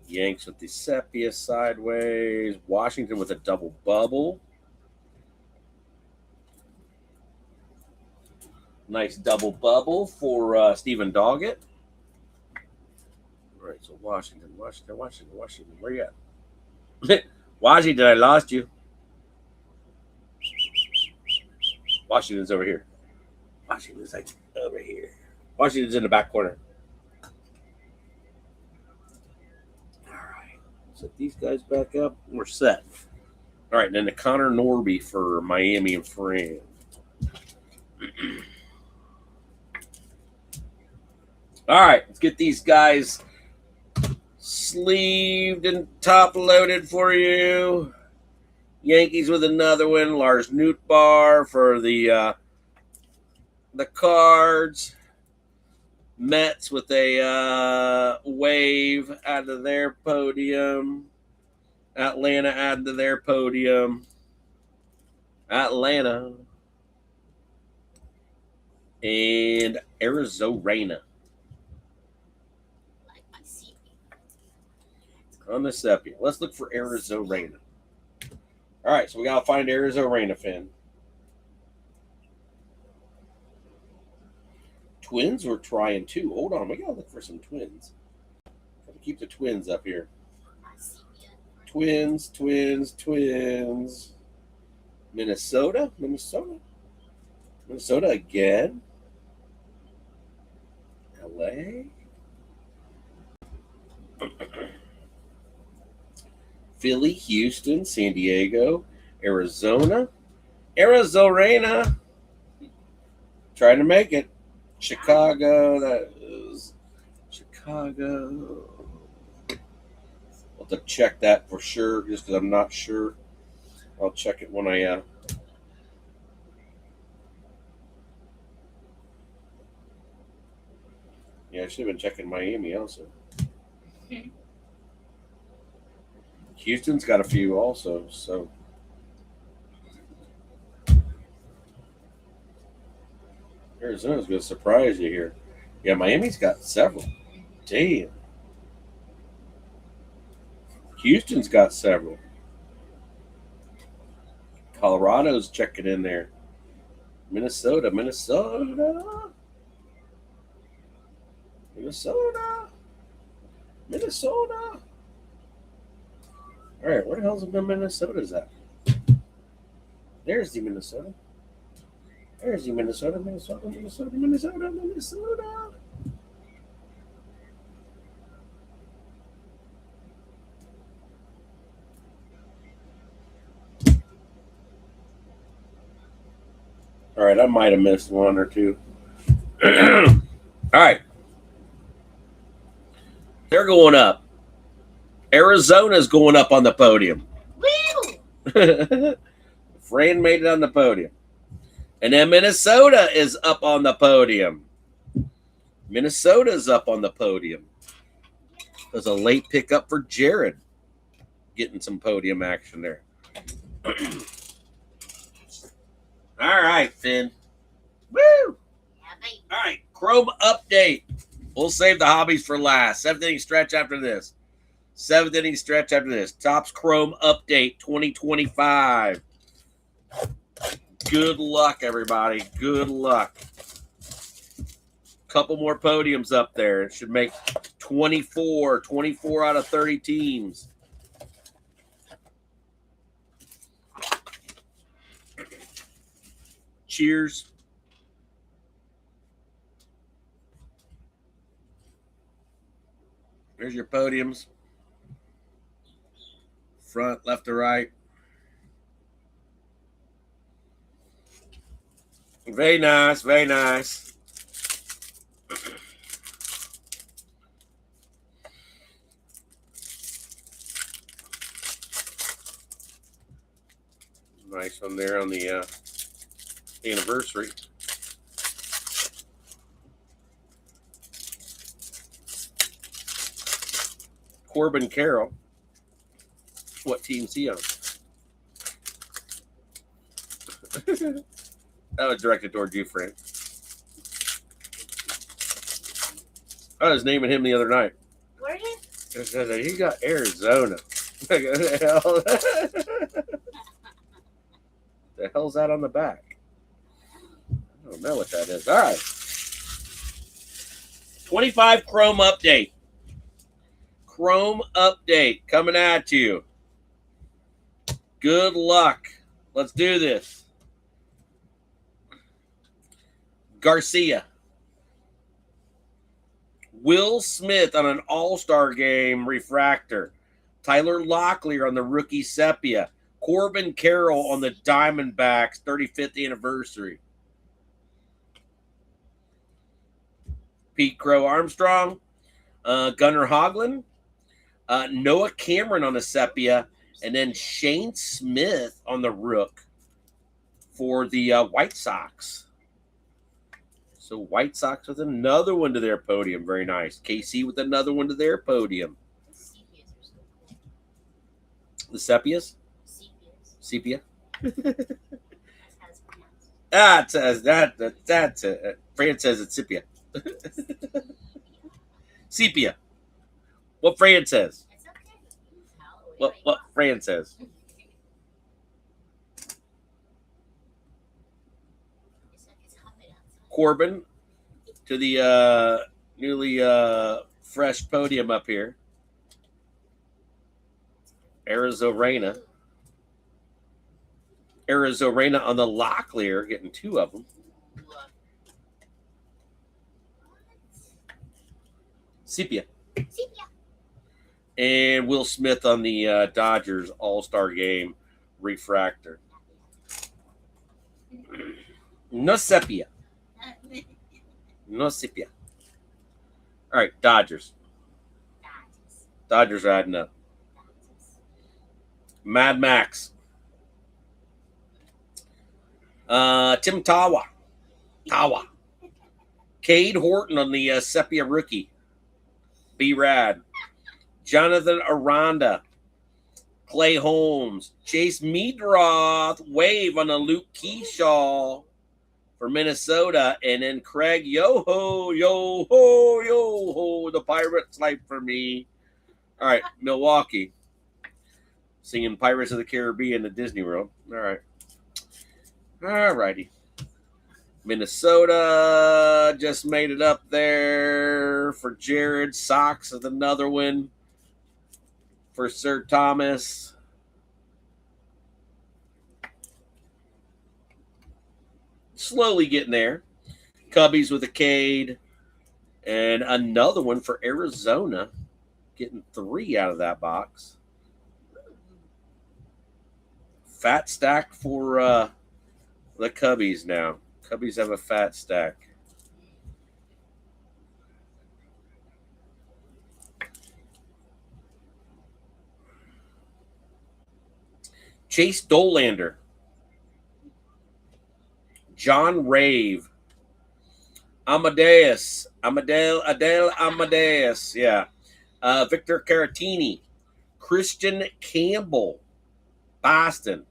Yanks with the sepia sideways. Washington with a double bubble. Nice double bubble for Stephen Doggett. All right, so Washington. Where you at? Washington, I lost you. Washington's over here. Washington's like over here. Washington's in the back corner. All right, set these guys back up. We're set. All right, and then the Connor Norby for Miami and Fran. All right, let's get these guys sleeved and top loaded for you. Yankees with another one. Lars Nootbaar for the Cards. Mets with a wave out of their podium. Atlanta add to their podium. Atlanta. And Arizona. On the sepia. Let's look for Arizona. All right, so we got to find Arizona, Finn. Twins we're trying too. Hold on, we got to look for some twins. Got to keep the twins up here. Twins. Minnesota again. LA. Philly, Houston, San Diego, Arizona. Trying to make it. Chicago, that is Chicago. I'll have to check that for sure, just because I'm not sure. I'll check it when I yeah, I should have been checking Miami also. Houston's got a few also, so. Arizona's going to surprise you here. Yeah, Miami's got several. Damn. Houston's got several. Colorado's checking in there. Minnesota. All right, where the hell's the Minnesota's at? There's the Minnesota. Minnesota. All right, I might have missed one or two. All right. They're going up. Arizona's going up on the podium. Woo! Fran made it on the podium. And then Minnesota is up on the podium. Minnesota's up on the podium. There's a late pickup for Jared. Getting some podium action there. All right, Finn. Woo! All right, Chrome update. We'll save the hobbies for last. 7th inning stretch after this. Topps Chrome update 2025. Good luck, everybody. Good luck. Couple more podiums up there. It should make 24 out of 30 teams. Cheers. Here's your podiums. Front, left to right. Very nice, very nice. Nice one there on the anniversary. Corbin Carroll. What team's he on? That was directed toward you, Frank. I was naming him the other night. Where is it? He got Arizona. What the hell? The hell's that on the back? I don't know what that is. All right. 25 Chrome update. Chrome update coming at you. Good luck. Let's do this. Garcia. Will Smith on an All-Star Game refractor. Tyler Locklear on the rookie sepia. Corbin Carroll on the Diamondbacks 35th anniversary. Pete Crow Armstrong. Gunnar Hoglund. Noah Cameron on the sepia. And then Shane Smith on the rook for the White Sox. So White Sox with another one to their podium. Very nice. KC with another one to their podium. The sepias? Sepia? It says that's it. Fran says it's sepia. Sepia. What Fran says? What Fran says? Corbin to the newly fresh podium up here. Arizona on the Locklear, getting two of them. Sepia. And Will Smith on the Dodgers All-Star Game refractor. No sepia. No sepia. All right, Dodgers. Dodgers riding up. Mad Max. Tim Tawa. Cade Horton on the sepia rookie. B-Rad. Jonathan Aranda. Clay Holmes. Chase Meadroth. Wave on the Luke Keyshaw for Minnesota. And then Craig Yo-Ho. The Pirates life for me. All right, Milwaukee. Singing Pirates of the Caribbean at Disney World. All right. All righty. Minnesota just made it up there for Jared. Sox with another one for Sir Thomas. Slowly getting there. Cubbies with a Cade. And another one for Arizona. Getting 3 out of that box. Fat stack for the Cubbies now. Cubbies have a fat stack. Chase Dolander. John Rave. Amadeus. Yeah. Victor Caratini. Christian Campbell. Boston.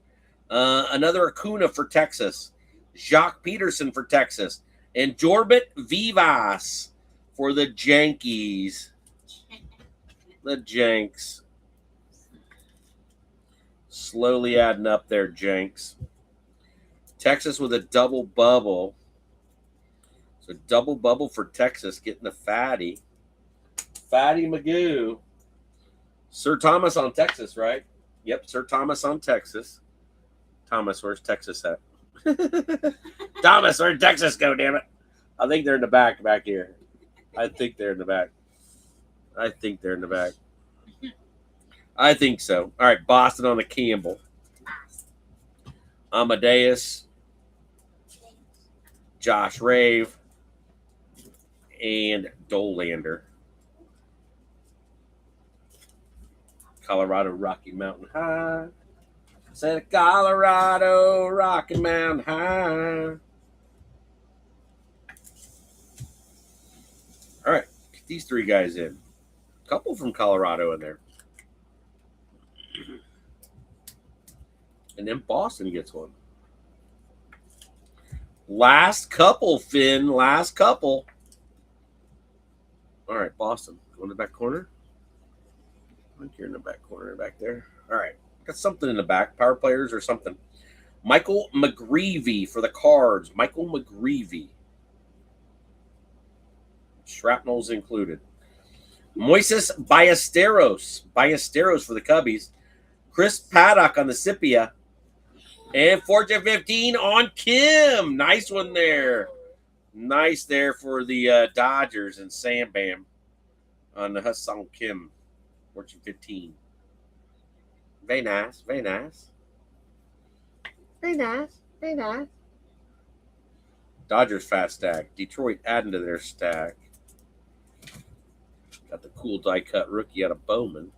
Another Acuna for Texas. Jacques Peterson for Texas. And Jorbit Vivas for the Yankees. The Janks. Slowly adding up their Janks. Texas with a double bubble. So double bubble for Texas, getting the Fatty. Fatty Magoo. Sir Thomas on Texas, right? Yep, Sir Thomas on Texas. Thomas, where's Texas at? Thomas, where'd Texas go, damn it? I think they're in the back here. I think they're in the back. I think so. All right, Boston on the Campbell. Amadeus. Josh Rave. And Dolander. Colorado Rocky Mountain High. Said Colorado Rocky Mountain High. All right, get these three guys in. A couple from Colorado in there. And then Boston gets one. Last couple, Finn. Last couple. All right, Boston. Go in the back corner. I think you're in the back corner back there. All right. Got something in the back. Power players or something. Michael McGreevy for the Cards. Michael McGreevy. Shrapnel's included. Moises Ballesteros. Ballesteros for the Cubbies. Chris Paddock on the Scipia. And Fortune 15 on Kim. Nice one there. Nice there for the Dodgers and Sam Bam on the Hassan Kim. Fortune 15. Very nice. Very nice. Very nice. Very nice. Dodgers fast stack. Detroit adding to their stack. Got the cool die cut rookie out of Bowman.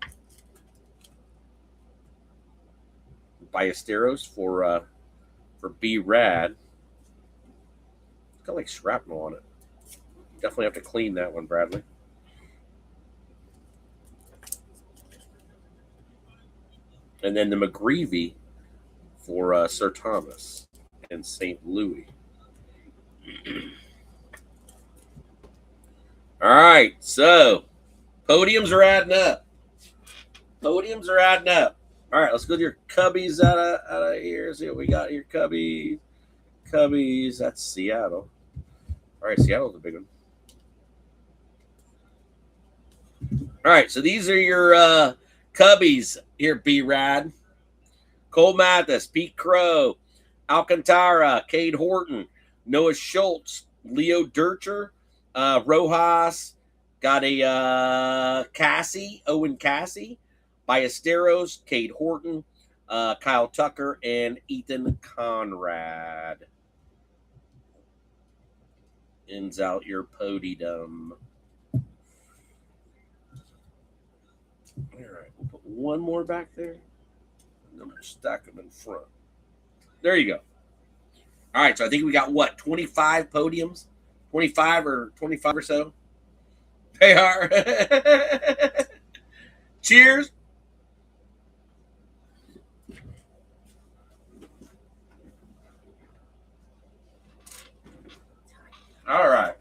Ballesteros for B Rad. It's got like shrapnel on it. Definitely have to clean that one, Bradley. And then the McGreevy for Sir Thomas and St. Louis. All right, so podiums are adding up. Podiums are adding up. All right, let's go to your Cubbies out of here. See what we got here. Cubbies. Cubbies. That's Seattle. All right, Seattle's a big one. All right, so these are your Cubbies here, B-Rad. Cole Mathis, Pete Crow, Alcantara, Cade Horton, Noah Schultz, Leo Durcher, Rojas, got a Cassie, Owen Cassie, Ballesteros, Cade Horton, Kyle Tucker, and Ethan Conrad. Ends out your podium. All right, we'll put one more back there. And then we'll stack them in front. There you go. All right, so I think we got what, 25 podiums? 25 or so? They are. Cheers. All right.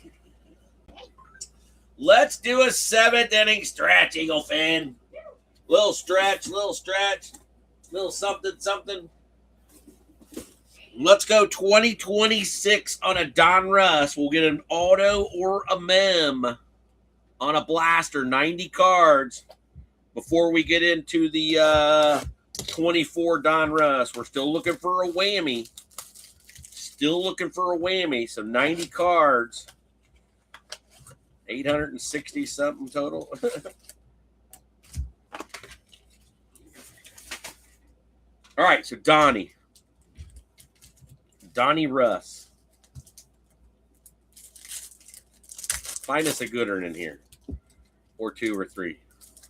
Let's do a 7th inning stretch, Eagle fan. Little stretch, little something. Let's go 2026 on a Donruss. We'll get an auto or a mem on a blaster, 90 cards before we get into the 24 Donruss. We're still looking for a whammy. So 90 cards. 860 something total. All right, so Donnie Russ. Find us a good one in here. Or 2 or 3.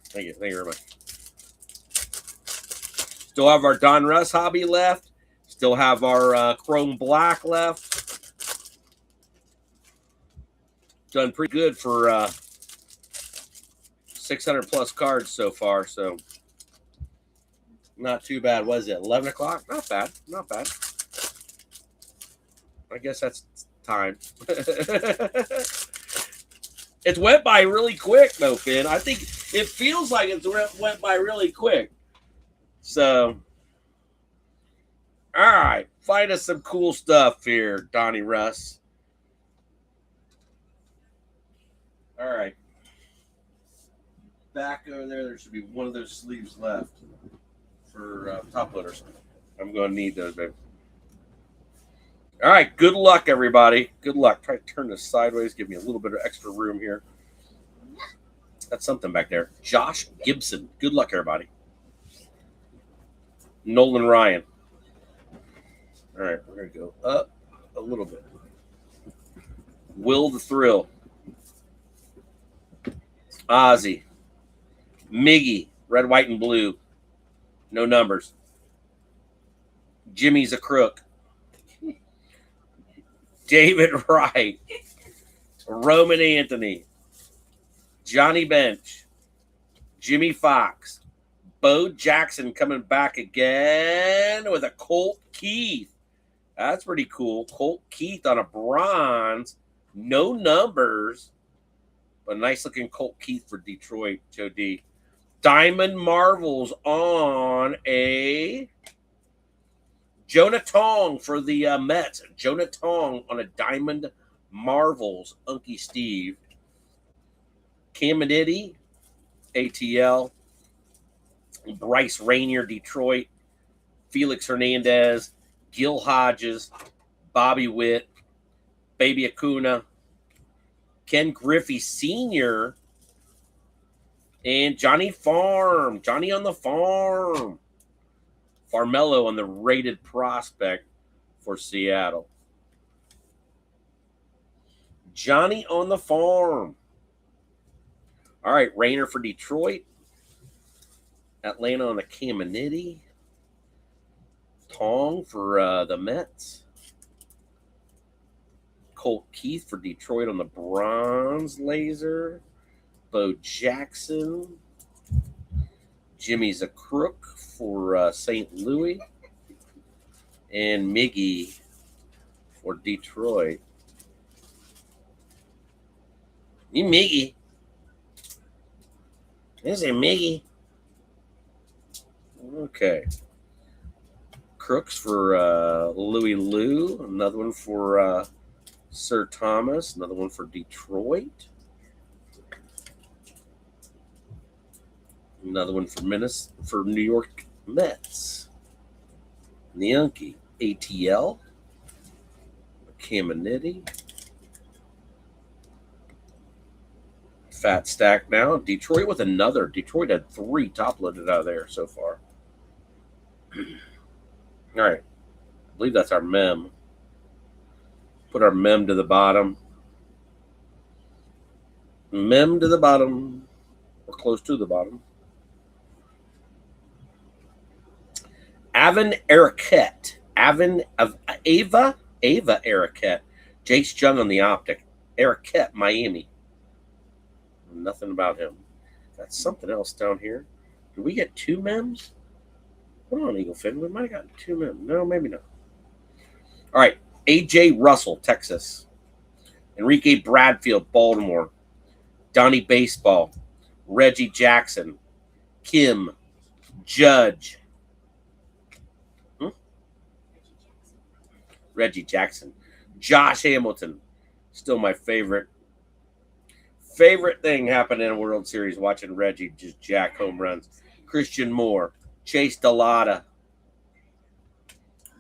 Thank you very much. Still have our Donruss hobby left. Still have our Chrome Black left. Done pretty good for 600 plus cards so far, so not too bad. Was it 11 o'clock? Not bad. I guess that's time. It went by really quick, though, Finn. I think it feels like it went by really quick. So, all right. Find us some cool stuff here, Donnie Russ. All right. Back over there should be one of those sleeves left for top loaders. I'm going to need those, babe. All right. Good luck, everybody. Good luck. Try to turn this sideways. Give me a little bit of extra room here. That's something back there. Josh Gibson. Good luck, everybody. Nolan Ryan. All right. We're going to go up a little bit. Will the Thrill. Ozzy. Miggy. Red, white, and blue. No numbers. Jimmy's a crook. David Wright. Roman Anthony. Johnny Bench. Jimmy Fox. Bo Jackson coming back again with a Colt Keith. That's pretty cool. Colt Keith on a bronze. No numbers. But nice looking Colt Keith for Detroit, Joe D. Diamond Marvels on a Jonah Tong for the Mets. Jonah Tong on a Diamond Marvels. Unky Steve. Caminiti, ATL. Bryce Rainier, Detroit. Felix Hernandez. Gil Hodges. Bobby Witt. Baby Acuna. Ken Griffey Sr. And Johnny Farm. Johnny on the farm. Farmello on the rated prospect for Seattle. Johnny on the farm. All right, Rainer for Detroit. Atlanta on the Caminiti. Tong for the Mets. Colt Keith for Detroit on the bronze laser. Bo Jackson. Jimmy's a crook for St. Louis. And Miggy for Detroit. You Miggy. This is Miggy. Okay. Crooks for Louis Lou. Another one for Sir Thomas. Another one for Detroit. Another one for New York Mets. Nianki. ATL. Caminiti. Fat stack now. Detroit with another. Detroit had 3 top loaded out of there so far. All right. I believe that's our mem. Put our mem to the bottom. Mem to the bottom. Or close to the bottom. Avon Eriquette. Ava Eriquette. Jace Jung on the optic. Eriquette, Miami. Nothing about him. Got something else down here. Did we get 2 mems? Hold on, Eagle Fin. We might have gotten 2 mems. No, maybe not. All right. AJ Russell, Texas. Enrique Bradfield, Baltimore. Donnie Baseball. Reggie Jackson. Kim. Judge. Reggie Jackson. Josh Hamilton. Still my favorite thing happened in a World Series, watching Reggie just jack home runs. Christian Moore. Chase Delata.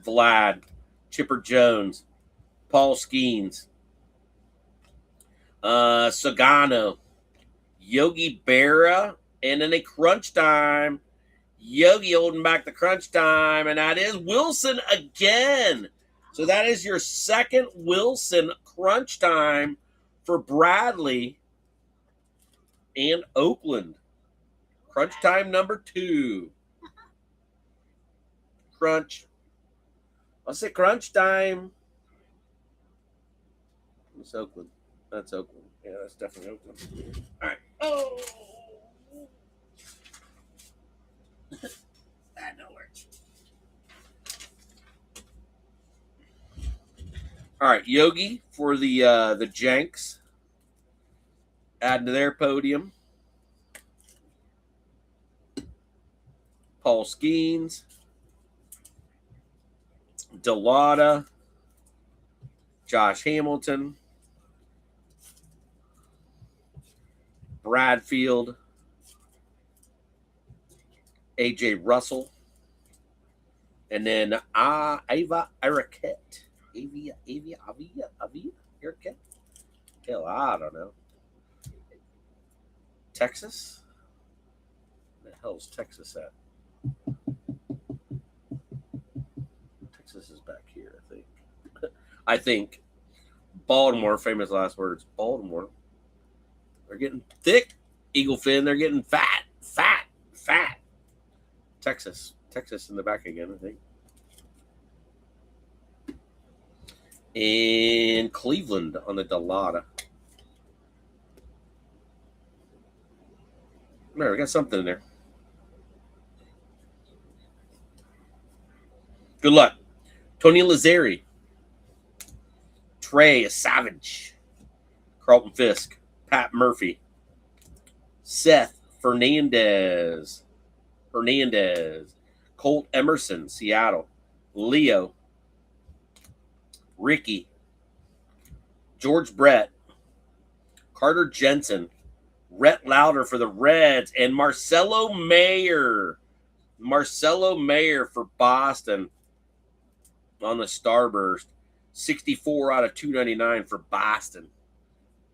Vlad. Chipper Jones. Paul Skeens. Sagano. Yogi Berra. And then a crunch time. Yogi holding back the crunch time. And that is Wilson again. So that is your second Wilson crunch time for Bradley and Oakland. Crunch time number 2. Crunch. I'll say crunch time. It's Oakland. That's Oakland. Yeah, that's definitely Oakland. All right. Oh. That don't work. All right, Yogi for the Janks. Adding to their podium. Paul Skeens. Delata. Josh Hamilton. Bradfield, AJ Russell, and then Ava Arquette. Avia, Arquette? Hell, I don't know. Texas? Where the hell's Texas at? Texas is back here, I think. I think. Baltimore, famous last words. Baltimore. They're getting thick. Eagle fin, they're getting fat. Texas in the back again, I think. And Cleveland on the Delata. There, we got something in there. Good luck. Tony Lazzari. Trey, a savage. Carlton Fisk. Pat Murphy. Seth Fernandez. Colt Emerson, Seattle. Leo. Ricky. George Brett. Carter Jensen. Rhett Lauder for the Reds. And Marcelo Mayer. For Boston on the Starburst. 64 out of 299 for Boston.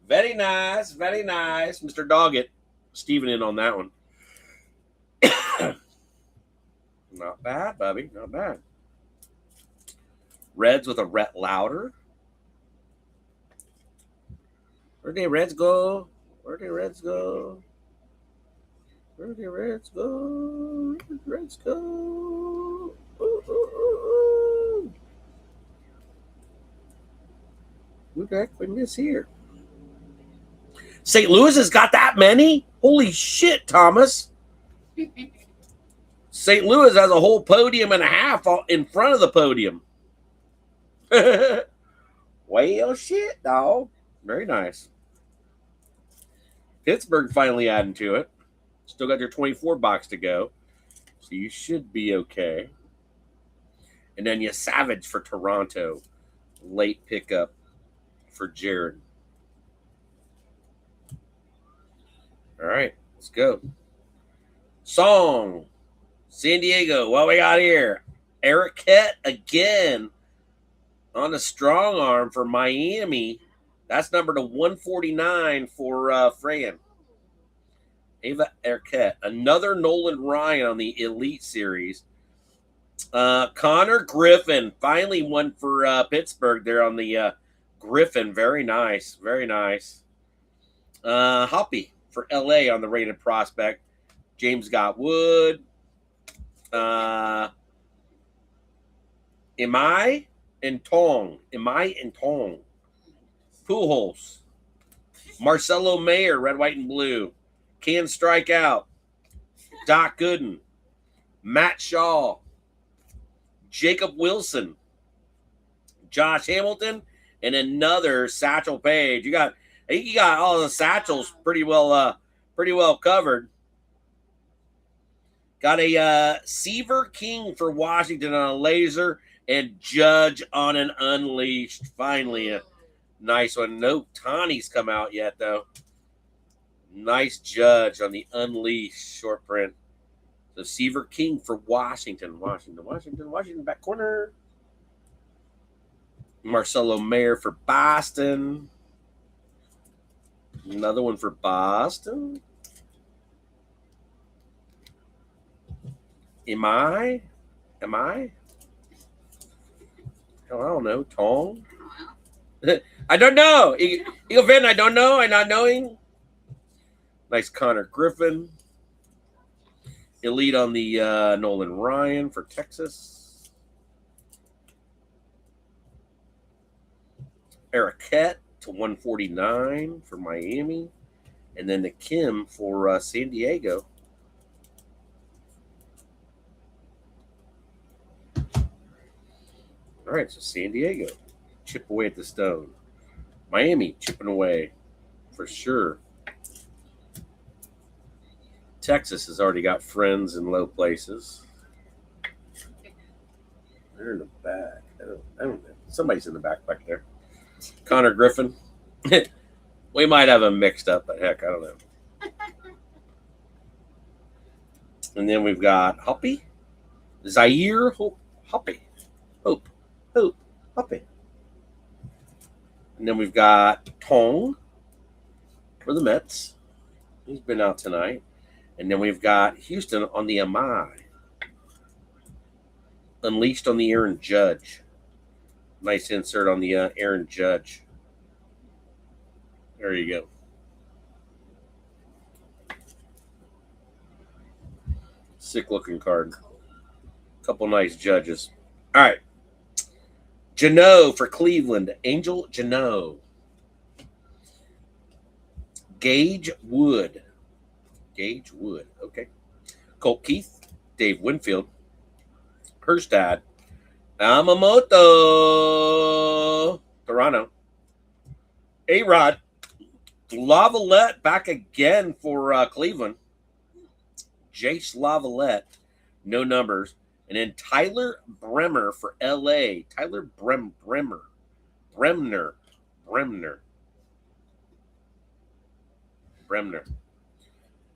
Very nice. Mr. Doggett. Steven in on that one. Not bad, Bubby. Not bad. Reds with a Rhett Lauder. Where'd the Reds go? Ooh. Who the heck we miss here? St. Louis has got that many? Holy shit, Thomas. St. Louis has a whole podium and a half in front of the podium. Well, shit, dog. Very nice. Pittsburgh finally adding to it. Still got your 24 box to go. So you should be okay. And then you Savage for Toronto. Late pickup for Jared. All right, let's go. Song. San Diego. What we got here? Arquette again on the strong arm for Miami. That's number to 149 for Fran. Ava Arquette. Another Nolan Ryan on the Elite Series. Connor Griffin. Finally one for Pittsburgh there on the Griffin. Very nice. Hoppy for LA on the rated prospect. James got Wood. Am I and Tong. Pujols. Marcelo Mayer, red, white, and blue. Can strike out. Doc Gooden. Matt Shaw. Jacob Wilson. Josh Hamilton. And another Satchel Paige. I think you got all the Satchels pretty well covered. Got a Seaver King for Washington on a laser and Judge on an unleashed. Finally, a nice one. No Tawny's come out yet, though. Nice Judge on the unleashed short print. So Seaver King for Washington. Washington, back corner. Marcelo Mayer for Boston. Another one for Boston. Am I? Hell, I don't know. Tong? I don't know. Eagle Finn, I don't know. I'm not knowing. Nice Connor Griffin. Elite on the Nolan Ryan for Texas. Arquette to 149 for Miami. And then the Kim for San Diego. All right, so San Diego, chip away at the stone. Miami, chipping away for sure. Texas has already got friends in low places. They're in the back. I don't know. Somebody's in the back there. Connor Griffin. We might have them mixed up, but heck, I don't know. And then we've got Hoppy. Zaire Hoppy. Hope. Hoppy. And then we've got Tong for the Mets. He's been out tonight. And then we've got Houston on the Amai. Unleashed on the Aaron Judge. Nice insert on the Aaron Judge. There you go. Sick looking card. Couple nice judges. All right. Jano for Cleveland. Angel Jano. Gage Wood. Okay. Colt Keith. Dave Winfield. Herstad. Yamamoto. Toronto. A-Rod. Lavalette back again for Cleveland. Jace Lavalette. No numbers. And then Tyler Bremer for LA. Tyler Bremner.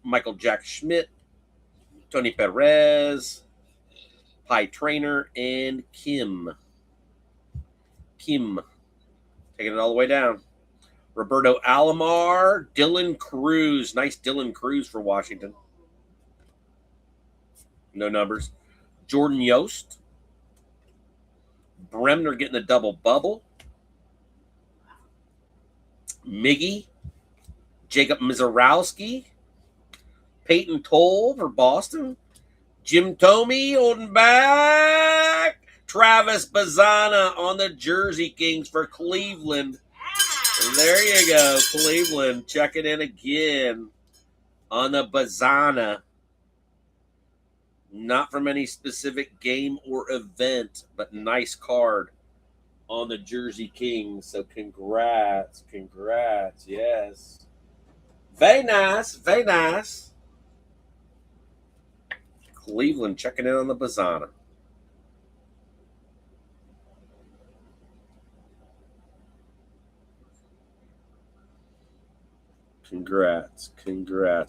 Michael Jack Schmidt. Tony Perez. Pie Trainer. And Kim. Taking it all the way down. Roberto Alomar. Dylan Cruz. Nice Dylan Cruz for Washington. No numbers. Jordan Yost. Bremner getting a double bubble. Miggy. Jacob Mizarowski. Peyton Toll for Boston. Jim Thome holding back. Travis Bazzana on the Jersey Kings for Cleveland. And there you go, Cleveland checking in again on the Bazzana. Not from any specific game or event, but nice card on the Jersey Kings. So congrats, yes. Very nice. Cleveland checking in on the Bazzana. Congrats.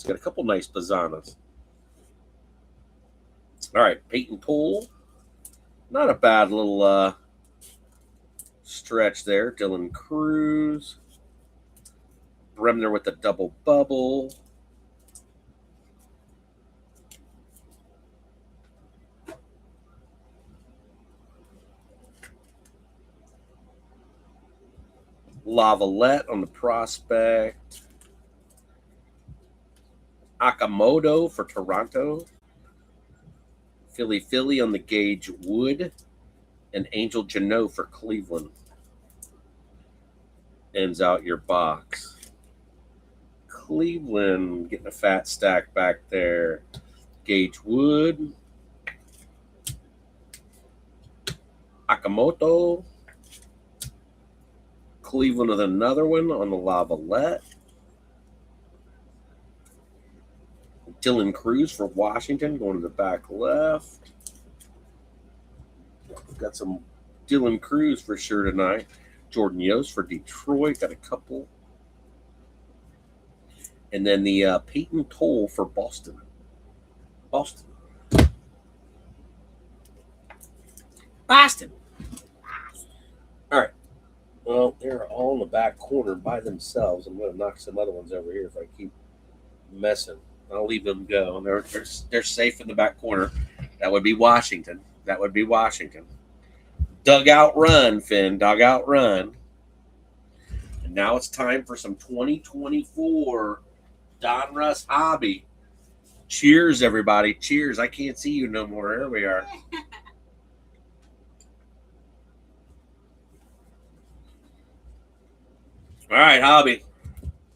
Got a couple nice Bazzanas. All right, Peyton Toll. Not a bad little stretch there. Dylan Cruz. Bremner with the double bubble. Lavalette on the prospect. Akamoto for Toronto. Philly on the Gage Wood. And Angel Jano for Cleveland. Ends out your box. Cleveland getting a fat stack back there. Gage Wood. Akamoto. Cleveland with another one on the Lavalette. Dylan Cruz for Washington going to the back left. Got some Dylan Cruz for sure tonight. Jordan Yost for Detroit. Got a couple. And then the Peyton Toll for Boston. All right. Well, they're all in the back corner by themselves. I'm going to knock some other ones over here if I keep messing. I'll leave them go. They're safe in the back corner. That would be Washington. Dugout run, Finn. Dugout run. And now it's time for some 2024 Donruss Hobby. Cheers, everybody. Cheers. I can't see you no more. There we are. All right, Hobby.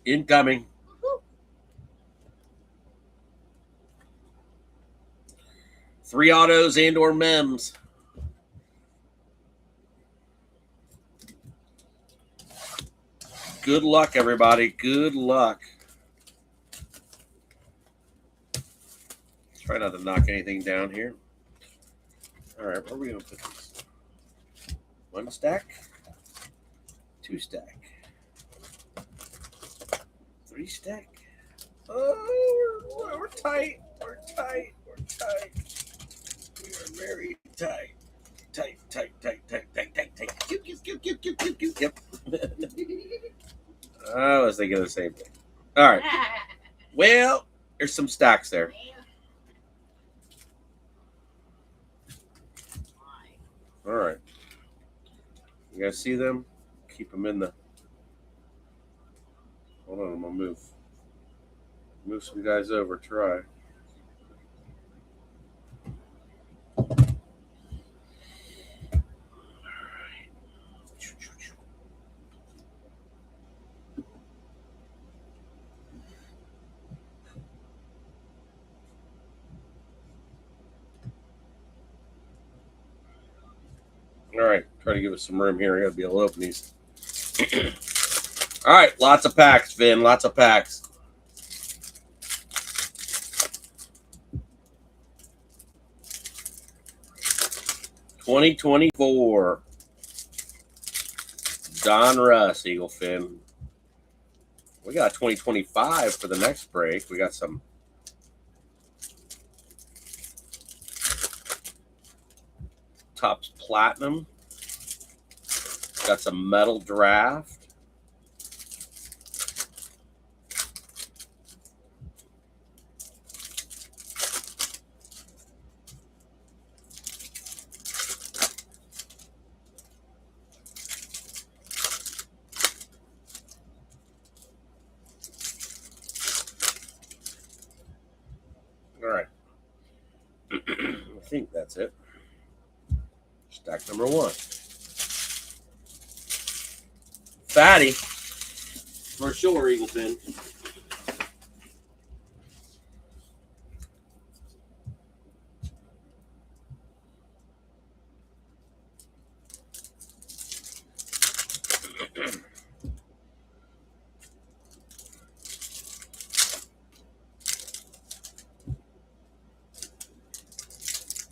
Incoming. 3 autos and or mems. Good luck, everybody. Good luck. Try not to knock anything down here. All right, where are we going to put these? 1 stack, 2 stack, 3 stack. Oh, we're tight. We're tight. We are very tight. Tight. Yep. I was thinking the same thing. All right. Well, there's some stacks there. All right. You guys see them? Keep them in the. Hold on, I'm gonna move some guys over. Try. All right, try to give us some room here. I gotta be able to open these. All right, lots of packs, Vin. Lots of packs. $2024 Donruss Eagle Fin. We got 2025 for the next break. We got some Topps Platinum. Got some metal draft. All right. I think that's it. Stack number 1. Fatty. For sure, Eagle Fin.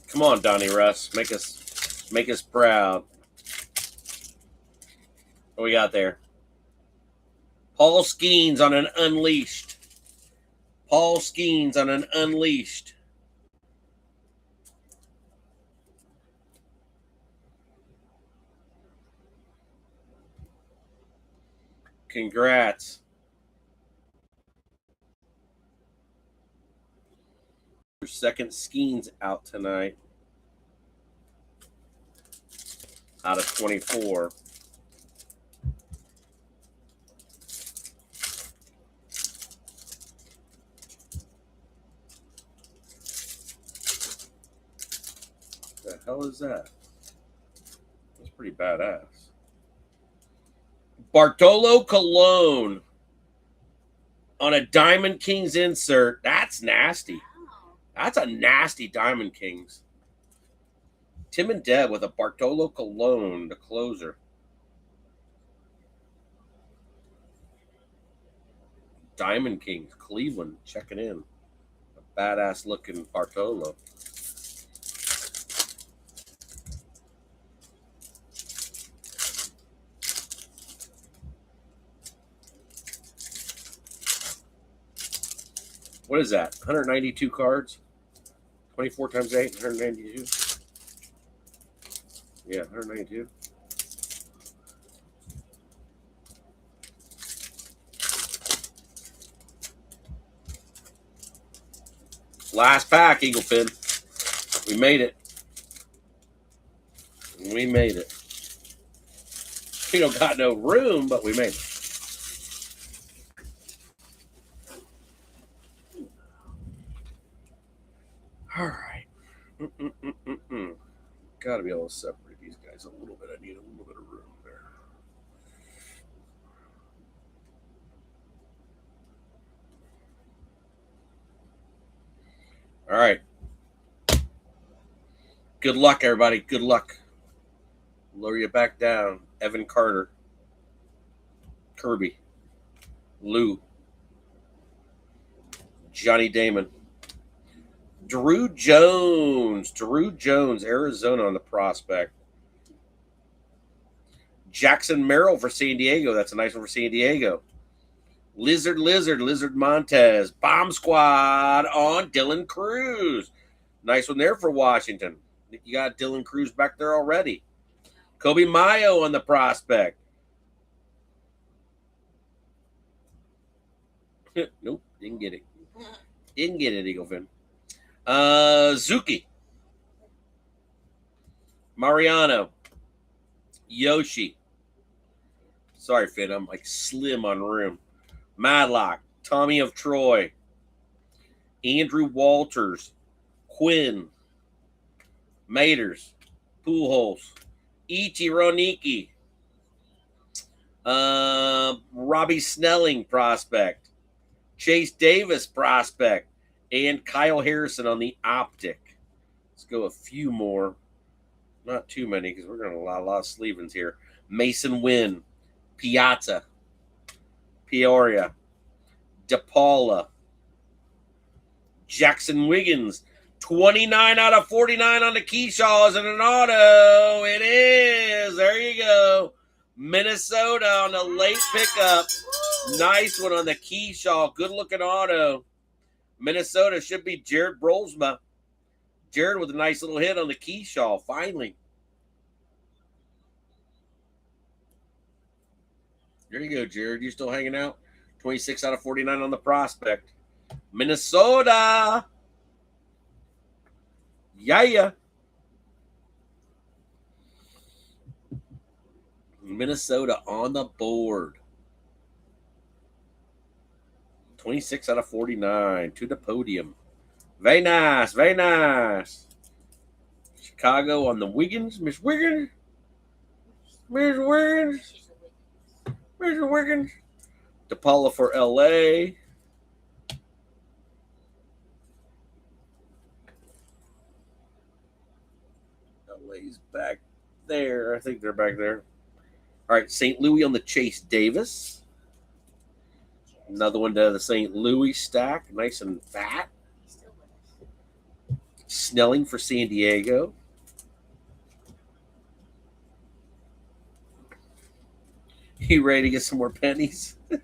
Come on, Donnie Russ. Make us proud. What we got there? Paul Skeens on an Unleashed. Paul Skeens on an Unleashed. Congrats. Your second Skeens out tonight. Out of 24. What the hell is that? That's pretty badass. Bartolo Colon on a Diamond Kings insert. That's nasty. That's a nasty Diamond Kings. Tim and Deb with a Bartolo Colon, the closer. Diamond Kings, Cleveland, checking in. A badass looking Bartolo. What is that? 192 cards? 24 times 8, 192? Yeah, 192. Last pack, Eagle Fin. We made it. We made it. We don't got no room, but we made it. All right. Got to be able to separate these guys a little bit. I need a little bit of room there. All right. Good luck, everybody. Good luck. Lower you back down. Evan Carter. Kirby. Lou. Johnny Damon. Drew Jones, Arizona on the prospect. Jackson Merrill for San Diego. That's a nice one for San Diego. Lizard Montez. Bomb Squad on Dylan Cruz. Nice one there for Washington. I think you got Dylan Cruz back there already. Kobe Mayo on the prospect. Nope, didn't get it. Didn't get it, Eagle Fin. Zuki. Mariano. Yoshi. Sorry, Finn, I'm like slim on room. Madlock. Tommy of Troy. Andrew Walters. Quinn. Maters. Pujols. Ichiro Niki. Robbie Snelling prospect. Chase Davis prospect. And Kyle Harrison on the optic. Let's go a few more. Not too many because we're going to allow a lot of sleevings here. Mason Wynn. Piazza. Peoria. DePaula. Jackson Wiggins. 29 out of 49 on the Keyshaws and an auto. It is. There you go. Minnesota on the late pickup. Nice one on the Keyshaw. Good looking auto. Minnesota should be Jared Brolsma. Jared with a nice little hit on the Keyshaw. Finally. There you go, Jared. You still hanging out? 26 out of 49 on the prospect. Minnesota. Yeah. Minnesota on the board. 26 out of 49 to the podium. Very nice. Very nice. Chicago on the Wiggins. Miss Wiggins. Miss Wiggins. Miss Wiggins. DePaula for LA. LA's back there. I think they're back there. All right, St. Louis on the Chase Davis. Another one to the St. Louis stack. Nice and fat. Snelling for San Diego. You ready to get some more pennies? Yep.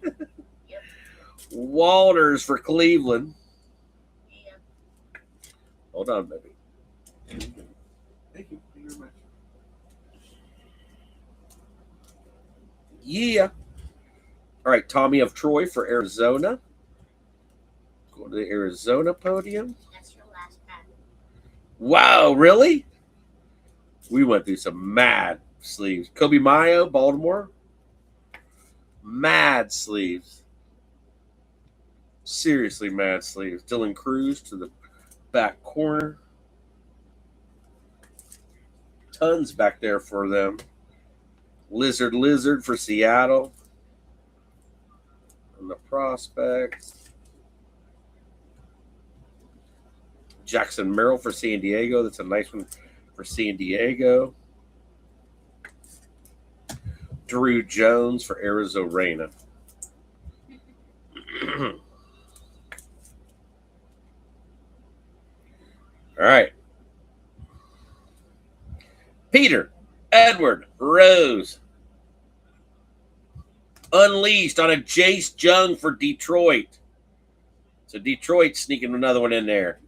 Walters for Cleveland. Yep. Hold on, baby. Thank you. Thank you very much. Yeah. All right, Tommy of Troy for Arizona. Go to the Arizona podium. That's your last pack. Wow, really? We went through some mad sleeves. Kobe Mayo, Baltimore. Mad sleeves. Seriously mad sleeves. Dylan Cruz to the back corner. Tons back there for them. Lizard for Seattle. On the prospect. Jackson Merrill for San Diego. That's a nice one for San Diego. Drew Jones for Arizona. All right. Peter Edward Rose. Unleashed on a Jace Jung for Detroit. So Detroit sneaking another one in there.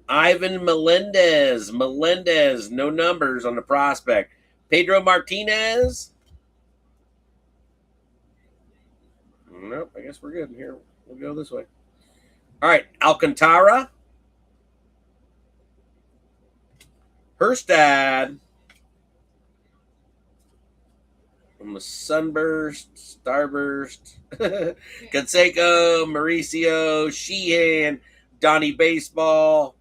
Ivan Melendez. No numbers on the prospect. Pedro Martinez. Nope, I guess we're good here. We'll go this way. All right, Alcantara. Herstad. From the Sunburst, Starburst. Canseco, Mauricio, Sheehan, Donnie Baseball.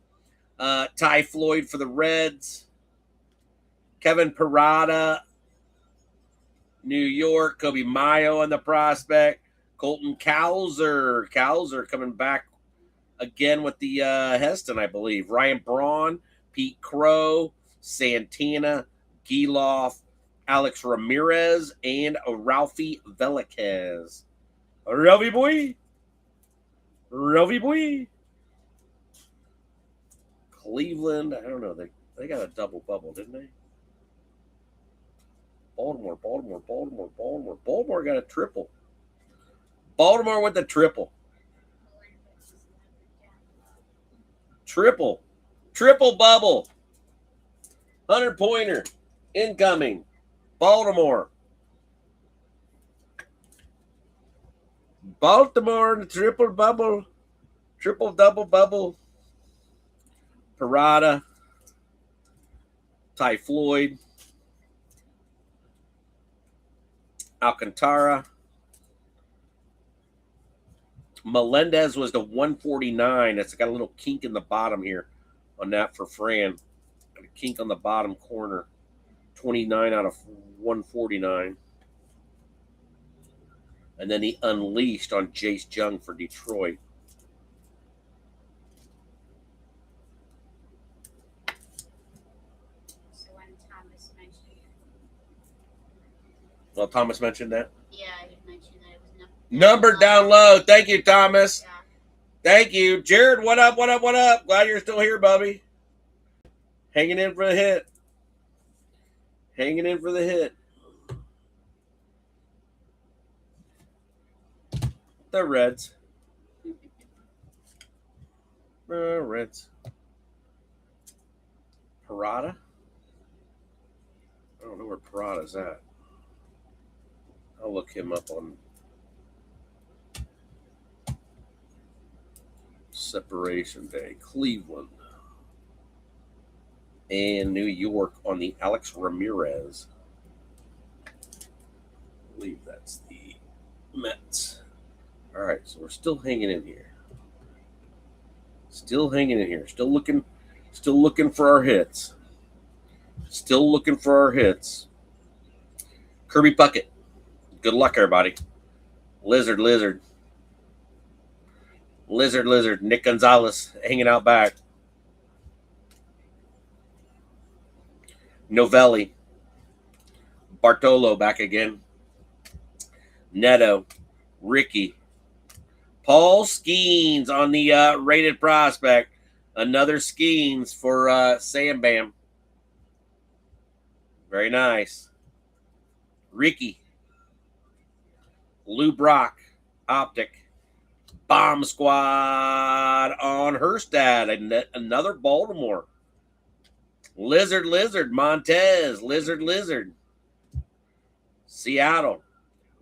Ty Floyd for the Reds. Kevin Parada. New York. Kobe Mayo on the prospect. Colton Cowser. Cowser coming back again with the Heston, I believe. Ryan Braun. Pete Crow. Santana. Giloff. Alex Ramirez. And Ralphie Velasquez. Ralphie boy. Cleveland. I don't know. They got a double bubble, didn't they? Baltimore. Baltimore got a triple. Baltimore with the triple. Triple bubble. 100-pointer. Incoming. Baltimore. Baltimore, triple bubble. Triple double bubble. Parada. Ty Floyd. Alcantara. Melendez was the 149. It's got a little kink in the bottom here on that for Fran. Got a kink on the bottom corner. 29 out of 149. And then he unleashed on Jace Jung for Detroit. So when Thomas mentioned Well, Thomas mentioned that. Yeah, he mentioned that it was Number down low. Thank you, Thomas. Yeah. Thank you. Jared, what up, what up, what up? Glad you're still here, Bubby. Hanging in for the hit. Hanging in for the hit. The Reds. Reds. Parada? I don't know where Parada's at. I'll look him up on Separation Day. Cleveland. And New York on the Alex Ramirez. I believe that's the Mets. All right, so we're still hanging in here. Still hanging in here. Still looking for our hits. Still looking for our hits. Kirby Puckett. Good luck, everybody. Lizard. Nick Gonzalez hanging out back. Novelli. Bartolo back again. Neto. Ricky. Paul Skeens on the rated prospect. Another Skeens for Sam Bam. Very nice. Ricky. Lou Brock. Optic. Bomb Squad on Herstad. Another Baltimore. Lizard. Montez. Lizard. Seattle.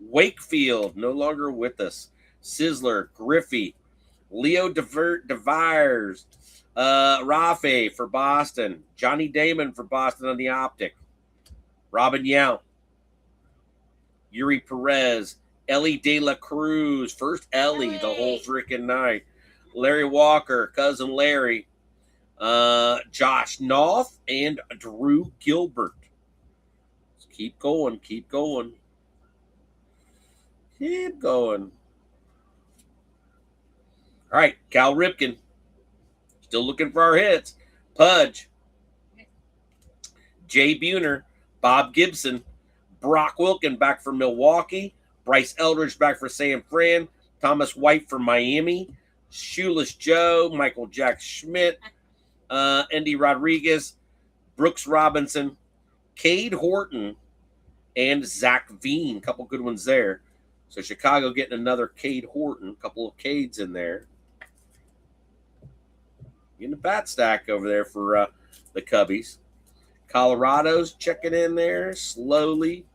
Wakefield. No longer with us. Sizzler. Griffey. Leo DeVires. Rafe for Boston. Johnny Damon for Boston on the Optic. Robin Yount. Yuri Perez. Ellie De La Cruz. First Ellie the whole freaking night. Larry Walker. Cousin Larry. Josh Knopf and Drew Gilbert. Let's keep going. All right, Cal Ripken. Still looking for our hits. Pudge. Jay Buhner. Bob Gibson. Brock Wilkin back for Milwaukee. Bryce Eldridge back for San Fran. Thomas White for Miami. Shoeless Joe. Michael Jack Schmidt. Andy Rodriguez. Brooks Robinson. Cade Horton. And Zach Veen. A couple good ones there. So Chicago getting another Cade Horton. A couple of Cades in there. Getting a bat stack over there for the Cubbies. Colorado's checking in there slowly.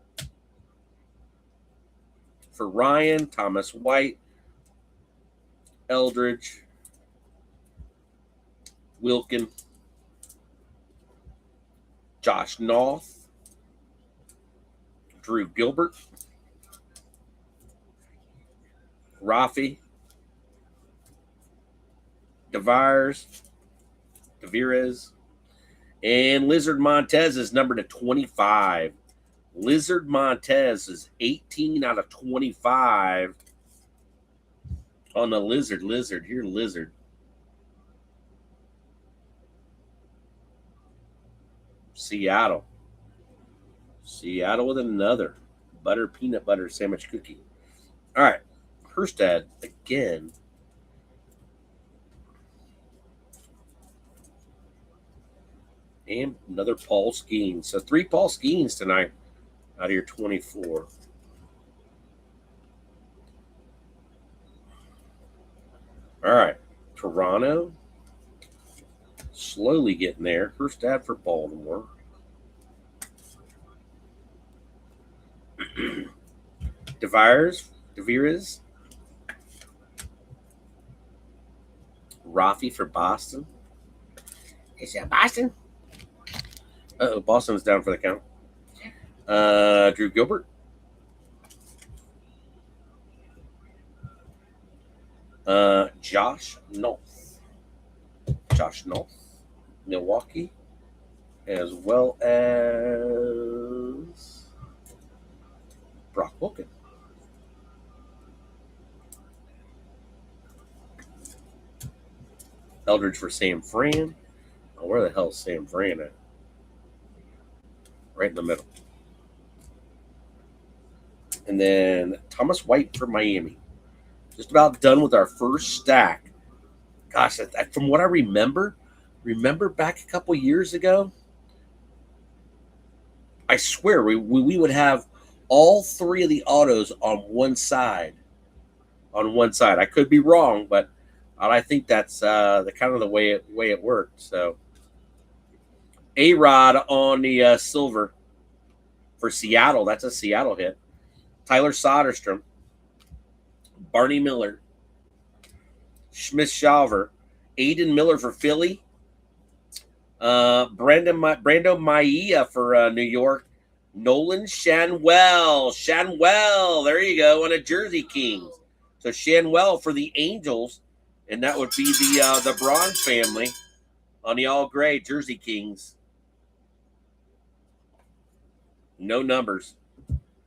For Ryan, Thomas White, Eldridge, Wilkin, Josh Knopf, Drew Gilbert, Rafi, DeVires, and Lizard Montez is numbered to 25. Lizard Montez is 18 out of 25 on the Lizard. Here, Lizard. Seattle with another peanut butter sandwich cookie. All right. Herstad again. And another Paul Skeens. So 3 Paul Skeens tonight out of your 24. All right. Toronto. slowly getting there. First ad for Baltimore. DeVires. Rafi for Boston. Is that Boston? Uh-oh, Boston's down for the count. Drew Gilbert. Josh North. Milwaukee. As well as Brock Wilken. Eldridge for Sam Fran. Oh, where the hell is Sam Fran at? Right in the middle. And then Thomas White for Miami. Just about done with our first stack. Gosh, from what I remember back a couple years ago, I swear we would have all three of the autos on one side. I could be wrong, but I think that's the kind of the way it worked. So, A-Rod on the silver for Seattle. That's a Seattle hit. Tyler Soderstrom, Barney Miller, Schmidt-Shawver, Aiden Miller for Philly, Brando Maia for New York, Nolan Shanwell, there you go, on a Jersey Kings. So Shanwell for the Angels, and that would be the Braun family on the all gray Jersey Kings. No numbers.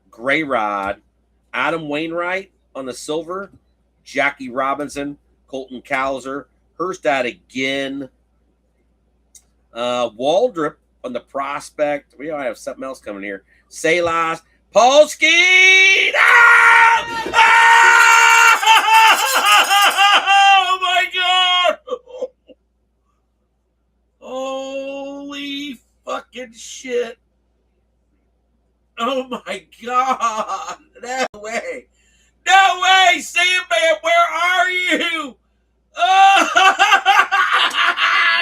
Gray Rod, Adam Wainwright on the silver, Jackie Robinson, Colton Cowser, Hurstad again, Waldrop on the prospect. We all have something else coming here. Salas, Polsky. Ah! Oh my God! Holy fucking shit! Oh my God! No way! No way! Sandman, where are you? Oh,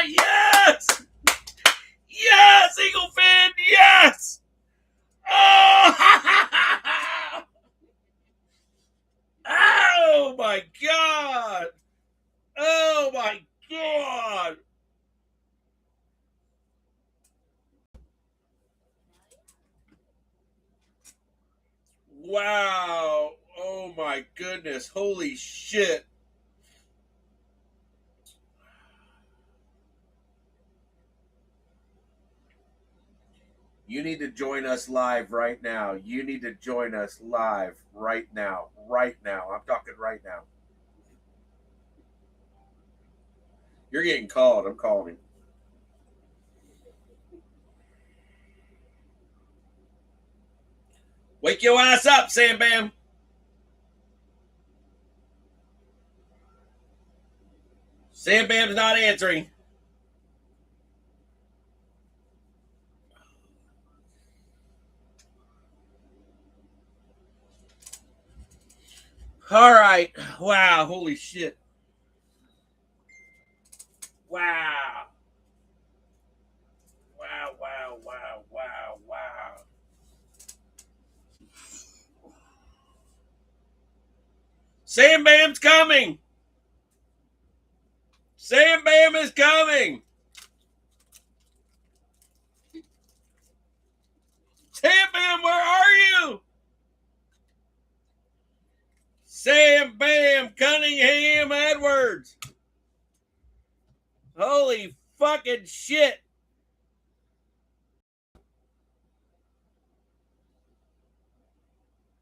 yes! Yes, Eaglefin, yes! Oh, oh my God! Oh my God! Wow! Oh my goodness! Holy shit! You need to join us live right now. You need to join us live right now. Right now. I'm talking right now. You're getting called. I'm calling him. Wake your ass up, Sam Bam. Sam Bam's not answering. All right. Wow. Holy shit. Wow. Wow, wow, wow, wow, wow. Sam Bam's coming. Sam Bam is coming. Sam Bam, where are you? Sam Bam Cunningham Edwards. Holy fucking shit.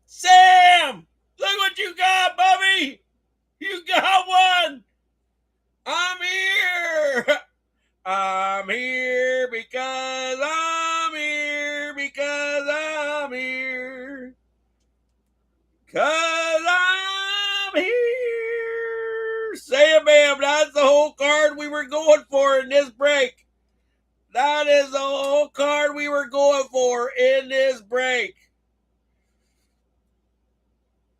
Sam, look what you got, Bubby. You got one. I'm here. I'm here because I'm here because I'm here. Because I'm here. Sam Bam, that's the whole card we were going for in this break. That is the whole card we were going for in this break.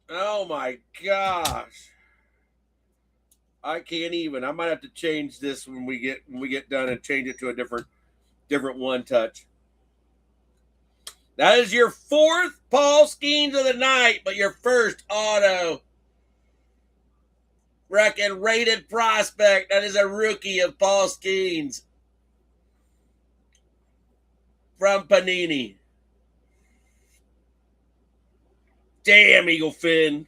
Oh my gosh. I can't even. I might have to change this when we get done and change it to a different one touch. That is your fourth Paul Skeens of the night, but your first auto reckon rated prospect. That is a rookie of Paul Skeens from Panini. Damn, Eagle Finn.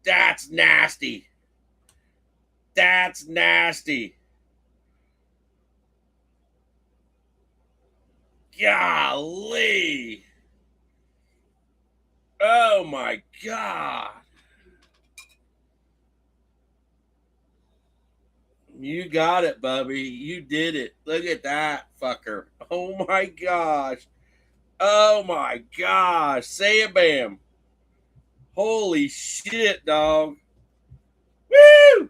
That's nasty. That's nasty. Golly. Oh my God. You got it, Bubby. You did it. Look at that fucker. Oh my gosh. Oh my gosh. Say it, bam. Holy shit, dog. Woo!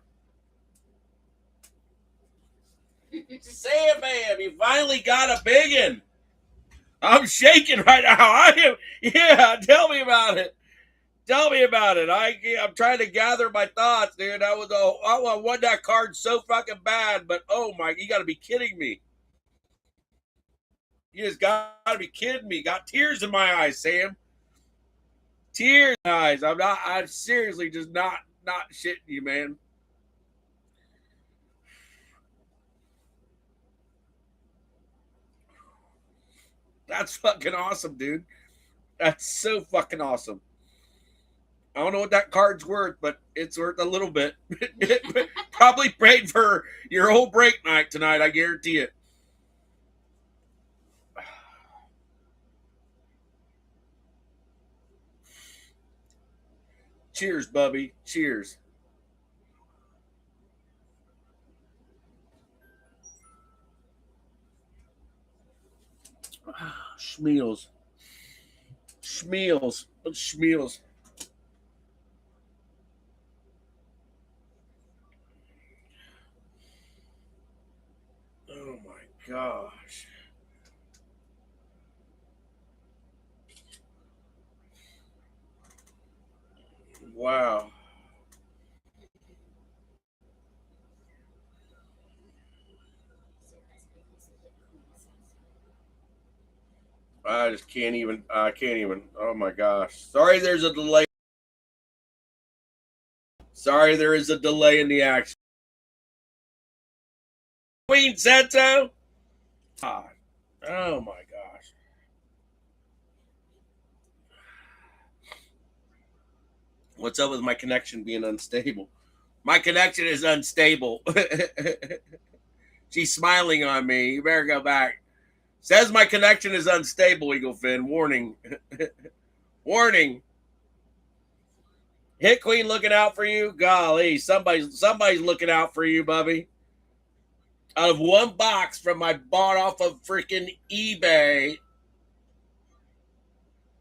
Say it, bam. You finally got a big one. I'm shaking right now. I am. Yeah, tell me about it. Tell me about it. I'm trying to gather my thoughts, dude. I want that card so fucking bad, but oh my, you got to be kidding me. You just got to be kidding me. Got tears in my eyes, Sam. Tears in my eyes. I'm seriously just not shitting you, man. That's fucking awesome, dude. That's so fucking awesome. I don't know what that card's worth, but it's worth a little bit. Probably paid for your whole break night tonight, I guarantee it. Cheers, Bubby. Cheers. Schmeals. Schmeals. Schmeals. Oh my gosh. Wow. I just can't even. I can't even. Oh my gosh. Sorry, there's a delay. Sorry, there is a delay in the action. Queen said so. God. Oh my gosh. What's up with my connection being unstable? My connection is unstable. She's smiling on me. You better go back. Says my connection is unstable, Eagle Finn. Warning. Warning. Hit Queen looking out for you. Golly, somebody's looking out for you, Bubby. Out of one box from my bought off of freaking eBay,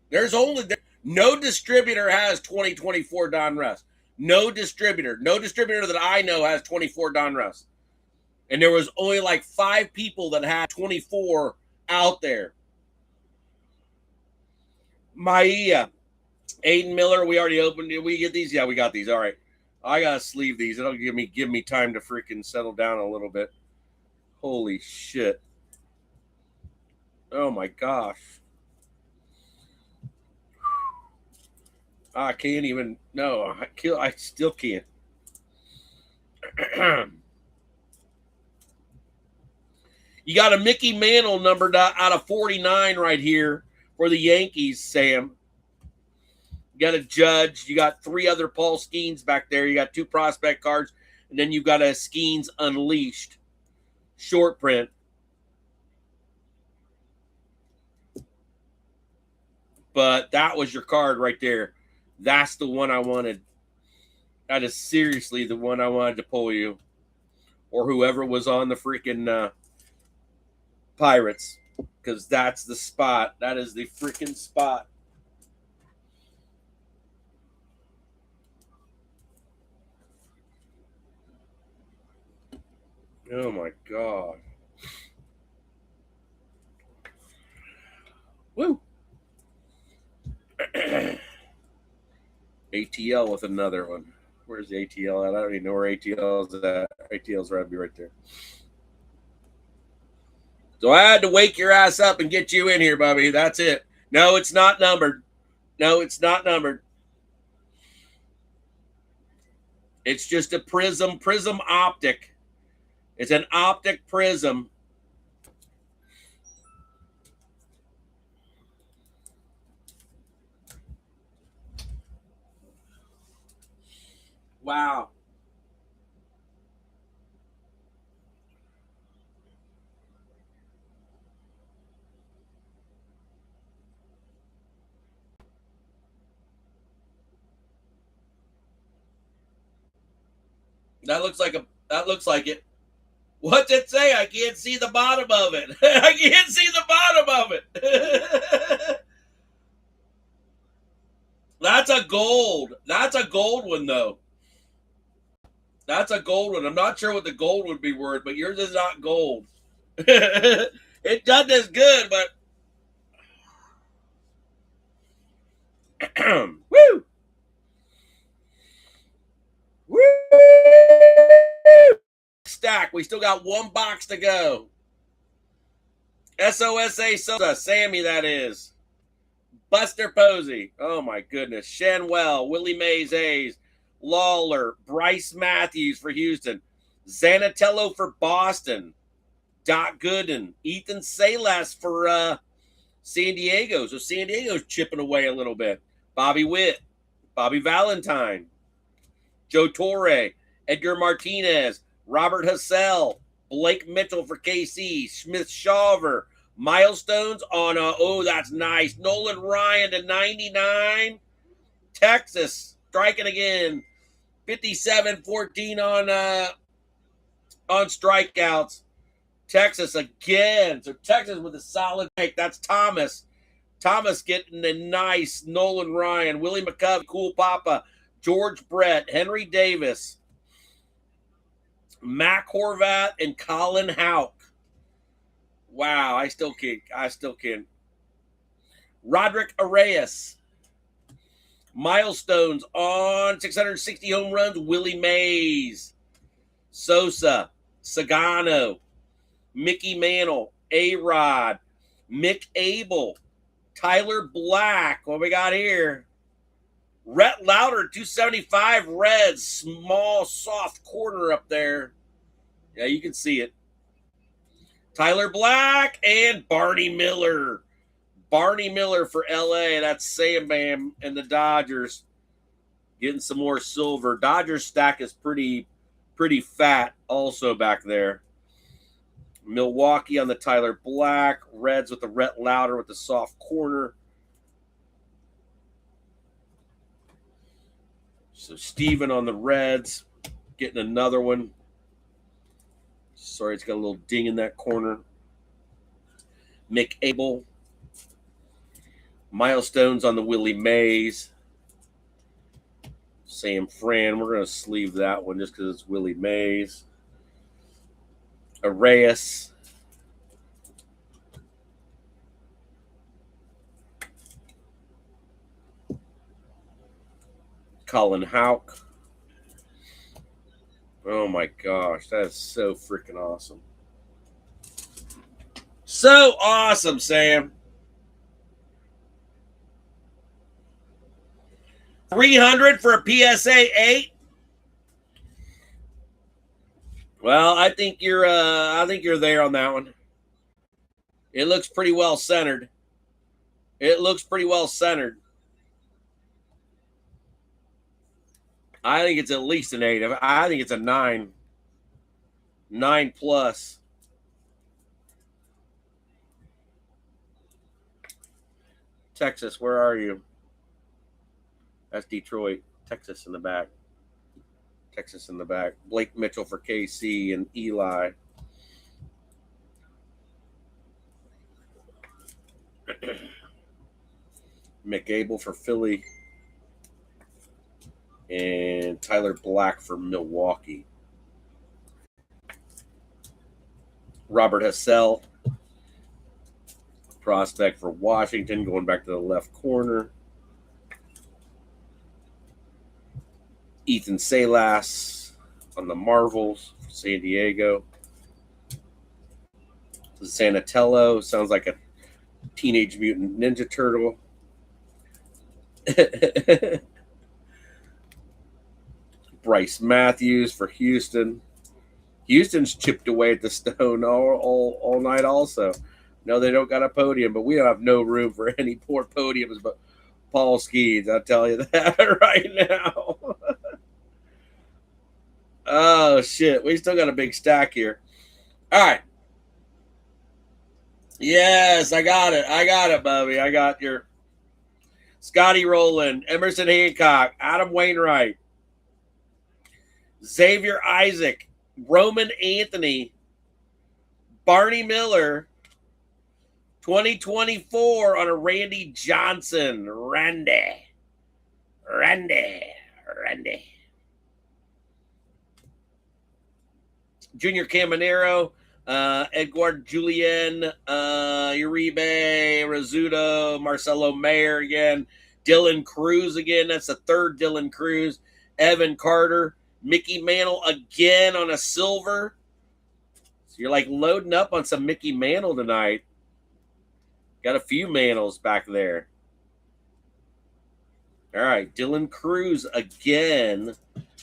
there's only no distributor has 2024 Donruss. No distributor that I know has 24 Donruss. And there was only like 5 people that had 24 out there. Maia, Aiden Miller, we already opened. Did we get these? Yeah, we got these. All right. I gotta sleeve these. It'll give me time to freaking settle down a little bit. Holy shit. Oh my gosh. I can't even. No, I still can't. You got a Mickey Mantle numbered out of 49 right here for the Yankees, Sam. You got a Judge. You got 3 other Paul Skeens back there. You got 2 prospect cards. And then you got a Skeens Unleashed short print. But that was your card right there. That's the one I wanted. That is seriously the one I wanted to pull you. Or whoever was on the freaking Pirates. Because that's the spot. That is the freaking spot. Oh my God. Woo. ATL with another one. Where's the ATL at? I don't even know where ATL is at. ATL's right be right there. So I had to wake your ass up and get you in here, Bubby. That's it. No, it's not numbered. No, it's not numbered. It's just a prism optic. It's an optic prism. Wow. That looks like it. What's it say? I can't see the bottom of it. I can't see the bottom of it. That's a gold. That's a gold one, though. That's a gold one. I'm not sure what the gold would be worth, but yours is not gold. It doesn't as good, but woo! Woo! Stack. We still got one box to go. SOSA Sosa, Sammy, that is. Buster Posey. Oh, my goodness. Shenwell, Willie Mays Hayes, Lawler, Bryce Matthews for Houston, Zanatello for Boston, Doc Gooden, Ethan Salas for San Diego. So San Diego's chipping away a little bit. Bobby Witt, Bobby Valentine, Joe Torre, Edgar Martinez, Robert Hassell, Blake Mitchell for KC, Smith Shawver, Milestones on that's nice. Nolan Ryan to 99. Texas striking again. 57-14 on strikeouts. Texas again. So Texas with a solid make. That's Thomas. Thomas getting a nice Nolan Ryan, Willie McCovey, Cool Papa, George Brett, Henry Davis, Mac Horvat, and Colin Houck. Wow, I still can. Roderick Arias. Milestones on 660 home runs, Willie Mays. Sosa, Sagano, Mickey Mantle, A-Rod, Mick Abel, Tyler Black. What we got here? Rhett Lauder, 275 Reds. Small, soft corner up there. Yeah, you can see it. Tyler Black and Barney Miller. Barney Miller for LA. That's Sam Bam and the Dodgers. Getting some more silver. Dodgers stack is pretty fat also back there. Milwaukee on the Tyler Black. Reds with the Rhett Lauder with the soft corner. So Steven on the Reds. Getting another one. Sorry, it's got a little ding in that corner. Mick Abel. Milestones on the Willie Mays. Sam Fran. We're going to sleeve that one just because it's Willie Mays. Arias. Colin Houck. Oh my gosh, that is so freaking awesome. So awesome, Sam. 300 for a PSA 8. Well, I think you're there on that one. It looks pretty well centered. I think it's at least an 8. I think it's a 9. 9 plus. Texas, where are you? That's Detroit. Texas in the back. Blake Mitchell for KC and Eli. Mick Abel for Philly. And Tyler Black for Milwaukee. Robert Hassell, prospect for Washington, going back to the left corner. Ethan Salas on the Marvels for San Diego. Zanatello sounds like a Teenage Mutant Ninja Turtle. Bryce Matthews for Houston. Houston's chipped away at the stone all night also. No, they don't got a podium, but we have no room for any poor podiums but Paul Skeens. I'll tell you that right now. Oh, shit. We still got a big stack here. All right. Yes, I got it, Bubby. I got your Scotty Rowland, Emerson Hancock, Adam Wainwright, Xavier Isaac, Roman Anthony, Barney Miller, 2024 on a Randy Johnson. Randy. Junior Caminero, Edward Julien, Uribe, Rizzuto, Marcelo Mayer again, Dylan Cruz again. That's the third Dylan Cruz. Evan Carter, Mickey Mantle again on a silver. So you're like loading up on some Mickey Mantle tonight. Got a few Mantles back there. All right, Dylan Cruz again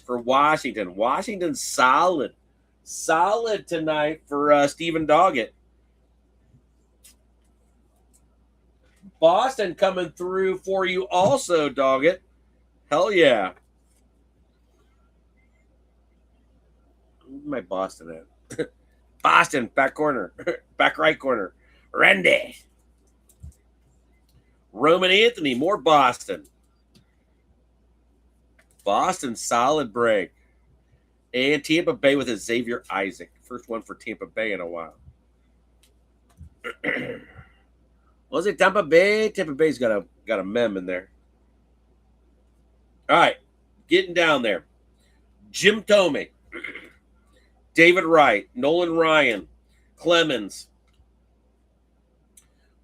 for Washington. Washington's solid. Solid tonight for Stephen Doggett. Boston coming through for you also, Doggett. Hell yeah. Where's my Boston at? Boston, back corner. Back right corner. Randy. Roman Anthony, more Boston. Boston, solid break. And Tampa Bay with a Xavier Isaac. First one for Tampa Bay in a while. Was it Tampa Bay? Tampa Bay's got a mem in there. All right. Getting down there. Jim Thome. David Wright. Nolan Ryan. Clemens.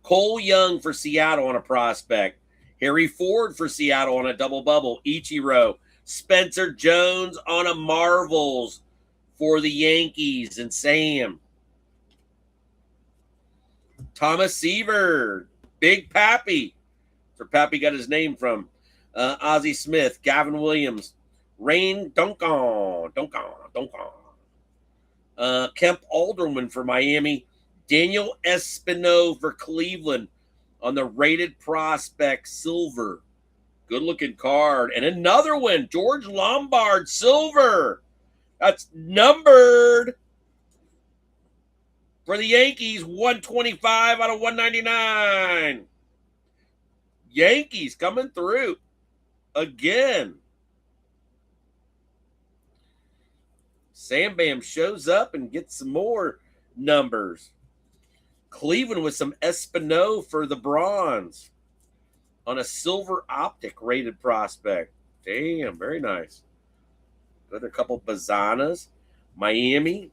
Cole Young for Seattle on a prospect. Harry Ford for Seattle on a double bubble. Ichiro. Spencer Jones on a Marvels for the Yankees and Sam. Thomas Seaver. Big Pappy. That's where Pappy got his name from. Ozzie Smith. Gavin Williams. Rain Duncan. Kemp Alderman for Miami. Daniel Espino for Cleveland on the rated prospect silver. Good looking card. And another one. George Lombard silver. That's numbered for the Yankees. 125 out of 199. Yankees coming through again. Sam Bam shows up and gets some more numbers. Cleveland with some Espino for the bronze on a silver optic rated prospect. Damn, very nice. Got a couple Bazanas. Miami.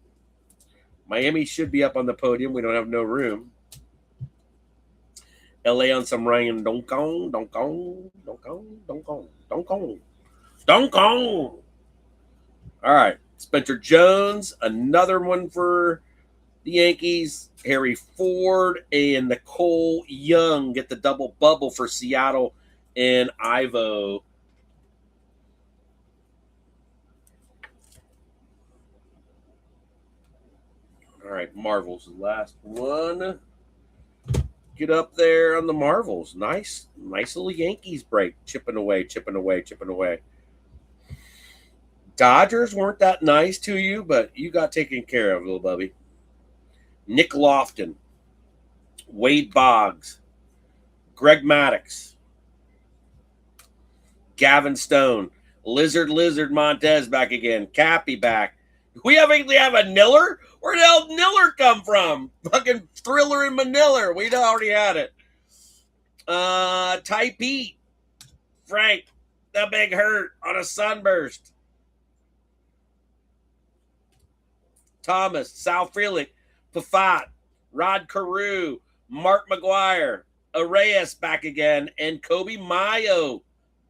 Miami should be up on the podium. We don't have no room. LA on some Ryan Donkong. All right. Spencer Jones, another one for the Yankees. Harry Ford and Nicole Young get the double bubble for Seattle and Ivo. All right, Marvels, the last one. Get up there on the Marvels. Nice little Yankees break. Chipping away. Dodgers weren't that nice to you, but you got taken care of, little Bubby. Nick Lofton, Wade Boggs, Greg Maddux, Gavin Stone, Lizard Montez back again, Cappy back. We actually have a Niller? Where the hell did Niller come from? Fucking Thriller in Manila. We'd already had it. Ty Pete, Frank, the Big Hurt on a Sunburst. Thomas, Sal Frelick, Pafat, Rod Carew, Mark McGuire, Arrayas back again, and Kobe Mayo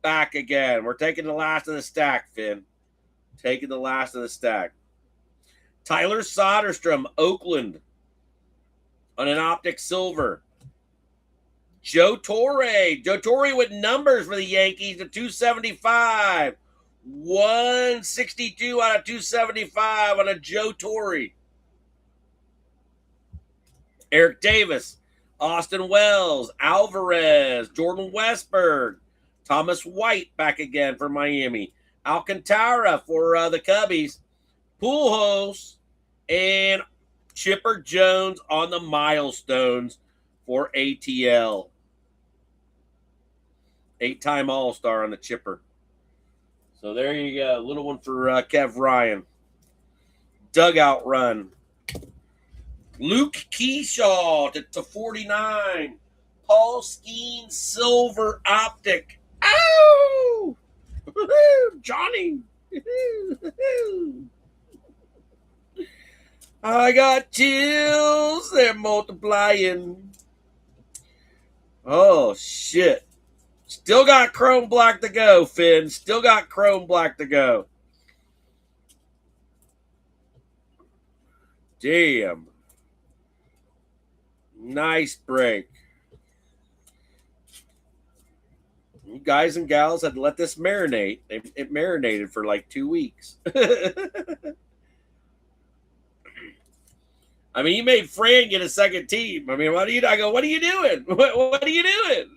back again. We're taking the last of the stack, Finn. Taking the last of the stack. Tyler Soderstrom, Oakland, on an optic silver. Joe Torre. Joe Torre with numbers for the Yankees to 275. 162 out of 275 on a Joe Torre. Eric Davis, Austin Wells, Alvarez, Jordan Westberg, Thomas White back again for Miami, Alcantara for the Cubbies, Pujols, and Chipper Jones on the milestones for ATL. 8-time All-Star on the Chipper. So there you go. A little one for Kev Ryan. Dugout run. Luke Keyshaw to 49. Paul Skeen silver optic. Ow! Johnny. I got chills. They're multiplying. Oh, shit. Still got Chrome Black to go, Finn. Still got Chrome Black to go. Damn. Nice break. You guys and gals had to let this marinate. It marinated for like 2 weeks. I mean, you made Fran get a second team. I mean, what are you? I go, what are you doing? What are you doing?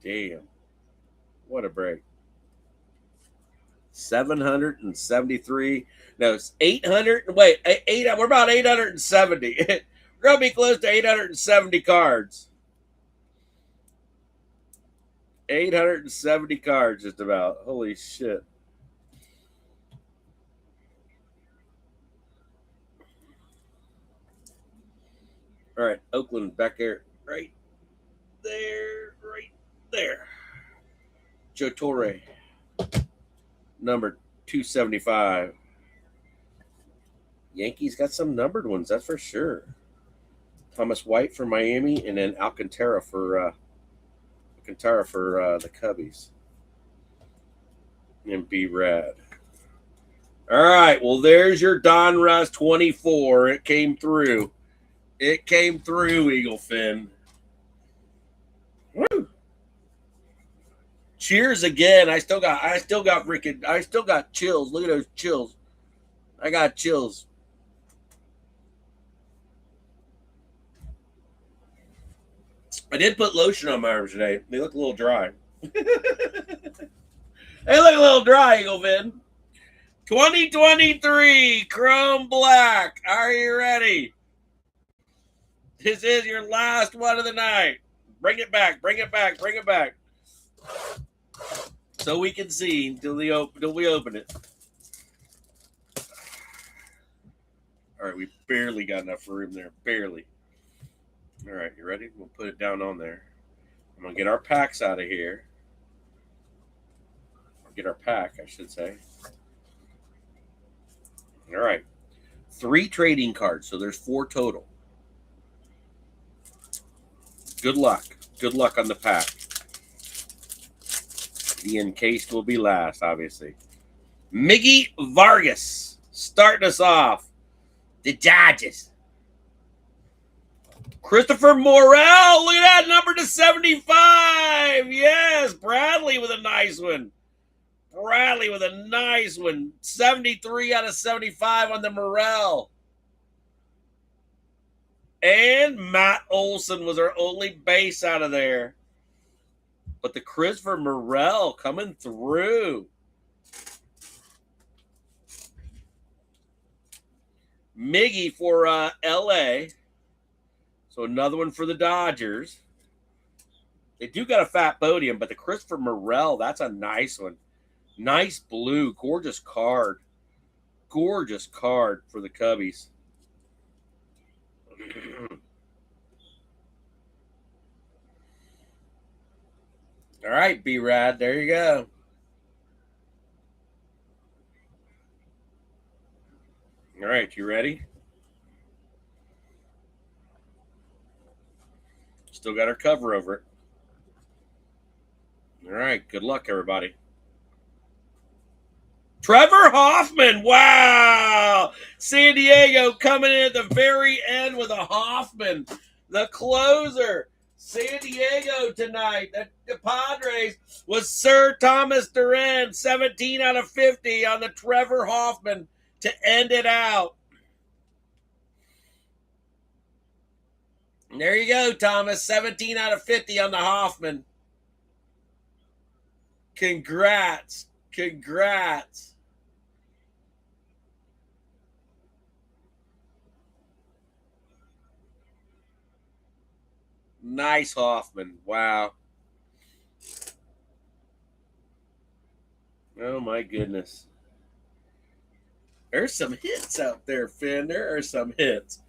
Damn. What a break. 773. No, it's 800. Wait, we're about 870. We're going to be close to 870 cards. 870 cards just about. Holy shit. All right, Oakland back there. Right there. Right there. Joe Torre. Number 275. Yankees got some numbered ones, that's for sure. Thomas White for Miami, and then Alcantara for the Cubbies. And B Rad. All right, well, there's your Donruss 24. It came through. It came through, Eagle Fin. Woo! Cheers again. I still got chills. Look at those chills. I got chills. I did put lotion on my arms today. They look a little dry. They look a little dry, Eagle Fin. 2023 Chrome Black. Are you ready? This is your last one of the night. Bring it back. Bring it back. Bring it back. So we can see until we open it. All right, we barely got enough room there. Barely. All right, you ready? We'll put it down on there. I'm going to get our packs out of here. Or get our pack, I should say. All right. 3 trading cards, so there's 4 total. Good luck. Good luck on the pack. The encased will be last, obviously. Miggy Vargas starting us off. The Dodgers. Christopher Morel. Look at that number to 75. Yes, Bradley with a nice one. Bradley with a nice one. 73 out of 75 on the Morel. And Matt Olson was our only base out of there. But the Christopher Morel coming through. Miggy for L.A. So another one for the Dodgers. They do got a fat podium, but the Christopher Morel, that's a nice one. Nice blue. Gorgeous card. Gorgeous card for the Cubbies. All right, B-Rad, there you go. All right, you ready? Still got our cover over it. All right, good luck, everybody. Trevor Hoffman, wow! San Diego coming in at the very end with a Hoffman, the closer. San Diego tonight. The Padres was Sir Thomas Duran, 17 out of 50 on the Trevor Hoffman to end it out. And there you go, Thomas. 17 out of 50 on the Hoffman. Congrats. Congrats. Nice Hoffman. Wow. Oh my goodness. There's some hits out there, Finn. There are some hits.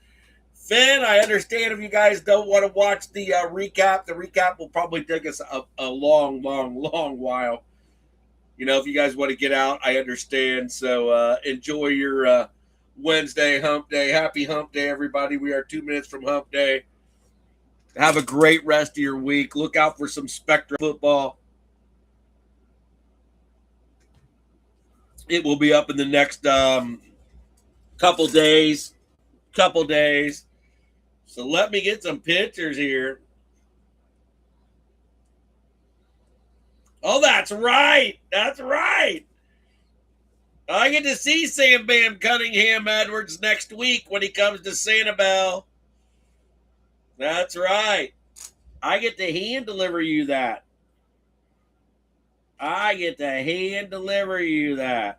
Finn, I understand if you guys don't want to watch the recap. The recap will probably take us a long, long, long while. You know, if you guys want to get out, I understand. So enjoy your Wednesday hump day. Happy hump day, everybody. We are 2 minutes from hump day. Have a great rest of your week. Look out for some Spectra football. It will be up in the next couple days. Couple days. So let me get some pictures here. Oh, that's right. That's right. I get to see Sam Bam Cunningham Edwards next week when he comes to Sanibel. That's right. I get to hand deliver you that. I get to hand deliver you that.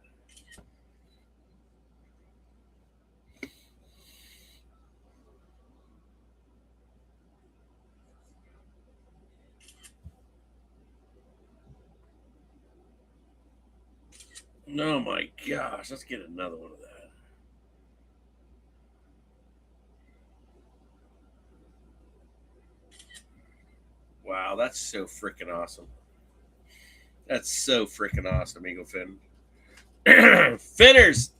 Oh my gosh. Let's get another one of that. Wow, that's so freaking awesome. That's so freaking awesome, Eagle Finn. Finners,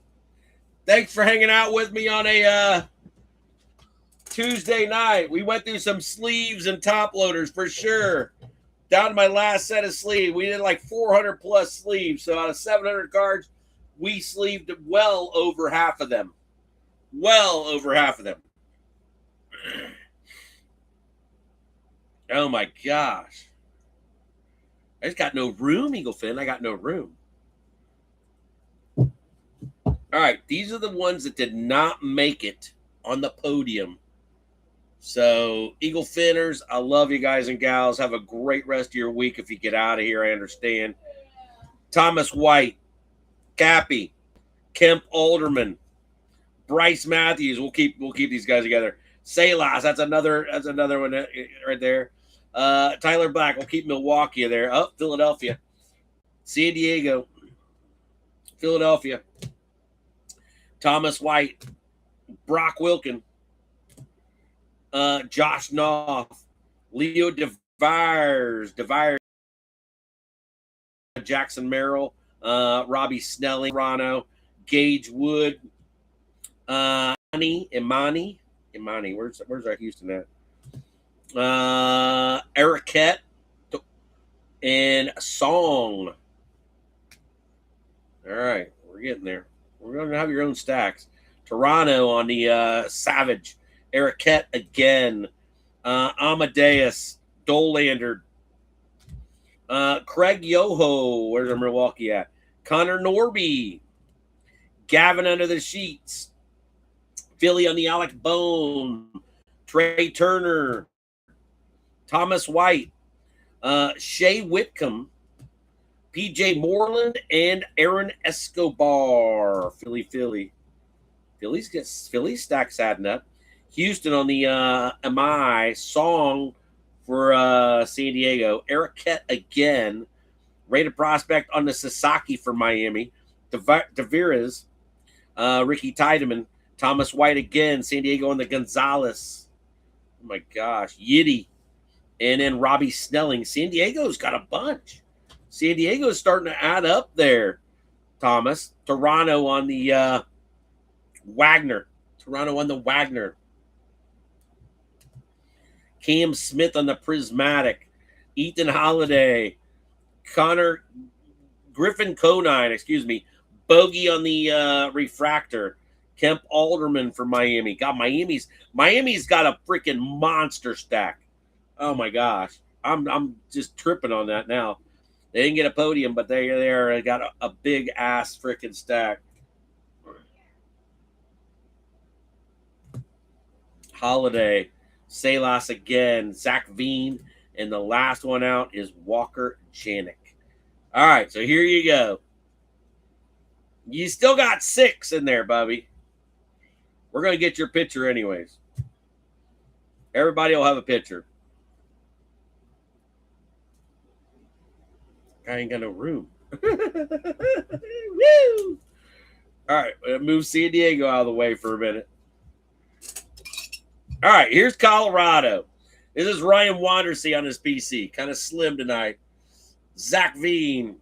thanks for hanging out with me on a Tuesday night. We went through some sleeves and top loaders for sure. Down to my last set of sleeves. We did like 400 plus sleeves. So out of 700 cards, we sleeved well over half of them. Well over half of them. Oh my gosh. I just got no room, Eagle Finn. I got no room. All right. These are the ones that did not make it on the podium. So, Eagle Finners, I love you guys and gals. Have a great rest of your week if you get out of here. I understand. Thomas White, Cappy, Kemp Alderman, Bryce Matthews. We'll keep these guys together. Salas, that's another one right there. Tyler Black, we'll keep Milwaukee there. Oh, Philadelphia, San Diego, Philadelphia. Thomas White, Brock Wilkin, Josh Knopf, Leo DeVires, Jackson Merrill, Robbie Snelling, Toronto, Gage Wood, Imani. Where's our Houston at? Eriquette and Song. All right, we're getting there. We're going to have your own stacks. Toronto on the Savage. Eriquette again. Amadeus. Dolander. Craig Yoho. Where's our Milwaukee at? Connor Norby. Gavin under the sheets. Philly on the Alec Bone. Trey Turner. Thomas White. Shea Whitcomb. PJ Moreland and Aaron Escobar. Philly stacks adding up. Houston on the MI. Song for San Diego. Eriquette again. Rated prospect on the Sasaki for Miami. DeViras. Ricky Tiedemann. Thomas White again. San Diego on the Gonzalez. Oh my gosh. Yiddy. And then Robbie Snelling. San Diego's got a bunch. San Diego's starting to add up there, Thomas. Toronto on the Wagner. Toronto on the Wagner. Cam Smith on the Prismatic. Ethan Holiday. Connor Griffin Conine, excuse me. Bogey on the Refractor. Kemp Alderman for Miami. God, Miami's got a freaking monster stack. Oh my gosh. I'm just tripping on that now. They didn't get a podium, but they got a big ass freaking stack. Holiday, Salas again, Zach Veen, and the last one out is Walker Janik. All right, so here you go. You still got 6 in there, Bubby. We're going to get your picture anyways. Everybody will have a picture. I ain't got no room. Woo! All right, move San Diego out of the way for a minute. All right, here's Colorado. This is Ryan Wandersee on his PC. Kind of slim tonight. Zach Veen.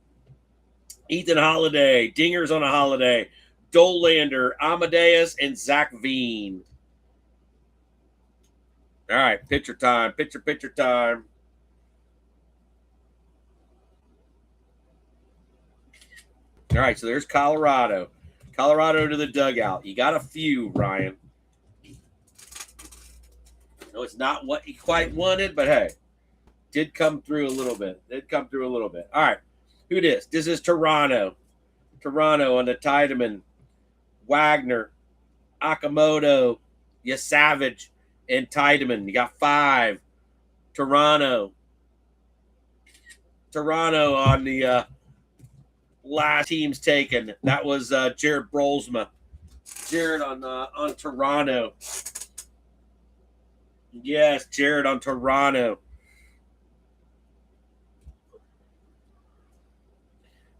Ethan Holiday. Dingers on a Holiday. Dolander, Amadeus, and Zach Veen. All right, picture time. Picture time. All right, so there's Colorado. Colorado to the dugout. You got a few, Ryan. No, it's not what you quite wanted, but hey, did come through a little bit. All right, who this? This is Toronto. Toronto on the Tiedemann. Wagner, Akamoto, Savage, and Tiedemann. You got 5. Toronto. Toronto on the last teams taken. That was Jared Brolsma. Jared on Toronto. Yes, Jared on Toronto.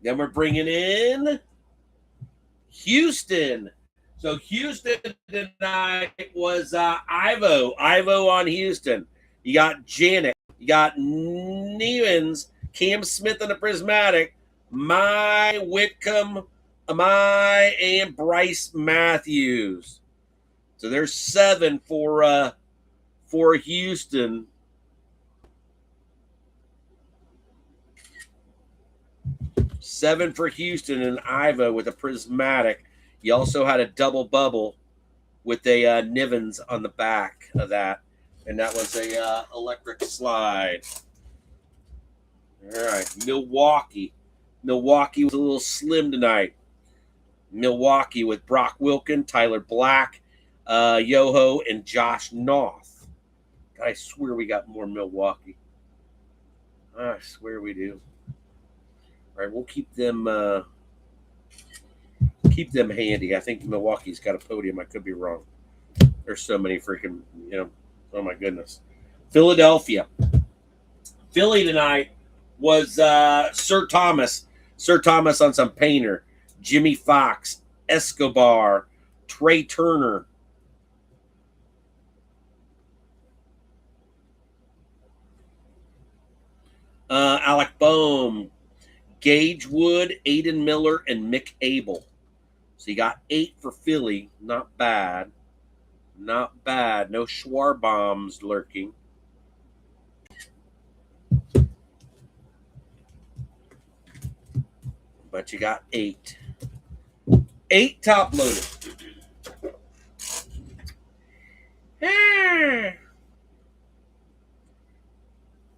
Then we're bringing in Houston. So Houston tonight was Ivo. Ivo on Houston. You got Janet. You got Nevins. Cam Smith on the Prismatic. My Whitcomb. And Bryce Matthews. So there's 7 for Houston. Seven for Houston and Ivo with a Prismatic. You also had a double bubble with a Nivens on the back of that. And that was a electric slide. All right, Milwaukee. Milwaukee was a little slim tonight. Milwaukee with Brock Wilkin, Tyler Black, Yoho, and Josh Noth. I swear we got more Milwaukee. I swear we do. All right, we'll keep them handy. I think Milwaukee's got a podium. I could be wrong. There's so many freaking, oh my goodness. Philadelphia. Philly tonight was Sir Thomas. Sir Thomas on some Painter. Jimmy Fox, Escobar, Trey Turner. Alec Boehm, Gage Wood, Aiden Miller, and Mick Abel. So you got 8 for Philly. Not bad. Not bad. No Schwarbombs lurking. But you got 8. 8 top loaded.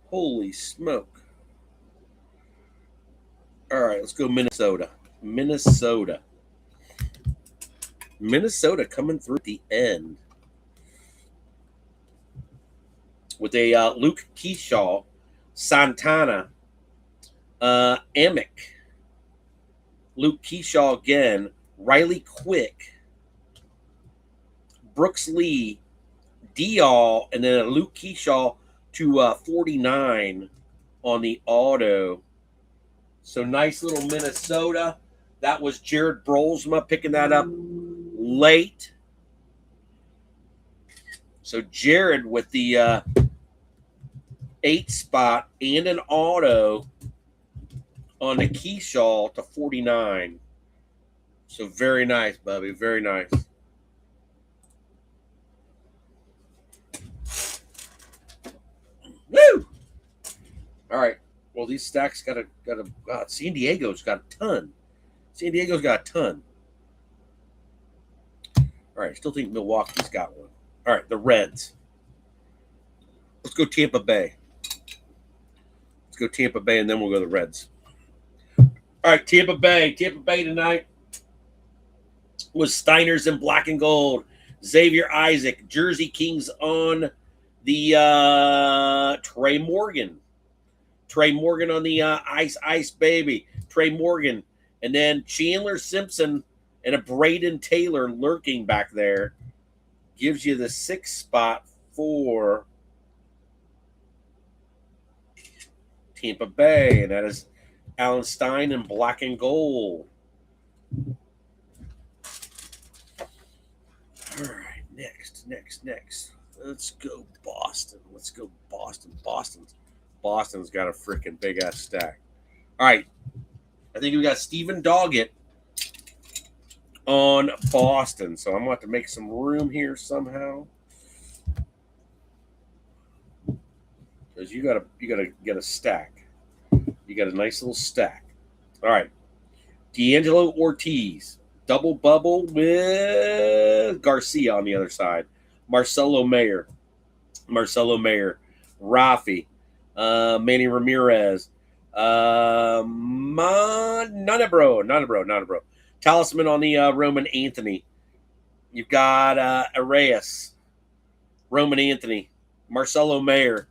Holy smoke. All right, let's go Minnesota. Minnesota coming through at the end with a Luke Keyshaw, Santana, Emick, Luke Keyshaw again, Riley Quick, Brooks Lee, Dial, and then a Luke Keyshaw to 49 on the auto. So nice little Minnesota. That was Jared Brolsma picking that up late. So Jared with the 8 spot and an auto on the Keyshaw to 49. So very nice, Bubby. Very nice. Woo! All right. Well, these stacks got a God, San Diego's got a ton. San Diego's got a ton. All right. Still think Milwaukee's got one. All right. The Reds. Let's go Tampa Bay. Let's go Tampa Bay, and then we'll go to the Reds. All right. Tampa Bay. Tampa Bay tonight was Steiners in black and gold. Xavier Isaac. Jersey Kings on the Trey Morgan. Trey Morgan on the Ice Baby. Trey Morgan. And then Chandler Simpson and a Braden Taylor lurking back there. Gives you the 6th spot for Tampa Bay. And that is Alan Stein in black and gold. All right, next. Let's go Boston. Boston's got a freaking big-ass stack. All right. I think we got Stephen Doggett on Boston. So I'm going to have to make some room here somehow. Because you gotta get a stack. You got a nice little stack. All right. D'Angelo Ortiz. Double bubble with Garcia on the other side. Marcelo Mayer. Rafi. Manny Ramirez. Nonabro. Talisman on the Roman Anthony. You've got Arias. Roman Anthony. Marcelo Mayer.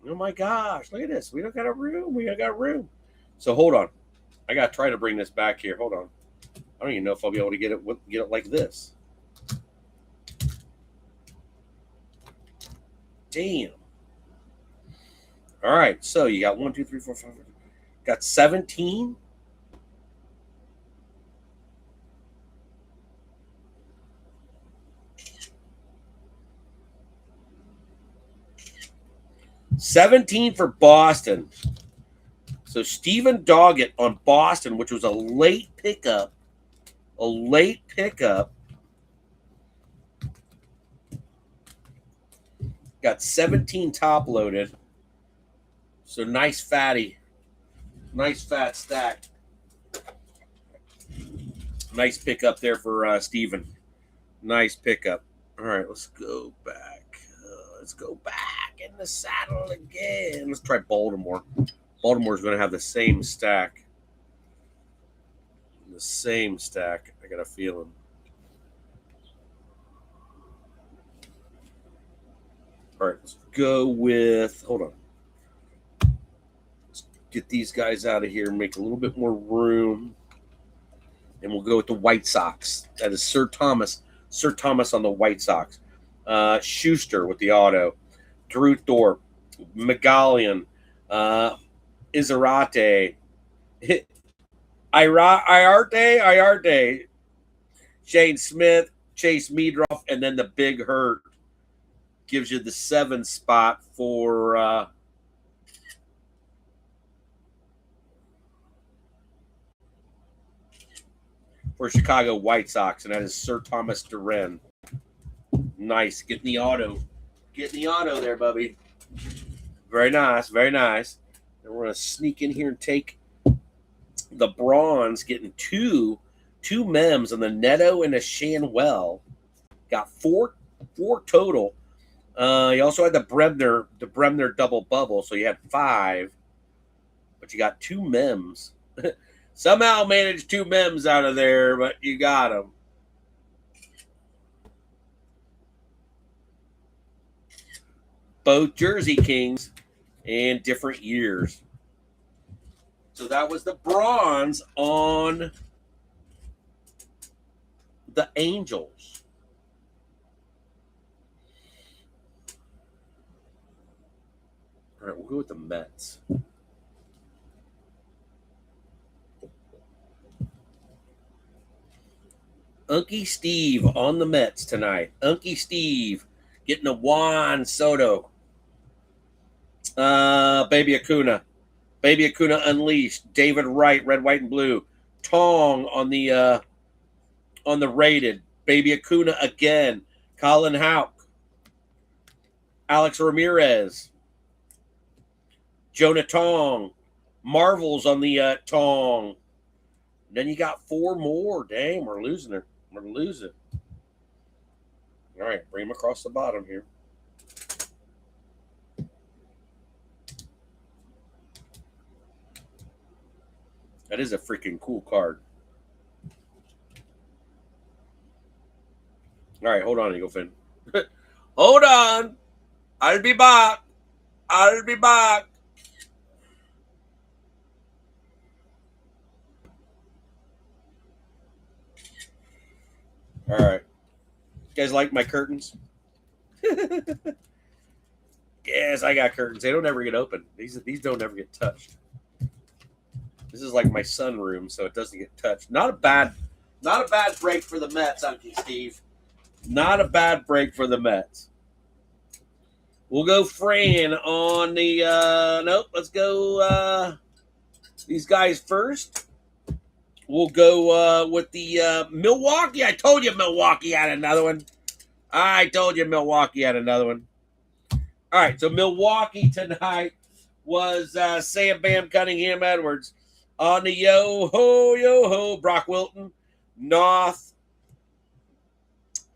Oh my gosh, look at this. We don't got a room. We don't got room. So hold on. I got to try to bring this back here. Hold on. I don't even know if I'll be able to get it like this. Damn. All right. So you got 1, 2, 3, 4, 5. Got 17. $17 for Boston. So Stephen Doggett on Boston, which was a late pickup. Got 17 top loaded. So nice fatty. Nice fat stack. Nice pickup there for Stephen. Nice pickup. All right, let's go back. Let's go back in the saddle again. Let's try Baltimore. Baltimore's going to have the same stack. I got a feeling. All right, let's go with, hold on. Let's get these guys out of here and make a little bit more room. And we'll go with the White Sox. That is Sir Thomas. Sir Thomas on the White Sox. Schuster with the auto. Drew Thorpe. Megalian. Izarate. Iarte. Shane Smith. Chase Meadroff. And then the Big Hurt gives you the 7th spot for Chicago White Sox, and that is Sir Thomas Duran. Nice. Getting the auto there, Bubby. Very nice. And we're going to sneak in here and take the bronze, getting two mems on the Neto and the Shanwell. Got four total. You also had the Bremner double bubble, so you had 5, but you got 2 mems. Somehow managed 2 mems out of there, but you got them. Both Jersey Kings and different years. So that was the bronze on the Angels. All right, we'll go with the Mets. Unky Steve on the Mets tonight. Unky Steve getting a Juan Soto. Baby Acuna. Baby Acuna Unleashed. David Wright, red, white, and blue. Tong on the rated. Baby Acuna again. Colin Houck. Alex Ramirez. Jonah Tong. Marvels on the Tong. Then you got 4 more. Dang, we're losing it. We're losing. All right, bring them across the bottom here. That is a freaking cool card. All right, hold on, Eagle Fin. Hold on. I'll be back. I'll be back. All right. You guys like my curtains? Yes, I got curtains. They don't ever get open. These don't ever get touched. This is like my sunroom, so it doesn't get touched. Not a bad break for the Mets, Uncle Steve. Not a bad break for the Mets. We'll go Fran on the nope, let's go these guys first. We'll go with the Milwaukee. I told you Milwaukee had another one. All right, so Milwaukee tonight was Sam Bam Cunningham Edwards. On the yo-ho, Brock Wilton, Noth,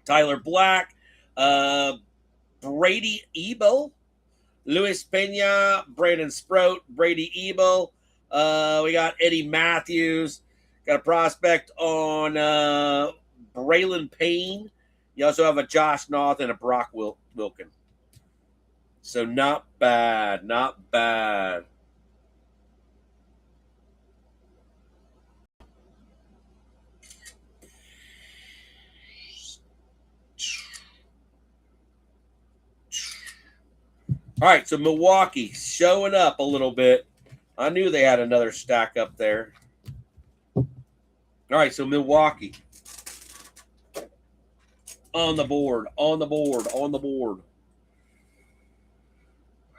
Tyler Black, Brady Ebel, Luis Pena, Brandon Sproat, Brady Ebel. We got Eddie Matthews. Got a prospect on Braylon Payne. You also have a Josh Noth and a Brock Wilkin. So not bad, not bad. All right, so Milwaukee showing up a little bit. I knew they had another stack up there. All right, so Milwaukee on the board. All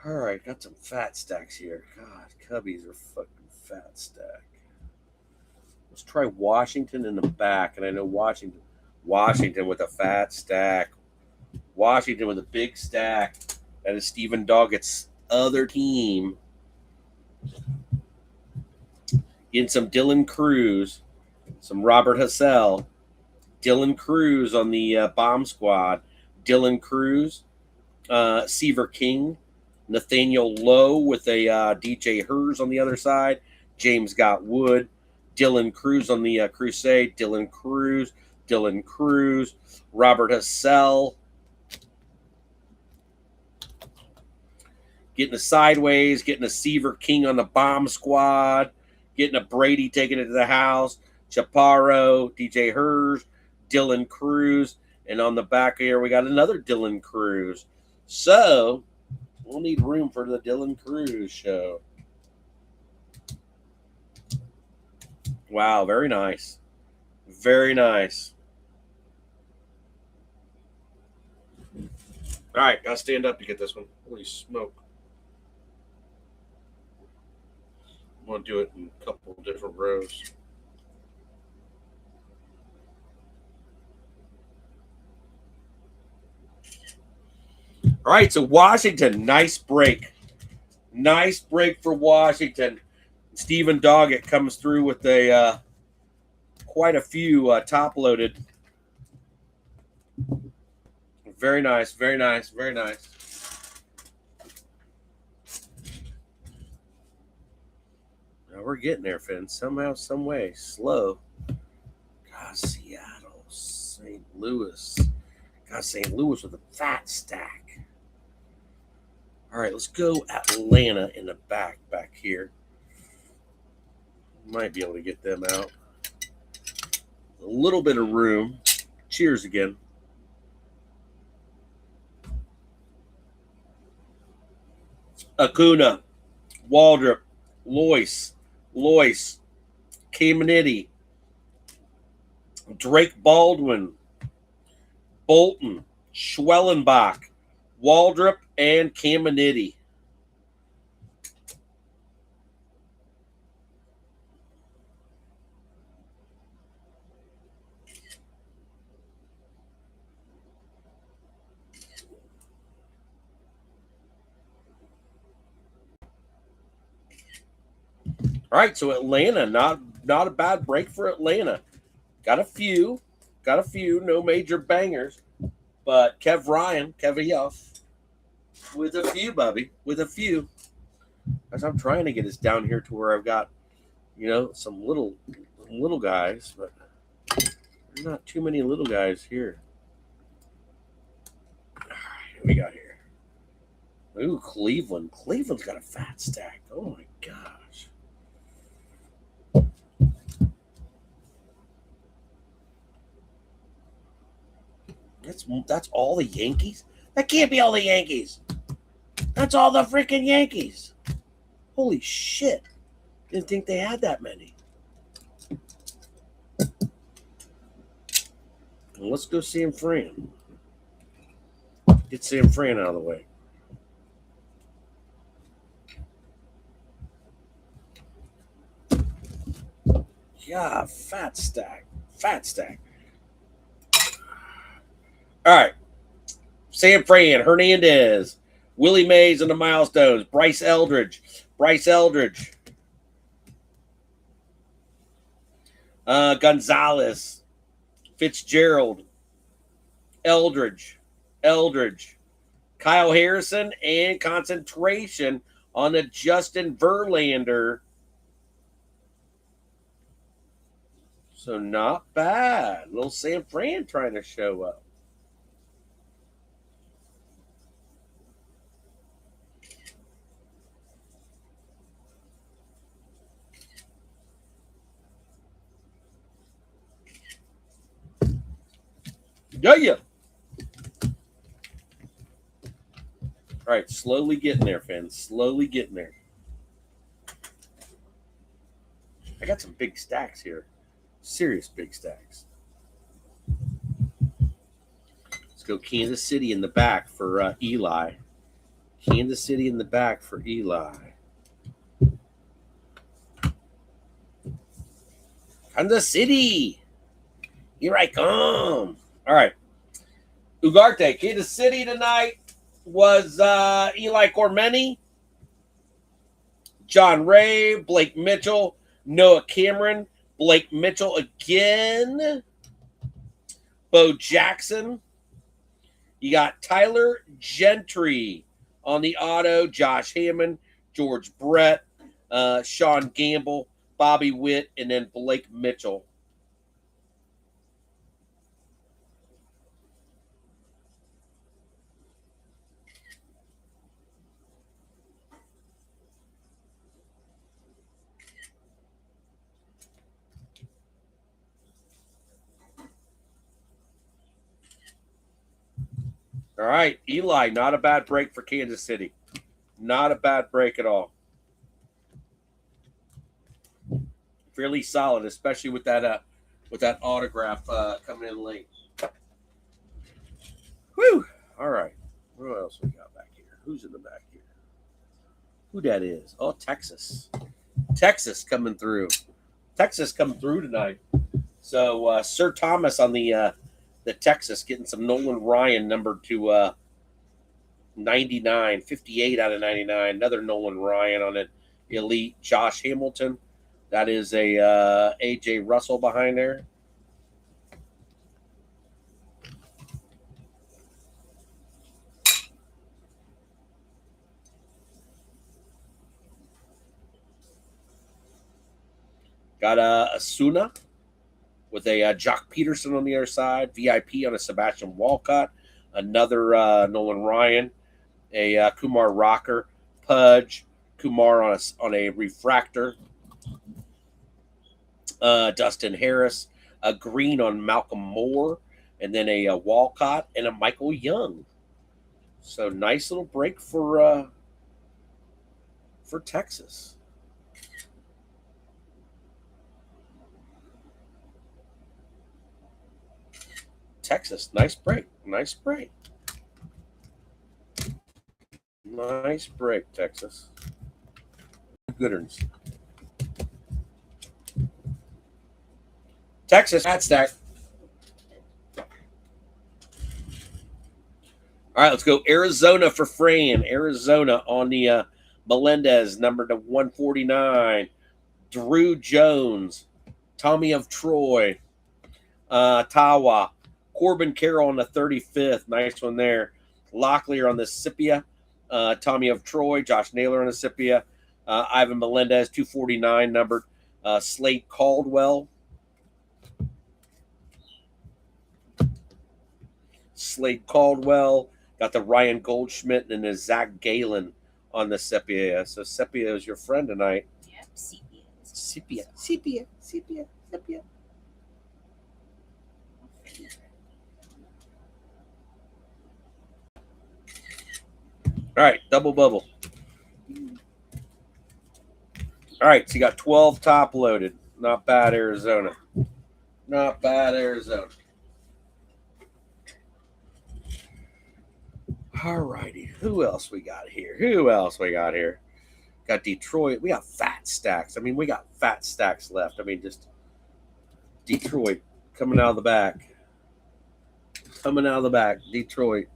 right, got some fat stacks here. God, Cubbies are fucking fat stack. Let's try Washington in the back, and I know Washington with a fat stack. Washington with a big stack. That is Stephen Doggett's other team. Getting some Dylan Cruz, some Robert Hassell, Dylan Cruz on the bomb squad, Dylan Cruz, Seaver King, Nathaniel Lowe with a DJ Hers on the other side, James Got Wood, Dylan Cruz on the Crusade, Dylan Cruz, Robert Hassell. Getting a Sideways, getting a Seaver King on the bomb squad, getting a Brady taking it to the house, Chaparro, DJ Hers, Dylan Cruz, and on the back here we got another Dylan Cruz. So we'll need room for the Dylan Cruz show. Wow, very nice. Very nice. All right, gotta stand up to get this one. Holy smoke. I'm going to do it in a couple of different rows. All right, so Washington, nice break. Nice break for Washington. Stephen Doggett comes through with a quite a few top-loaded. Very nice, very nice, very nice. We're getting there, Finn. Somehow, some way. Slow. God, Seattle. St. Louis. God, St. Louis with a fat stack. All right, let's go Atlanta in the back here. Might be able to get them out. A little bit of room. Cheers again. Acuna. Waldrop. Lois, Caminiti, Drake Baldwin, Bolton, Schwellenbach, Waldrop, and Caminiti. All right, so Atlanta, not a bad break for Atlanta. Got a few, no major bangers, but Kev with a few, Bubby, with a few. As I'm trying to get us down here to where I've got, some little guys, but there's not too many little guys here. All right, what we got here? Ooh, Cleveland. Cleveland's got a fat stack. Oh my gosh. That's all the Yankees? That can't be all the Yankees. That's all the freaking Yankees. Holy shit. Didn't think they had that many. Well, let's go Sam Fran. Get Sam Fran out of the way. Yeah, fat stack. All right. Sam Fran, Hernandez, Willie Mays and the Milestones, Bryce Eldridge, Gonzalez, Fitzgerald, Eldridge, Kyle Harrison, and concentration on the Justin Verlander. So not bad. Little Sam Fran trying to show up. Yeah. All right, slowly getting there, fans. Slowly getting there. I got some big stacks here. Serious big stacks. Let's go Kansas City in the back for Eli. Kansas City in the back for Eli. Kansas City. Here I come. All right. Ugarte, Kansas City tonight was Eli Cormeni, John Ray, Blake Mitchell, Noah Cameron, Blake Mitchell again, Bo Jackson. You got Tyler Gentry on the auto, Josh Hammond, George Brett, Sean Gamble, Bobby Witt, and then Blake Mitchell. All right, Eli, not a bad break for Kansas City. Not a bad break at all. Fairly solid, especially with that autograph coming in late. Whew. All right. What else we got back here? Who's in the back here? Who that is? Oh, Texas. Texas coming through. Tonight. So Sir Thomas on the Texas getting some Nolan Ryan number to 99, 58 out of 99. Another Nolan Ryan on it. Elite. Josh Hamilton. That is a A.J. Russell behind there. Got Asuna with a Jock Peterson on the other side. VIP on a Sebastian Walcott. Another Nolan Ryan. A Kumar Rocker. Pudge. Kumar on a refractor. Dustin Harris. A green on Malcolm Moore. And then a Walcott and a Michael Young. So nice little break for Texas. Texas, nice break, Texas. Good ones. Texas hat stack. All right, let's go Arizona for Fran. Arizona on the Melendez, number to 149. Drew Jones, Tommy of Troy, Tawa, Corbin Carroll on the 35th. Nice one there. Locklear on the Scipia. Tommy of Troy, Josh Naylor on the Scipia. Ivan Melendez, 249 numbered. Slade Caldwell. Got the Ryan Goldschmidt and the Zach Galen on the Sepia. So Sepia is your friend tonight. Yep, sepia. Sepia. All right, double bubble. All right, so you got 12 top loaded. Not bad, Arizona. Not bad, Arizona. All righty. Who else we got here? Got Detroit. We got fat stacks. I mean, we got fat stacks left. I mean, just Detroit coming out of the back. Detroit.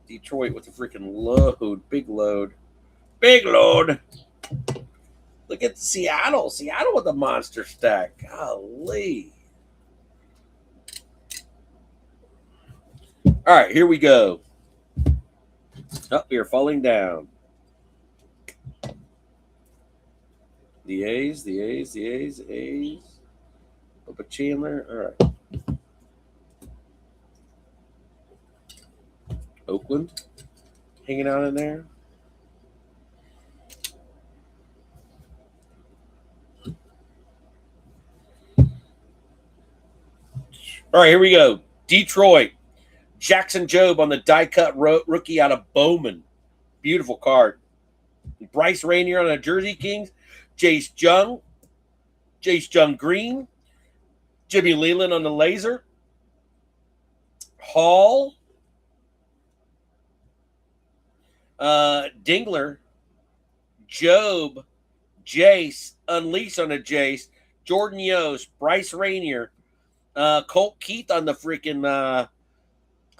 Detroit with a freaking load. Big load. Look at Seattle. Seattle with a monster stack. Golly. All right, here we go. Oh, we are falling down. The A's. Bubba Chandler. All right. Oakland hanging out in there. All right, here we go. Detroit. Jackson Jobe on the die-cut rookie out of Bowman. Beautiful card. Bryce Rainier on the Jersey Kings. Jace Jung Green. Jimmy Leland on the laser. Hall. Dingler. Jobe. Jace. Unleash on the Jace. Jordan Yost. Bryce Rainier. Colt Keith on the freaking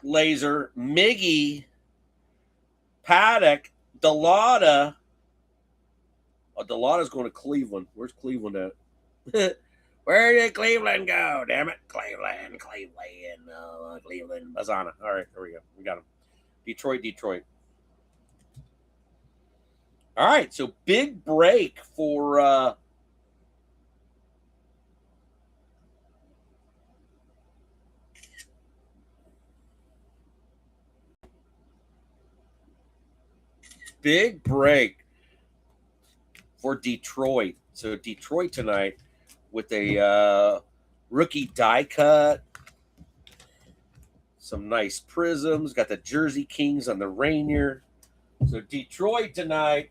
laser. Miggy. Paddock. Delata. Oh, Delata's going to Cleveland. Where's Cleveland at? Where did Cleveland go? Damn it. Cleveland. Cleveland. Bazana. All right, here we go. We got him. Detroit. All right, so big break for Detroit. So Detroit tonight with a rookie die cut. Some nice prisms. Got the Jersey Kings on the Rainier. So Detroit tonight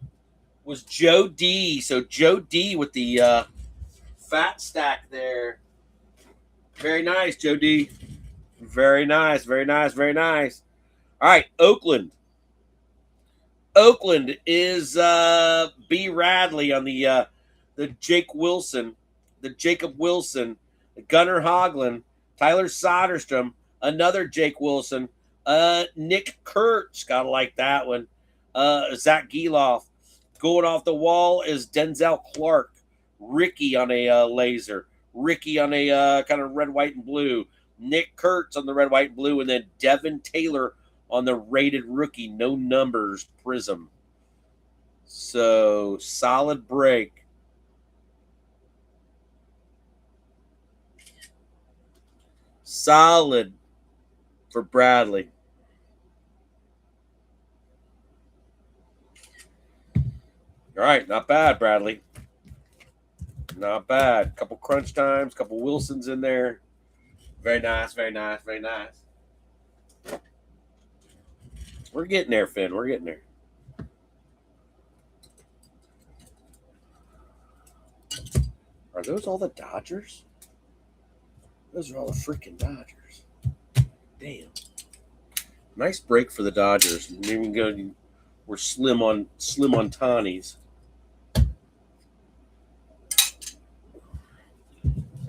was Joe D. So Joe D with the fat stack there. Very nice, Joe D. Very nice. All right, Oakland. Oakland is B. Radley on the Jacob Wilson, the Gunnar Hoglund, Tyler Soderstrom, another Jake Wilson, Nick Kurtz, gotta like that one, Zach Geloff. Going off the wall is Denzel Clark, Ricky on a laser, Ricky on a kind of red, white, and blue, Nick Kurtz on the red, white, and blue, and then Devin Taylor on the rated rookie, no numbers, Prism. So, solid break. Solid for Bradley. All right, not bad, Bradley. Not bad. Couple crunch times, couple Wilsons in there. Very nice. We're getting there, Finn. We're getting there. Are those all the Dodgers? Those are all the freaking Dodgers. Damn. Nice break for the Dodgers. We're slim on Tawnies.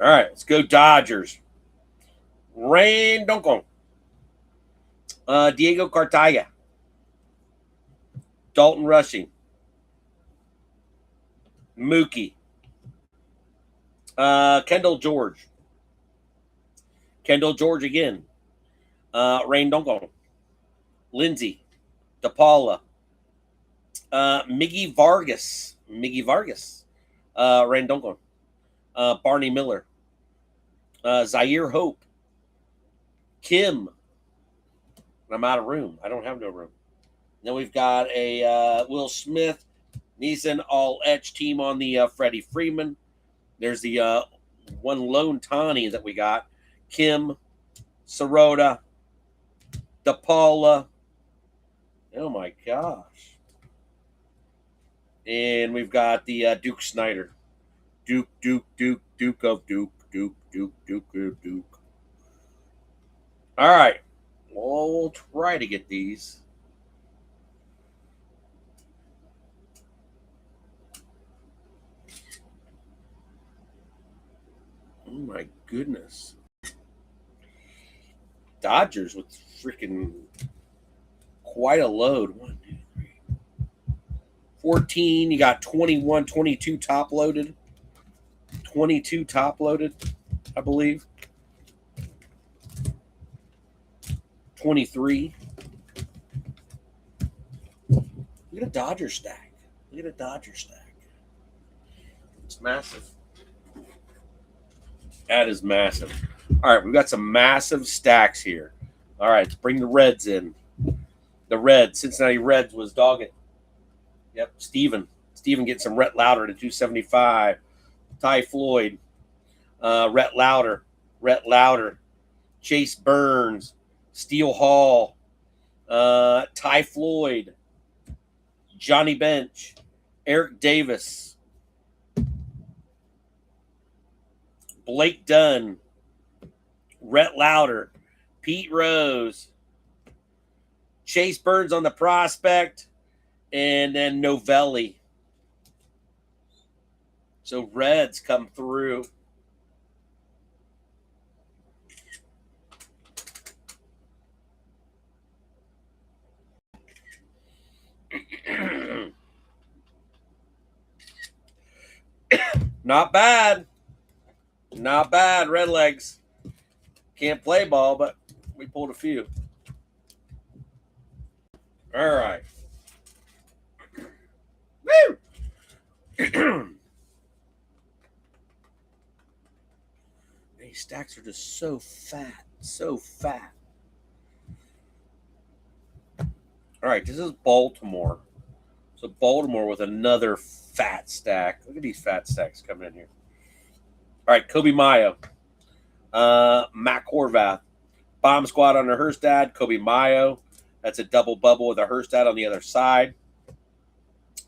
All right, let's go Dodgers. Rain Donkon. Diego Cartaya. Dalton Rushing. Mookie. Kendall George. Kendall George again. Rain Dongo. Lindsay. DePaula. Miggy Vargas. Miggy Vargas. Rain Dongo. Barney Miller. Zaire Hope. Kim. I'm out of room. I don't have no room. Then we've got a Will Smith, Neeson, all etch team on the Freddie Freeman. There's the one lone Tawny that we got. Kim, Sirota, DePaula. Oh my gosh. And we've got the Duke Snyder. Duke of Duke. All right. Well, we'll try to get these. Oh my goodness. Dodgers with freaking quite a load. 1, 2, 3, 14. You got 21, 22 top loaded. 22 top loaded, I believe. 23. Look at a Dodger stack. Look at a Dodger stack. It's massive. That is massive. All right, we've got some massive stacks here. All right, let's bring the Reds in. The Reds, Cincinnati Reds was dogging. Yep, Steven. Steven getting some Rhett Lauder to 275. Ty Floyd. Rhett Lauder. Chase Burns. Steele Hall. Ty Floyd. Johnny Bench. Eric Davis. Blake Dunn. Rhett Lauder. Pete Rose. Chase Burns on the prospect. And then Novelli. So Reds come through. Not bad. Not bad, Redlegs. Can't play ball, but we pulled a few. All right. Woo! These stacks are just so fat. So fat. All right, this is Baltimore. So Baltimore with another fat stack. Look at these fat stacks coming in here. All right, Kobe Mayo. Matt Horvath. Bomb Squad on the Hurstad. Kobe Mayo. That's a double bubble with a Hurstad on the other side.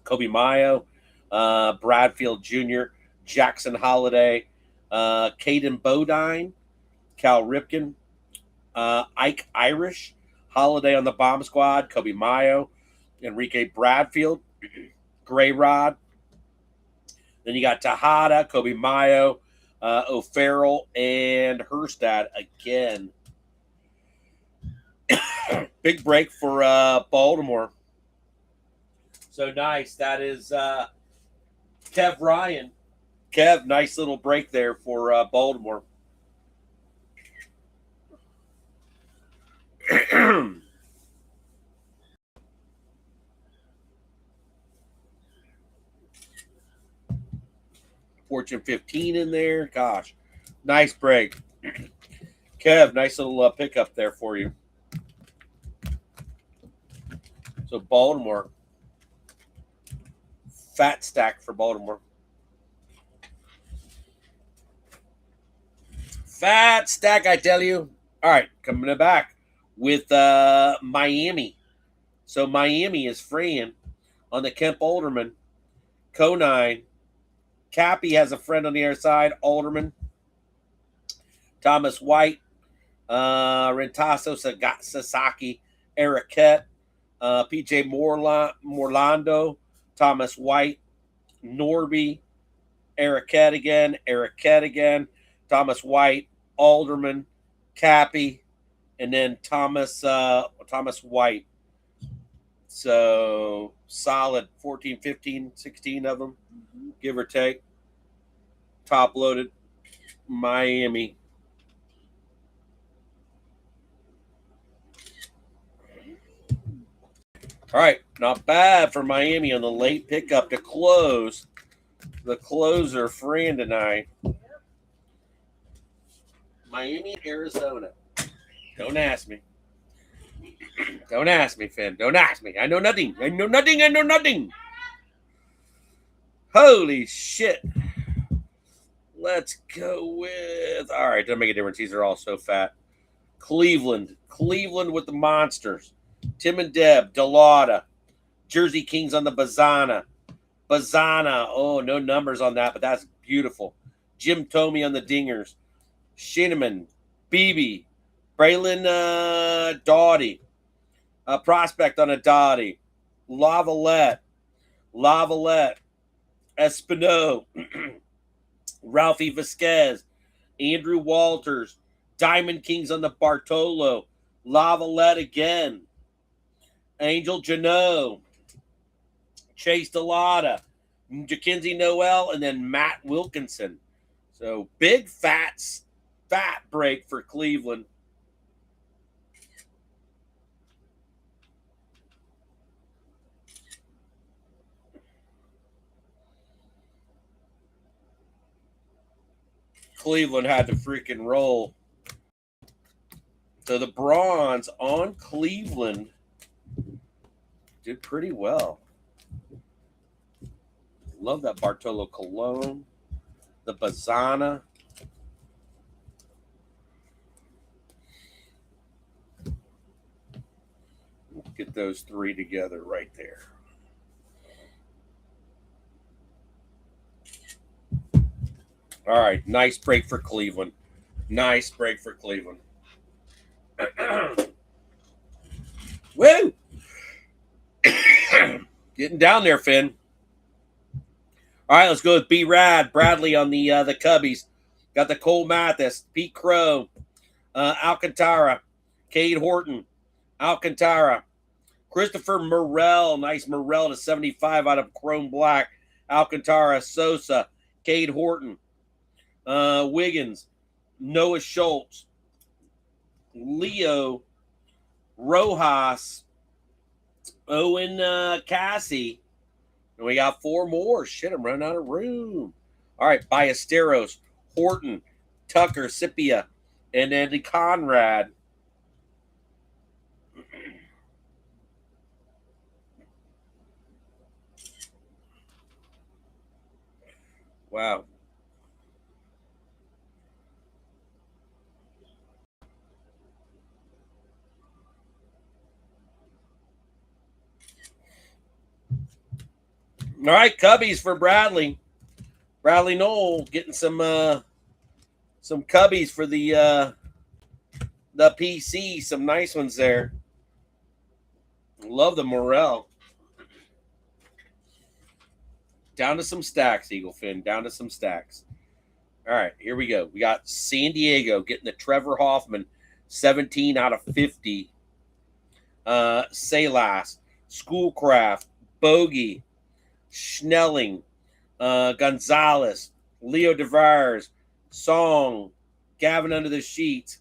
Kobe Mayo. Bradfield Jr. Jackson Holiday. Caden Bodine. Cal Ripken. Ike Irish. Holiday on the Bomb Squad. Kobe Mayo. Enrique Bradfield. Gray Rod. Then you got Tejada, Kobe Mayo, O'Farrell, and Hurstad again. Big break for Baltimore. So nice. That is Kev Ryan. Kev, nice little break there for Baltimore. Fortune 15 in there. Gosh, nice break. Kev, nice little pickup there for you. So Baltimore. Fat stack for Baltimore. Fat stack, I tell you. All right, coming back with Miami. So Miami is freeing on the Kemp Alderman. Conine. Cappy has a friend on the other side. Alderman. Thomas White. Rentaso Sasaki. Eriquette. PJ Morlando. Thomas White. Norby. Eriquette again. Thomas White. Alderman. Cappy. And then Thomas White. So solid 14, 15, 16 of them, give or take. top loaded. Miami. All right, not bad for Miami on the late pickup to close. The closer, Fran tonight. Miami, Arizona. Don't ask me. Don't ask me, Finn. Don't ask me. I know nothing. I know nothing. I know nothing. Holy shit. Let's go with. All right, doesn't make a difference. These are all so fat. Cleveland. Cleveland with the Monsters. Tim and Deb. Delauda. Jersey Kings on the Bazana. Bazana. Oh, no numbers on that, but that's beautiful. Jim Tomey on the Dingers. Shinneman. Beebe. Braylon Doughty. Prospect on a Dottie. Lavalette. Espino. Ralphie Vasquez. Andrew Walters. Diamond Kings on the Bartolo. Lavalette again. Angel Janot. Chase Delauda. Jackenzie Noel, and then Matt Wilkinson. So big fat break for Cleveland. Cleveland had to freaking roll. So the bronze on Cleveland did pretty well. Love that Bartolo Colon. The Bazana. Get those three together right there. All right, nice break for Cleveland. Nice break for Cleveland. Woo! Getting down there, Finn. All right, let's go with B-Rad. Bradley on the Cubbies. Got the Cole Mathis, Pete Crow, Alcantara, Cade Horton, Alcantara, Christopher Morel. Nice Morel to 75 out of Chrome Black. Alcantara, Sosa, Cade Horton, Wiggins, Noah Schultz, Leo, Rojas, Owen Cassie. And we got four more. Shit, I'm running out of room. All right, Ballesteros, Horton, Tucker, Scipia, and then Conrad. Wow. All right, Cubbies for Bradley. Bradley Knoll getting some Cubbies for the PC. Some nice ones there. Love the Morel. Down to some stacks, Eaglefin. Down to some stacks. All right, here we go. We got San Diego getting the Trevor Hoffman, 17 out of 50. Salas, Schoolcraft, Bogey, Schnelling, Gonzalez, Leo DeVars, Song, Gavin Under the Sheets,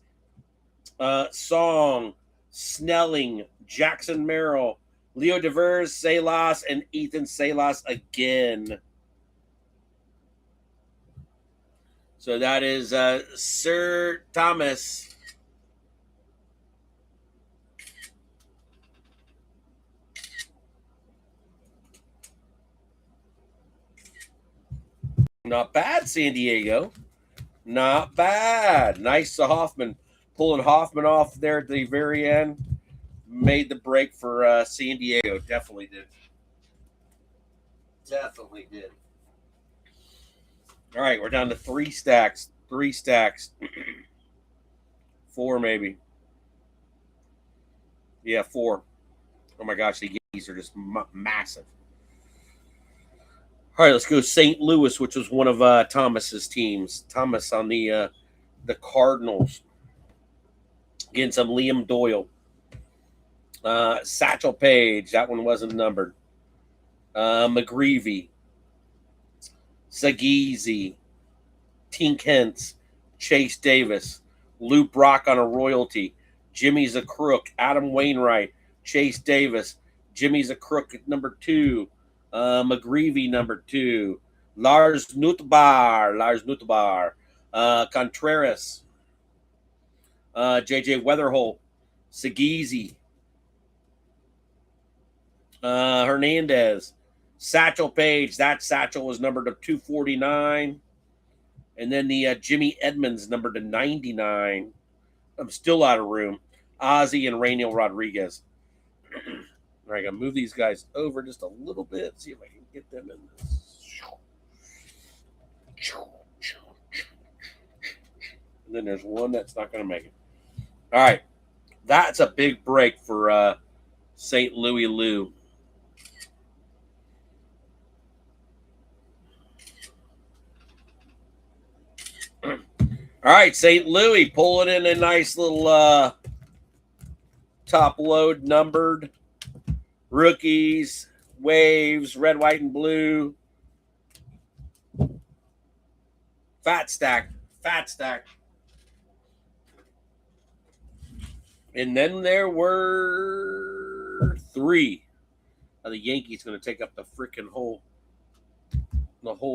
Song, Snelling, Jackson Merrill, Leo DeVers, Salas, and Ethan Salas again. So that is Sir Thomas. Not bad, San Diego. Not bad. Nice Hoffman. Pulling Hoffman off there at the very end. Made the break for San Diego. Definitely did. Definitely did. All right, we're down to 3 stacks. 3 stacks. 4 maybe. Yeah, 4. Oh my gosh, these are just massive. All right, let's go St. Louis, which was one of Thomas's teams. Thomas on the Cardinals. Getting some Liam Doyle. Satchel Paige, that one wasn't numbered. McGreevy. Sagizi. Tink Hence, Chase Davis, Lou Brock on a royalty, Jimmy's a Crook, Adam Wainwright, Chase Davis, Jimmy's a Crook at number 2, McGreevy number 2, Lars Nutbar, Contreras, JJ Weatherholt, Segezi, Hernandez, Satchel Paige. That Satchel was numbered to 249. And then the Jimmy Edmonds numbered to 99. I'm still out of room. Ozzy and Rainiel Rodriguez. All right, I'm going to move these guys over just a little bit. See if I can get them in this. And then there's one that's not going to make it. All right. That's a big break for St. Louis Lou. All right, St. Louis pulling in a nice little top load numbered rookies, waves, red, white, and blue. Fat stack. And then there were 3. Now the Yankees going to take up the freaking whole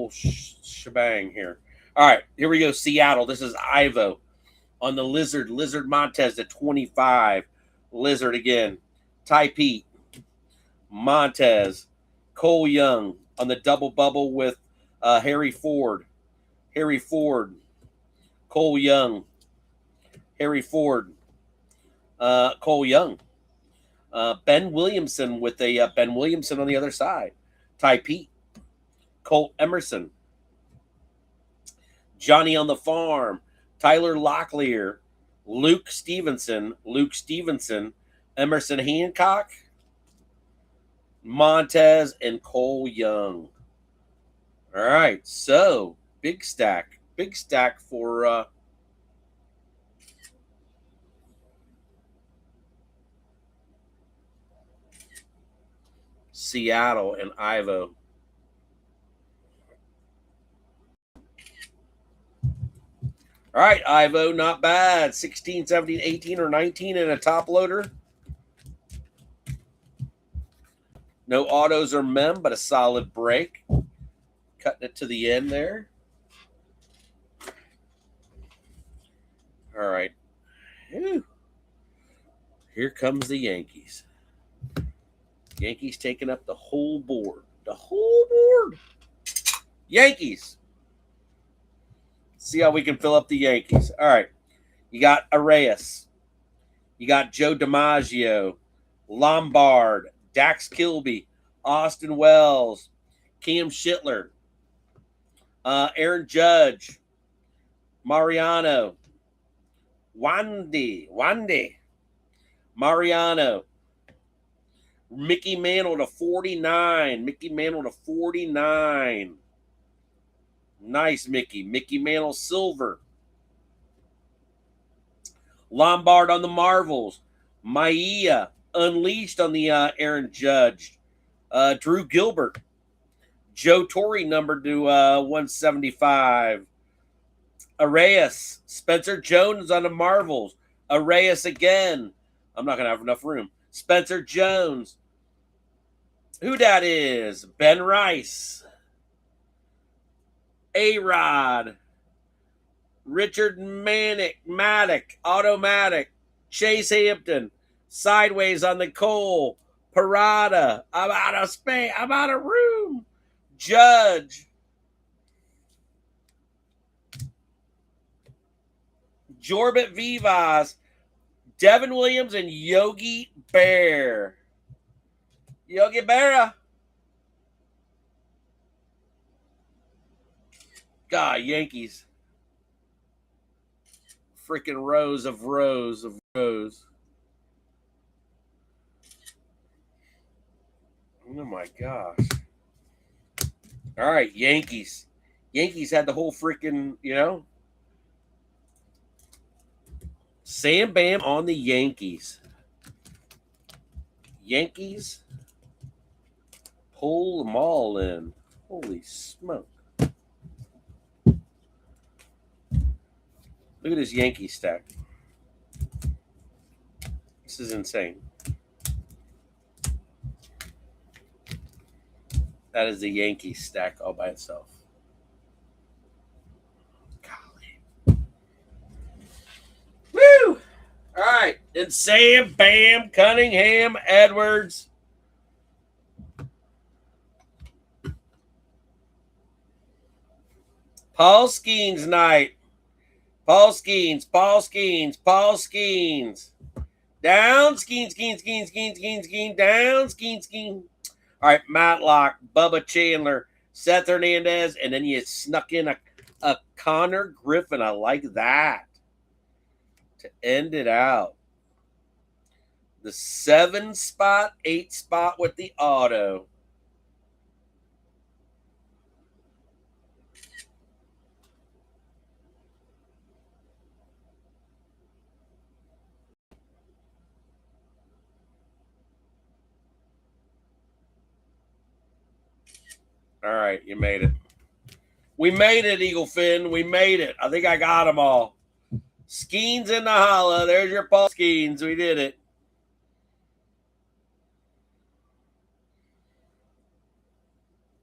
shebang here. All right, here we go. Seattle. This is Ivo on the Lizard. Lizard Montez at 25. Lizard again. Ty Pete. Montez. Cole Young on the double bubble with Harry Ford. Harry Ford. Cole Young. Harry Ford. Cole Young. Ben Williamson with a Ben Williamson on the other side. Ty Pete. Colt Emerson. Johnny on the Farm, Tyler Locklear, Luke Stevenson, Emerson Hancock, Montez, and Cole Young. All right, so big stack for Seattle and Ivo. All right, Ivo, not bad. 16, 17, 18, or 19 in a top loader. No autos or mem, but a solid break. Cutting it to the end there. All right. Whew. Here comes the Yankees. Yankees taking up the whole board. The whole board. Yankees. See how we can fill up the Yankees. All right. You got Arias. You got Joe DiMaggio, Lombard, Dax Kilby, Austin Wells, Cam Schittler, Aaron Judge, Mariano, Wandy, Mariano, Mickey Mantle to 49. Nice, Mickey. Mickey Mantle silver. Lombard on the Marvels. Maia unleashed on the Aaron Judge. Drew Gilbert. Joe Torre numbered to 175. Arias. Spencer Jones on the Marvels. Arias again. I'm not going to have enough room. Spencer Jones. Who that is? Ben Rice. A-Rod. Richard Maddock, Automatic, Chase Hampton, Sideways on the Cole, Parada, I'm out of space, I'm out of room, Judge, Jorbit Vivas, Devin Williams, and Yogi Berra. Yogi Berra. God, Yankees. Freaking rows of rows. Oh my gosh. All right, Yankees. Yankees had the whole freaking, Sam Bam on the Yankees. Yankees pull them all in. Holy smoke. Look at this Yankee stack. This is insane. That is the Yankee stack all by itself. Golly. Woo! All right. And Sam, Bam, Cunningham, Edwards. Paul Skeens night. Paul Skeens. Down, Skeen. Down, Skeen. All right, Matlock, Bubba Chandler, Seth Hernandez, and then you snuck in a Connor Griffin. I like that to end it out. The 7 spot, 8 spot with the auto. All right, you made it. We made it, Eagle Finn. We made it. I think I got them all. Skeens in the holla. There's your Paul Skeens. We did it.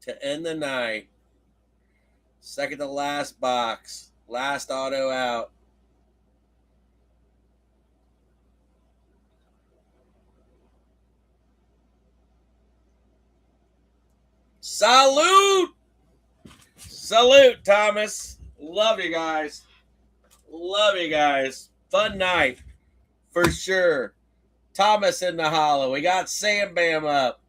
To end the night. Second to last box. Last auto out. Salute! Salute, Thomas. Love you guys. Love you guys. Fun night. For sure. Thomas in the hollow. We got Sam Bam up.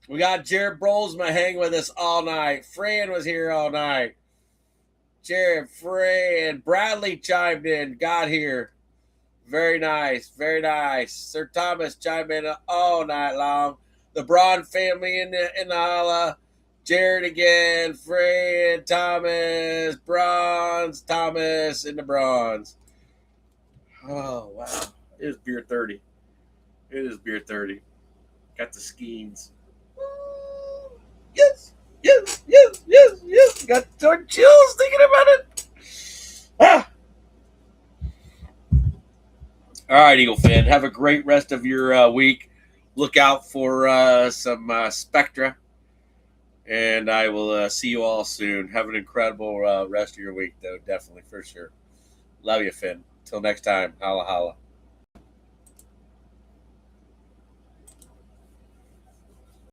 We got Jared Brolsma hanging with us all night. Fran was here all night. Jared, Fran, Bradley chimed in, got here. Very nice, very nice. Sir Thomas chimed in all night long. The Braun family in the holla. Jared again, Fran, Thomas, Bronze, Thomas, and the Bronze. Oh, wow. It is beer 30. It is beer 30. Got the Skeens. Yes. Got chills thinking about it. Ah. All right, Eagle fan. Have a great rest of your week. Look out for some Spectra. And I will see you all soon. Have an incredible rest of your week, though. Definitely, for sure. Love you, Finn. Till next time. Holla, holla.